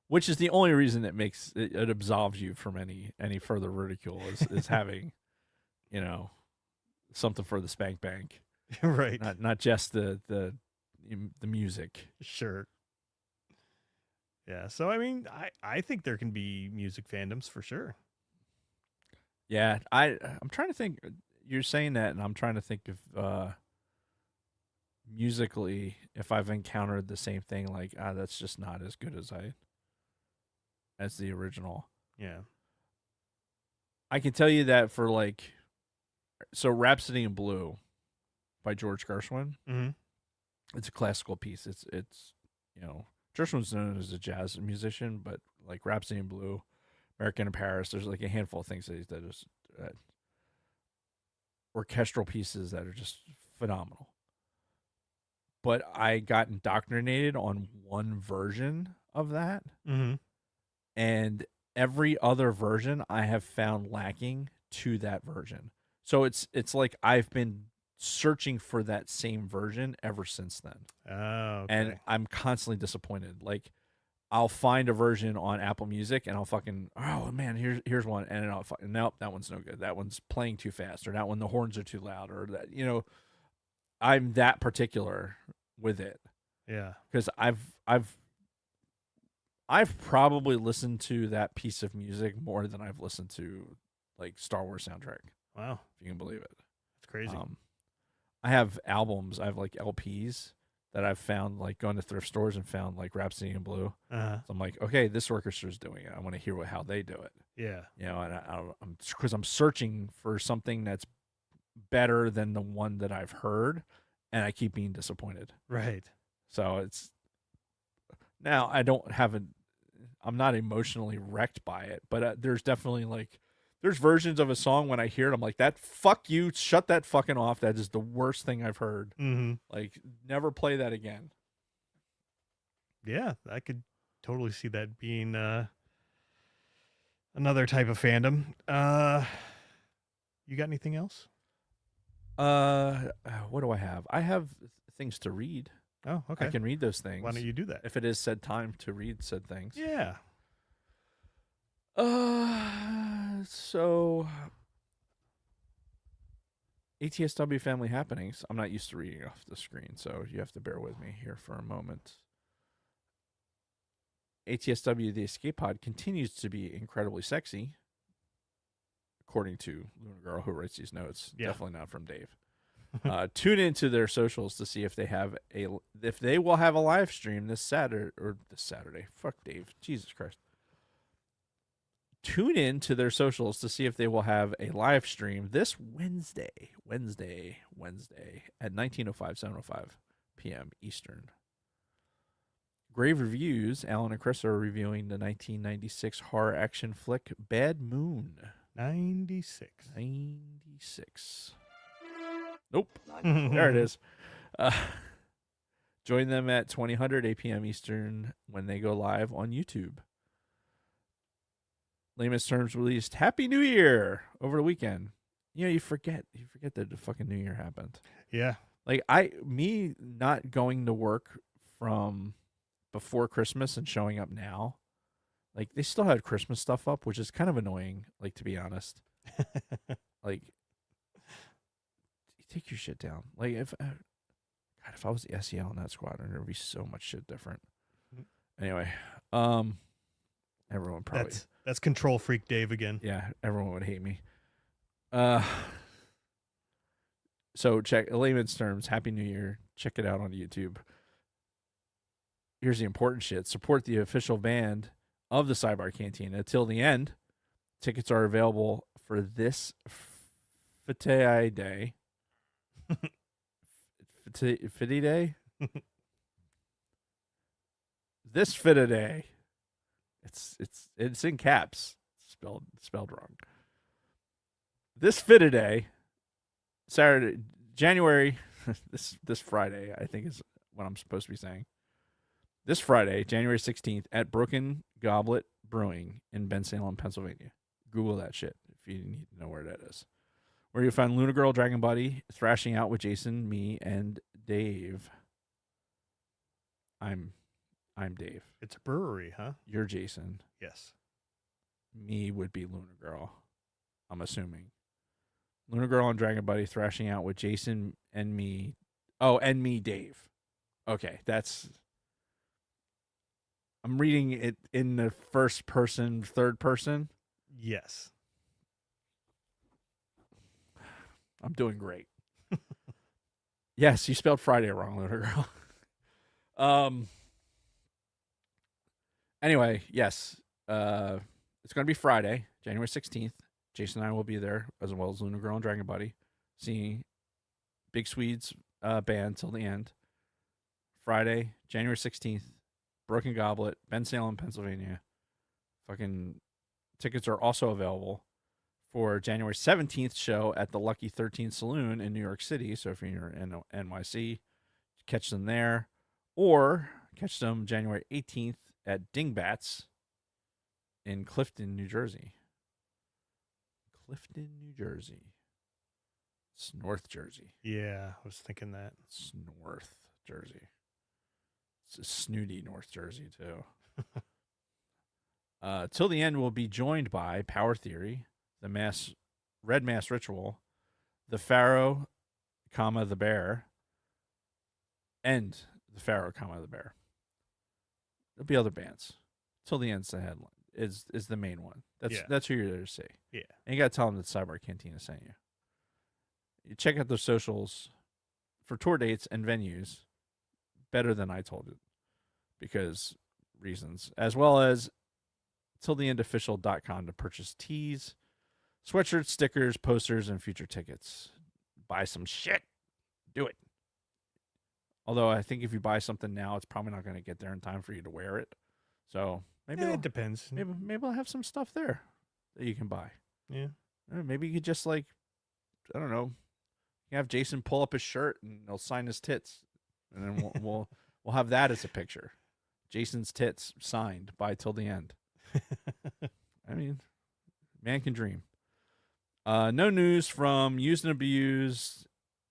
Which is the only reason it makes it absolves you from any further ridicule is having, something for the spank bank. Right. Not just the music. Sure. Yeah. So I mean, I think there can be music fandoms for sure. Yeah, I'm trying to think. You're saying that, and I'm trying to think of musically if I've encountered the same thing. Like, that's just not as good as the original. Yeah. I can tell you that for so Rhapsody in Blue by George Gershwin. Mm-hmm. It's a classical piece. It's Gershwin's known as a jazz musician, but like Rhapsody in Blue, American in Paris, there's like a handful of things that is orchestral pieces that are just phenomenal. But I got indoctrinated on one version of that, and every other version I have found lacking to that version. So it's like I've been searching for that same version ever since then. Oh, okay. And I'm constantly disappointed. Like, I'll find a version on Apple Music and I'll fucking, oh man, here's one, and then nope, that one's no good. That one's playing too fast, or that one the horns are too loud, or that I'm that particular with it. Yeah, because I've probably listened to that piece of music more than I've listened to like Star Wars soundtrack. Wow, if you can believe it. That's crazy. I have albums. I have like LPs that I've found, like going to thrift stores and found like Rhapsody in Blue. Uh-huh. So I'm like, okay, this orchestra's doing it. I want to hear how they do it. Yeah. You know, and I'm searching for something that's better than the one that I've heard, and I keep being disappointed. Right. So it's now I'm not emotionally wrecked by it, but there's definitely like there's versions of a song when I hear it, I'm like, that fuck you, shut that fucking off. That is the worst thing I've heard. Mm-hmm. Like, never play that again. Yeah, I could totally see that being another type of fandom. You got anything else? What do I have? I have things to read. Oh, okay. I can read those things. Why don't you do that? If it is said time to read said things. Yeah. So ATSW Family Happenings. I'm not used to reading off the screen, so you have to bear with me here for a moment. ATSW The Escape Pod continues to be incredibly sexy, according to Luna Girl, who writes these notes. Yeah. Definitely not from Dave. Tune into their socials to see if they will have a live stream this Saturday. Fuck Dave. Jesus Christ. Tune in to their socials to see if they will have a live stream this Wednesday at 19:05, 7:05 p.m. Eastern. Grave Reviews, Alan and Chris are reviewing the 1996 horror action flick Bad Moon. 96. 96. Nope. There it is. Join them at 20:00 8 p.m. Eastern when they go live on YouTube. Layman's Terms released Happy New Year over the weekend. You know, you forget that the fucking New Year happened. Yeah. Like me not going to work from before Christmas and showing up now, like they still had Christmas stuff up, which is kind of annoying. Like, to be honest, like take your shit down. Like if I was the SEL in that squadron, there'd be so much shit different. Anyway, everyone probably that's control freak Dave again. Yeah, everyone would hate me. So check Layman's Terms. Happy New Year. Check it out on YouTube. Here's the important shit. Support the official band of the Sidebar Cantina till the end. Tickets are available for this Fitty Day. Fitty Day? This Fitty Day. It's in caps. Spelled wrong. This Fitty Day, Saturday, January, this Friday, I think is what I'm supposed to be saying. This Friday, January 16th, at Broken Goblet Brewing in Bensalem, Pennsylvania. Google that shit if you need to know where that is. Where you'll find Luna Girl, Dragon Buddy, thrashing out with Jason, me, and Dave. I'm Dave. It's a brewery, huh? You're Jason. Yes. Me would be Luna Girl, I'm assuming. Luna Girl and Dragon Buddy thrashing out with Jason and me. Oh, and me, Dave. Okay, I'm reading it in the first person, third person. Yes. I'm doing great. Yes, you spelled Friday wrong, Luna Girl. Anyway, yes. It's going to be Friday, January 16th. Jason and I will be there, as well as Luna Girl and Dragon Buddy, seeing Big Swede's band till the end. Friday, January 16th, Broken Goblet, Bensalem, Pennsylvania. Fucking tickets are also available for January 17th show at the Lucky 13 Saloon in New York City. So if you're in NYC, catch them there. Or catch them January 18th at Dingbats in Clifton, New Jersey. Clifton, New Jersey. It's North Jersey. Yeah, I was thinking that. It's North Jersey. It's a snooty North Jersey, too. Till the end, we'll be joined by Power Theory, the Red Mass Ritual, the Pharaoh, the Bear, and the Pharaoh, the Bear. There'll be other bands. Till the end's the headline. Is the main one. That's who you're there to see. Yeah. And you got to tell them that Sidebar Cantina sent you. You check out their socials for tour dates and venues. better than I told it because reasons, as well as tilltheendofficial.com to purchase tees, sweatshirts, stickers, posters, and future tickets. Buy some shit. Do it. Although I think if you buy something now, it's probably not going to get there in time for you to wear it. So maybe it depends. Maybe I'll have some stuff there that you can buy. Yeah. Maybe you could just I don't know, you have Jason pull up his shirt and he'll sign his tits, and then we'll have that as a picture. Jason's tits signed by Till the End. I mean, man can dream. No news from Used and Abused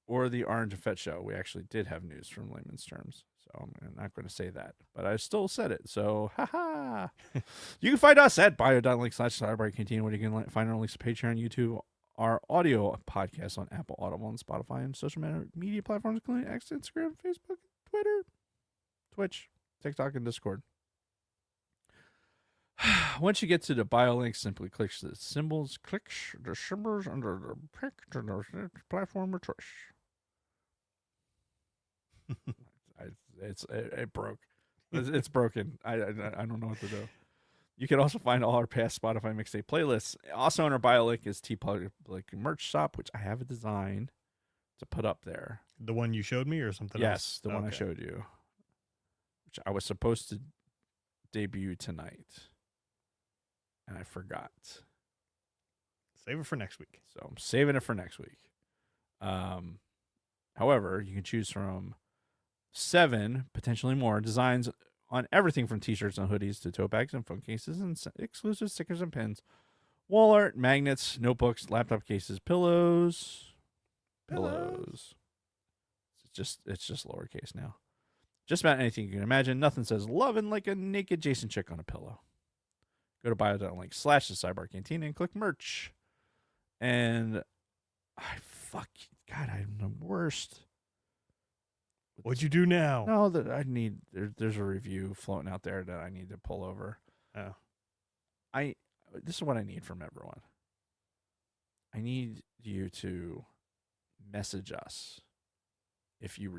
or the Orange and Fett show. We actually did have news from layman's terms, so I'm not going to say that, but I still said it. So, haha. You can find us at bio.link/cybercantina, where you can find our links to Patreon, YouTube, our audio podcast on Apple, Audible, and Spotify, and social media platforms including X, Instagram, Facebook, Twitter, Twitch, TikTok, and Discord. Once you get to the bio link, simply click the symbols under the pick to the platform of choice. It broke. It's broken. I don't know what to do. You can also find all our past Spotify mixtape playlists. Also on our bio link is TeePublic merch shop, which I have a design to put up there. The one you showed me or something else? Yes, the one I showed you, which I was supposed to debut tonight, and I forgot. Save it for next week. So I'm saving it for next week. However, you can choose from 7, potentially more, designs on everything from t-shirts and hoodies to tote bags and phone cases and exclusive stickers and pins, wall art, magnets, notebooks, laptop cases, pillows. It's just lowercase now. Just about anything you can imagine. Nothing says loving like a naked Jason chick on a pillow. Go to bio.link/the-sidebar-cantina and click merch. And I'm the worst. What'd you do now? No, that I need. There's a review floating out there that I need to pull over. Oh, This is what I need from everyone. I need you to message us if you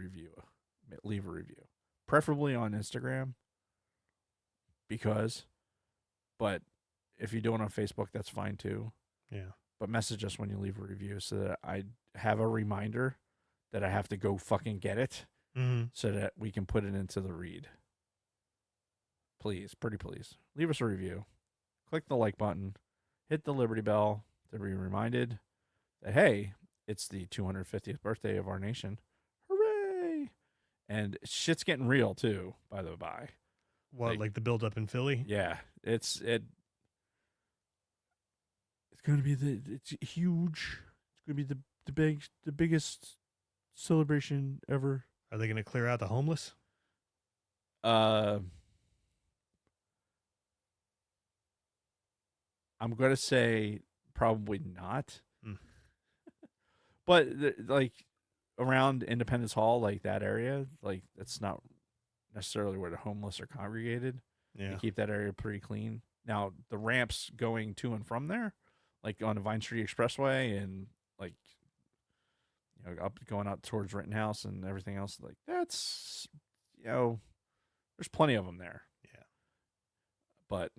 leave a review, preferably on Instagram. But if you do it on Facebook, that's fine too. yeah. But message us when you leave a review so that I have a reminder that I have to go fucking get it. Mm-hmm. So that we can put it into the read. Please, pretty please, leave us a review. Click the like button. Hit the Liberty Bell to be reminded that, hey, it's the 250th birthday of our nation. Hooray! And shit's getting real, too, by the by. What, like the build-up in Philly? Yeah. It's going to be it's huge. It's going to be the biggest celebration ever. Are they going to clear out the homeless? I'm going to say probably not. Mm. But around Independence Hall, like that area, like that's not necessarily where the homeless are congregated. Yeah. They keep that area pretty clean. Now, the ramps going to and from there, like on the Vine Street Expressway and like up going out towards Rittenhouse and everything else, like that's, there's plenty of them there. Yeah. But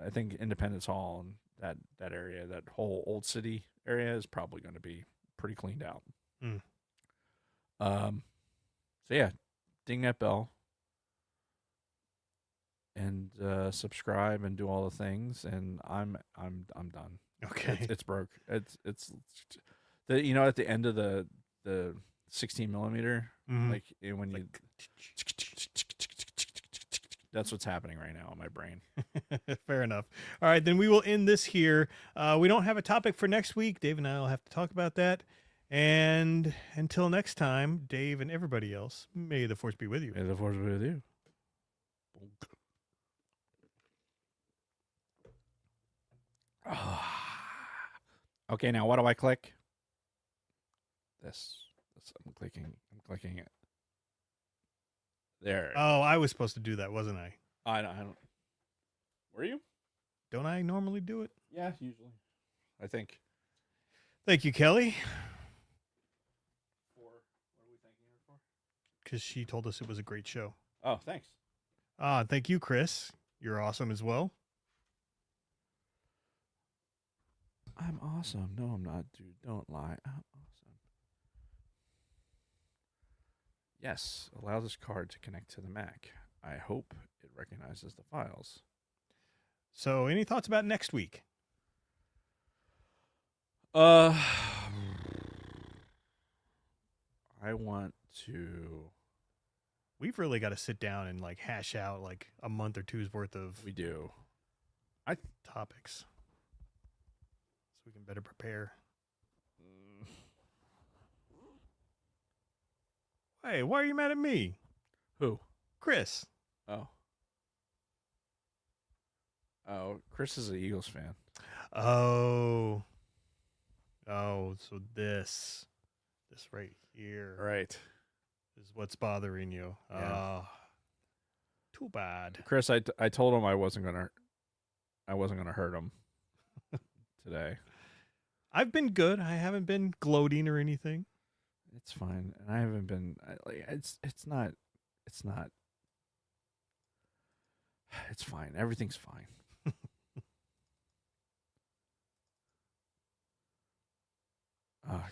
I think Independence Hall and that area, that whole old city area, is probably going to be pretty cleaned out. Mm. So yeah, ding that bell and subscribe and do all the things. And I'm done. Okay. It's broke. It's at the end of the 16 millimeter, like when you, that's what's happening right now in my brain. Fair enough. All right, then we will end this here. We don't have a topic for next week. Dave and I will have to talk about that. And until next time, Dave and everybody else, may the force be with you. May the force be with you. Okay, now what do I click? This. I'm clicking it. There. Oh, I was supposed to do that, wasn't I? I don't. Were you? Don't I normally do it? Yeah, usually. I think. Thank you, Kelly. What are we thanking her for? because she told us it was a great show. Oh, thanks. Thank you, Chris. You're awesome as well. I'm awesome. No, I'm not, dude. Don't lie. I'm awesome. Yes, allow this card to connect to the Mac. I hope it recognizes the files. So, any thoughts about next week? I want to. We've really got to sit down and like hash out like a month or two's worth of We do. topics, so we can better prepare. Hey, why are you mad at me, Who? Chris? Oh. Oh, Chris is an Eagles fan. Oh, so this right here Right. is what's bothering you. Yeah. Too bad. Chris, I told him I wasn't gonna hurt him today. I've been good. I haven't been gloating or anything. It's fine, and I haven't been. It's not. It's fine. Everything's fine.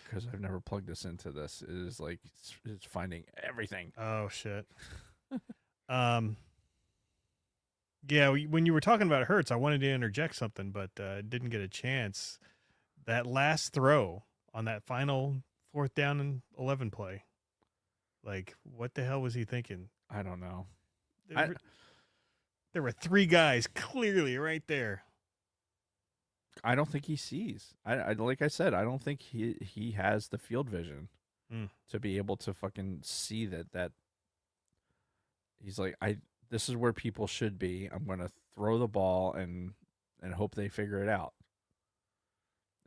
Because I've never plugged this into this. It is like it's finding everything. Oh shit. Yeah, when you were talking about Hurts, I wanted to interject something, but didn't get a chance. That last throw on that final 4th down and 11 play, like what the hell was he thinking? I don't know. There were 3 guys clearly right there. I don't think he sees. I like I said, I don't think he has the field vision to be able to fucking see that he's like, this is where people should be. I'm gonna throw the ball and hope they figure it out.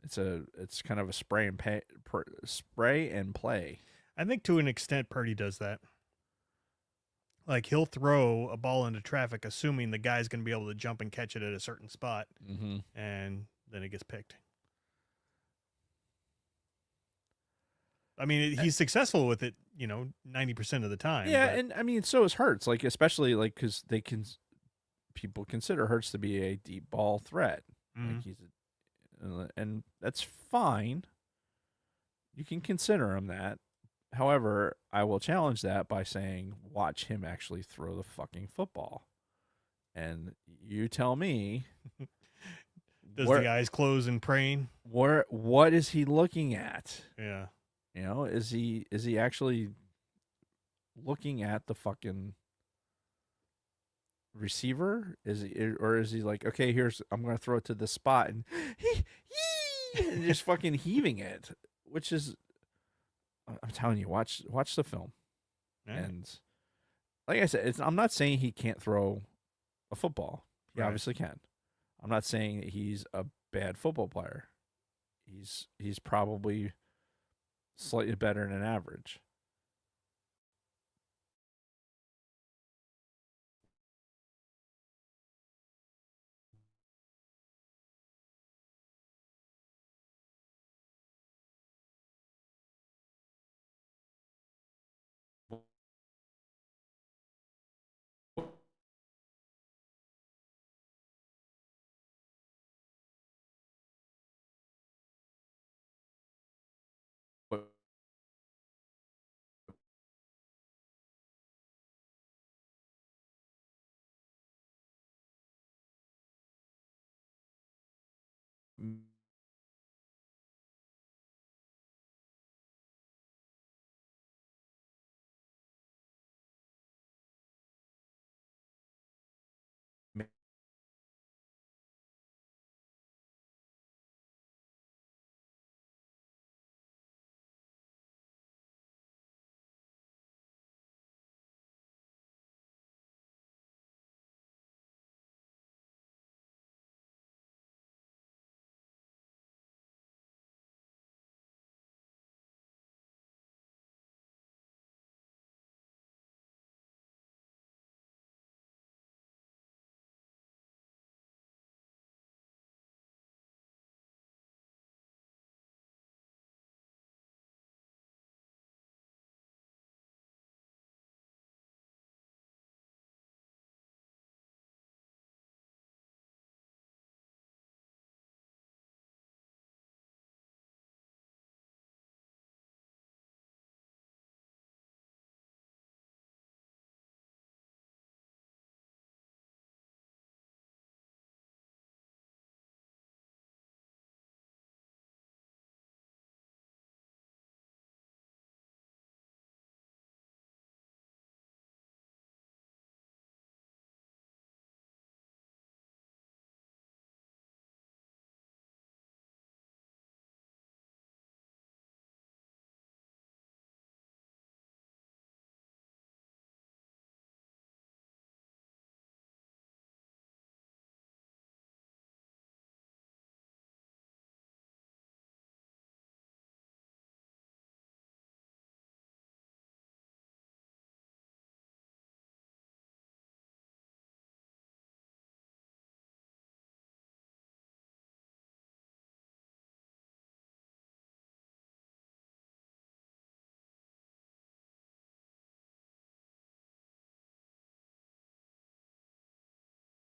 It's kind of a spray and play. I think to an extent Purdy does that. Like he'll throw a ball into traffic, assuming the guy's going to be able to jump and catch it at a certain spot, and then it gets picked. I mean, he's successful with it, 90% of the time. Yeah, but... and I mean, so is Hurts. Like, especially like because people consider Hurts to be a deep ball threat. Like and that's fine. You can consider him that. However, I will challenge that by saying, watch him actually throw the fucking football, and you tell me. Does the eyes close and praying? What is he looking at? Yeah. Is he actually looking at the fucking receiver? Is he like, okay, I'm gonna throw it to this spot and and just fucking heaving it, which is, I'm telling you, watch the film. Yeah. And like I said, I'm not saying he can't throw a football. He obviously can. I'm not saying that he's a bad football player. He's probably slightly better than average.